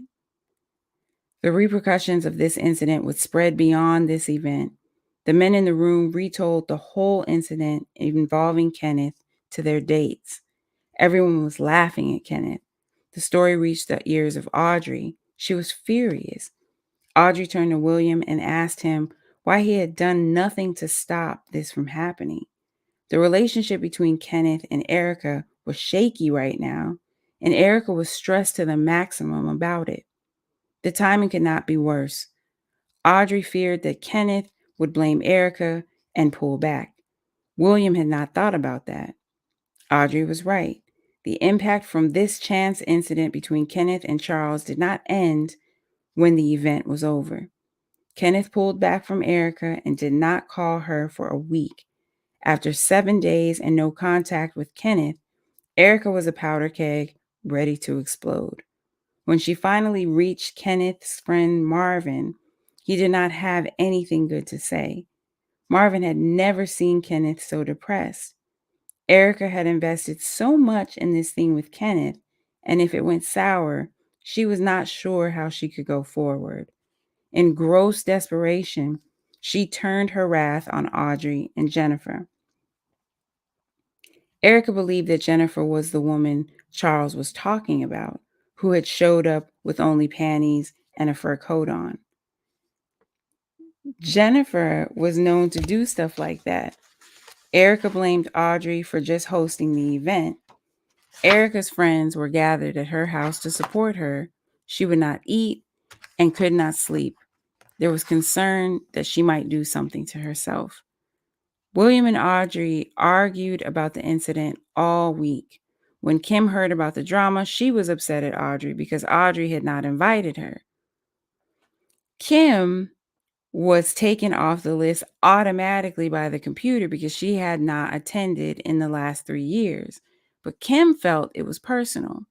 The repercussions of this incident would spread beyond this event. The men in the room retold the whole incident involving Kenneth to their dates. Everyone was laughing at Kenneth. The story reached the ears of Audrey. She was furious. Audrey turned to William and asked him why he had done nothing to stop this from happening. The relationship between Kenneth and Erica was shaky right now, and Erica was stressed to the maximum about it. The timing could not be worse. Audrey feared that Kenneth would blame Erica and pull back. William had not thought about that. Audrey was right. The impact from this chance incident between Kenneth and Charles did not end when the event was over. Kenneth pulled back from Erica and did not call her for a week. After 7 days and no contact with Kenneth, Erica was a powder keg ready to explode. When she finally reached Kenneth's friend Marvin, he did not have anything good to say. Marvin had never seen Kenneth so depressed. Erica had invested so much in this thing with Kenneth, and if it went sour, she was not sure how she could go forward. In gross desperation, she turned her wrath on Audrey and Jennifer. Erica believed that Jennifer was the woman Charles was talking about, who had showed up with only panties and a fur coat on. Jennifer was known to do stuff like that. Erica blamed Audrey for just hosting the event. Erica's friends were gathered at her house to support her. She would not eat and could not sleep. There was concern that she might do something to herself. William and Audrey argued about the incident all week. When Kim heard about the drama, she was upset at Audrey because Audrey had not invited her. Kim was taken off the list automatically by the computer because she had not attended in the last 3 years. But Kim felt it was personal.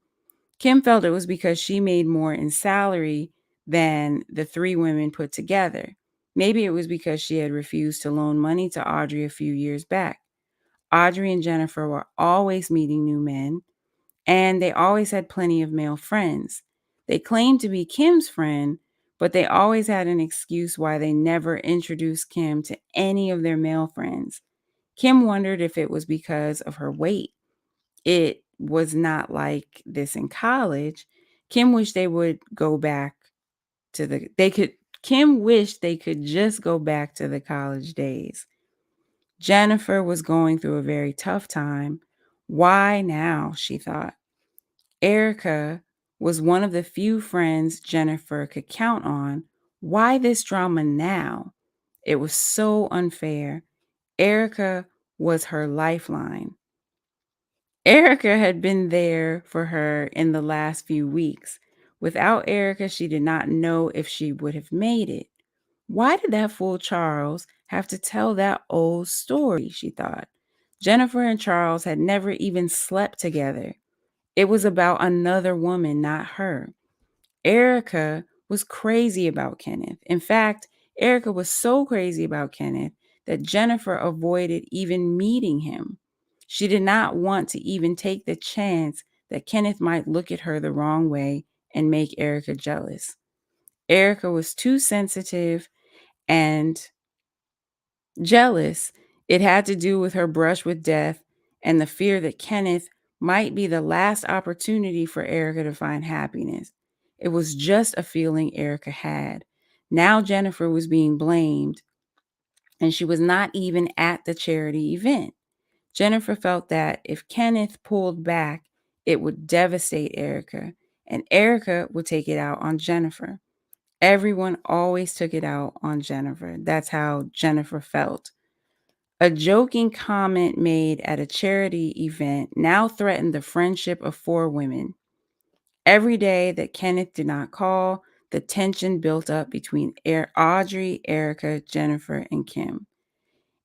Kim felt it was because she made more in salary than the three women put together. Maybe it was because she had refused to loan money to Audrey a few years back. Audrey and Jennifer were always meeting new men, and they always had plenty of male friends. They claimed to be Kim's friend, but they always had an excuse why they never introduced Kim to any of their male friends. Kim wondered if it was because of her weight. It was not like this in college. Kim wished they would go back to the they could Kim wished they could just go back to the college days. Jennifer was going through a very tough time. Why now, she thought. Erica was one of the few friends Jennifer could count on. Why this drama now? It was so unfair. Erica was her lifeline. Erica had been there for her in the last few weeks. Without Erica, she did not know if she would have made it. Why did that fool Charles have to tell that old story? She thought. Jennifer and Charles had never even slept together. It was about another woman, not her. Erica was crazy about Kenneth. In fact, Erica was so crazy about Kenneth that Jennifer avoided even meeting him. She did not want to even take the chance that Kenneth might look at her the wrong way and make Erica jealous. Erica was too sensitive and jealous. It had to do with her brush with death and the fear that Kenneth might be the last opportunity for Erica to find happiness. It was just a feeling Erica had. Now Jennifer was being blamed, and she was not even at the charity event. Jennifer felt that if Kenneth pulled back, it would devastate Erica, and Erica would take it out on Jennifer. Everyone always took it out on Jennifer. That's how Jennifer felt. A joking comment made at a charity event now threatened the friendship of four women. Every day that Kenneth did not call, the tension built up between Audrey, Erica, Jennifer, and Kim.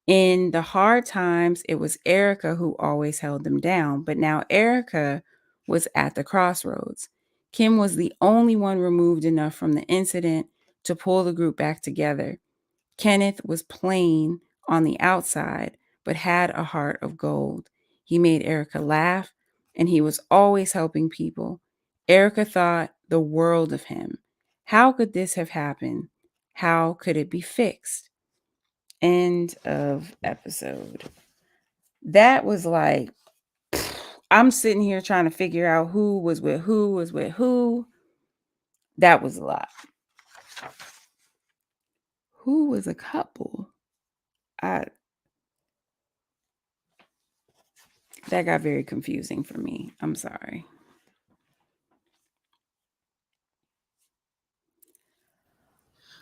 In the hard times, it was Erica who always held them down, but now Erica was at the crossroads. Kim was the only one removed enough from the incident to pull the group back together. Kenneth was plain on the outside, but had a heart of gold. He made Erica laugh, and he was always helping people. Erica thought the world of him. How could this have happened? How could it be fixed? End of episode. That was like, I'm sitting here trying to figure out who was with who was with who. That was a lot. Who was a couple? I That got very confusing for me. I'm sorry.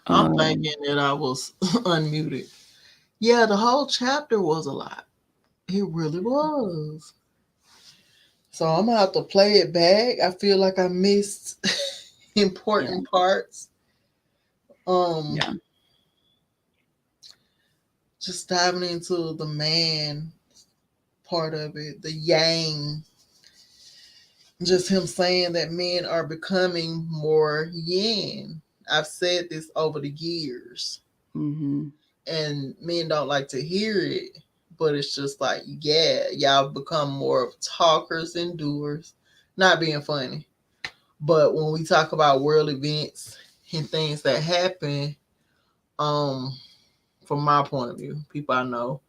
I'm Um, thinking that I was unmuted. Yeah, the whole chapter was a lot. It really was. So I'm gonna have to play it back. I feel like I missed yeah, important parts. Um, yeah. just diving into the man part of it, the yang, just him saying that men are becoming more yin. I've said this over the years, Mm-hmm. and men don't like to hear it, but it's just like, yeah, y'all become more of talkers and doers. Not being funny, but when we talk about world events and things that happen, um, from my point of view, people I know,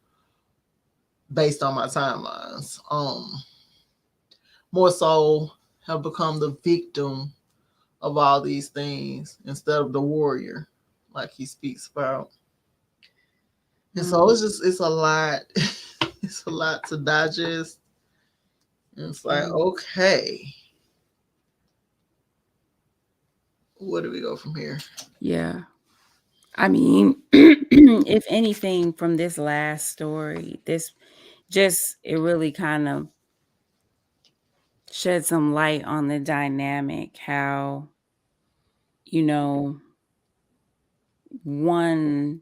based on my timelines, more so have become the victim of all these things instead of the warrior, like he speaks about. And so Mm, it's a lot. It's a lot to digest. And it's like, mm. okay, where do we go from here? Yeah. I mean, if anything from this last story, this just it really kind of shed some light on the dynamic, how, you know, one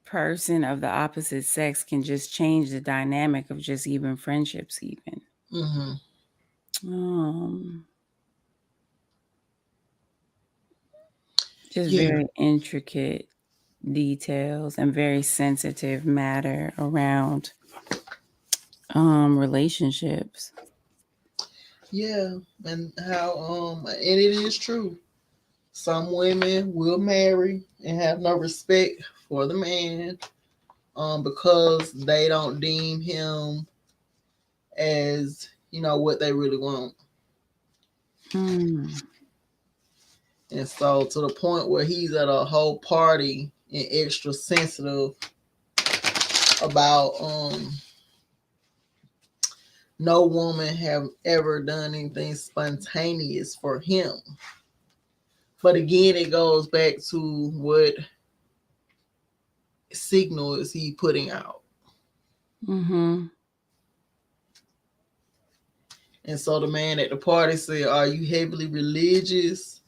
person of the opposite sex can just change the dynamic of just even friendships even. Mm-hmm. Um, just Yeah, very intricate details and very sensitive matter around relationships. yeah, and how and it is true. Some women will marry and have no respect for the man, because they don't deem him as what they really want, Mm, and so to the point where he's at a whole party and extra sensitive about no woman have ever done anything spontaneous for him. But again, it goes back to what signal is he putting out. mm-hmm. And so the man at the party said, "Are you heavily religious?"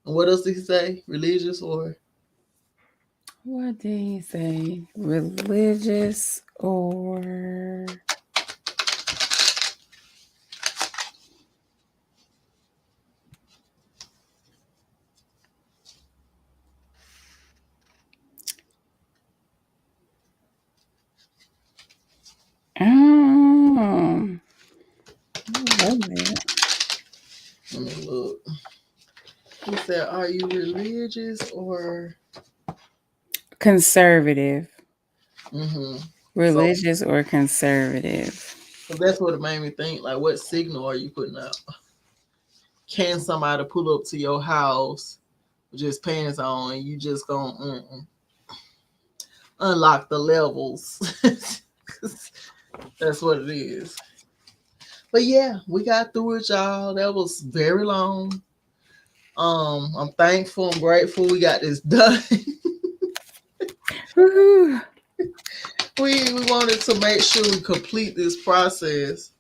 And what else did he say? Religious or What did he say? Religious or um what was it? let me look. He said, "Are you religious or?" Conservative. Mm-hmm. So, Religious or conservative. so that's what it made me think. Like, what signal are you putting out? Can somebody pull up to your house with just pants on and you just gonna unlock the levels? That's what it is. But yeah, we got through it, y'all. That was very long. I'm thankful and grateful we got this done. Woohoo. We wanted to make sure we complete this process,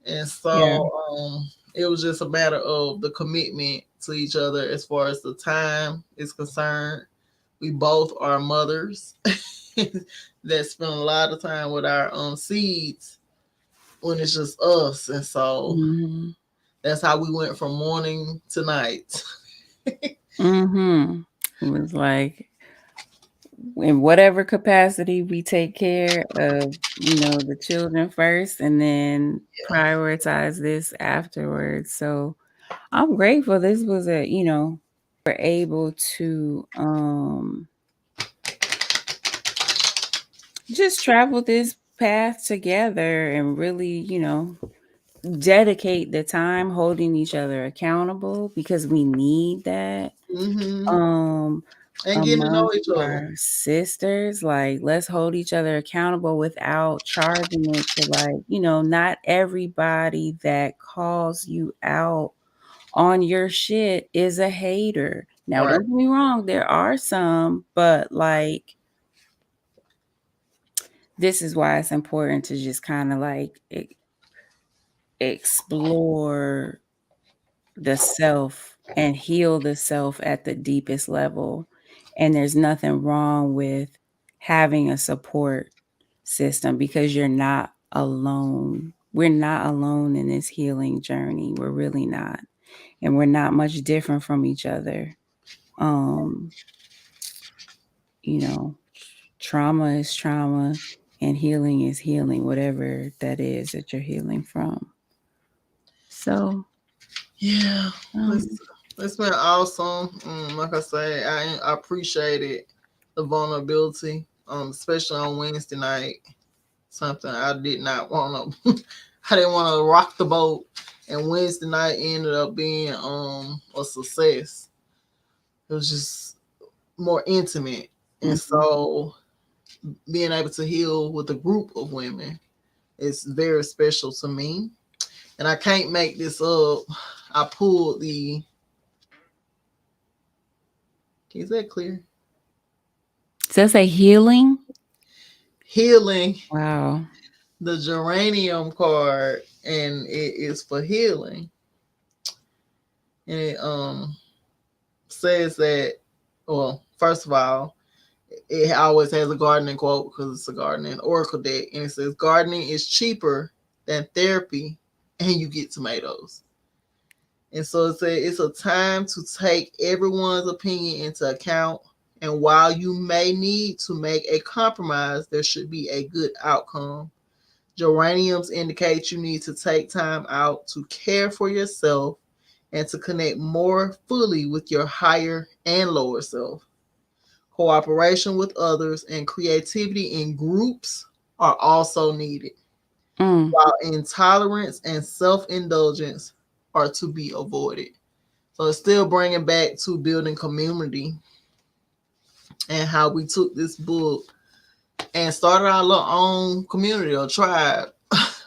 and Yeah. so it was just a matter of the commitment to each other as far as the time is concerned. We both are mothers that spend a lot of time with our seeds when it's just us, and so Mm-hmm. that's how we went from morning to night. Mm-hmm. It was like in whatever capacity we take care of, the children first and then prioritize this afterwards. So I'm grateful this was we're able to just travel this path together and really, dedicate the time holding each other accountable because we need that. Hmm. Um And getting to know amongst each other. our sisters, like let's hold each other accountable without charging it to like, not everybody that calls you out on your shit is a hater. Now, Right. don't get me wrong, there are some, but like this is why it's important to just kind of like explore the self and heal the self at the deepest level. And there's nothing wrong with having a support system because you're not alone. We're not alone in this healing journey. We're really not. And we're not much different from each other. Um, you know, trauma is trauma and healing is healing, whatever that is that you're healing from. So, Yeah. It's, um, it's been awesome. Like I say, I appreciated the vulnerability, especially on Wednesday night. Something I did not want to. I didn't want to rock the boat, and Wednesday night ended up being a success. It was just more intimate, and mhm. so being able to heal with a group of women is very special to me. And I can't make this up. I pulled the, is that clear? Does that say healing? Healing, Wow. the geranium card, and it is for healing. And it says that, well, first of all, it always has a gardening quote because it's a gardening oracle deck, and it says gardening is cheaper than therapy, and you get tomatoes. And so it said it's a time to take everyone's opinion into account. And while you may need to make a compromise, there should be a good outcome. Geraniums indicate you need to take time out to care for yourself and to connect more fully with your higher and lower self. Cooperation with others and creativity in groups are also needed, Mm. while intolerance and self indulgence are to be avoided. So it's still bringing back to building community and how we took this book and started our little own community or tribe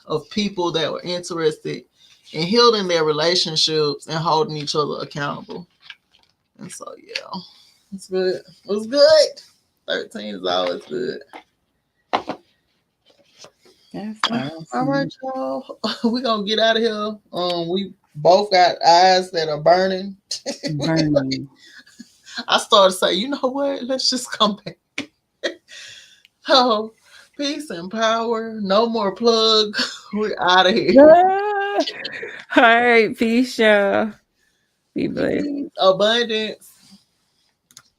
of people that were interested in healing their relationships and holding each other accountable. And so, yeah, it's good. It was good. 13 is always good. That's All right, awesome. y'all. We're going to get out of here. We both got eyes that are burning. Burning. I started to say, you know what? Let's just come back. Oh, peace and power. No more plug. We're out of here. Ah. All right. Peace, y'all. Be blessed. Peace, abundance.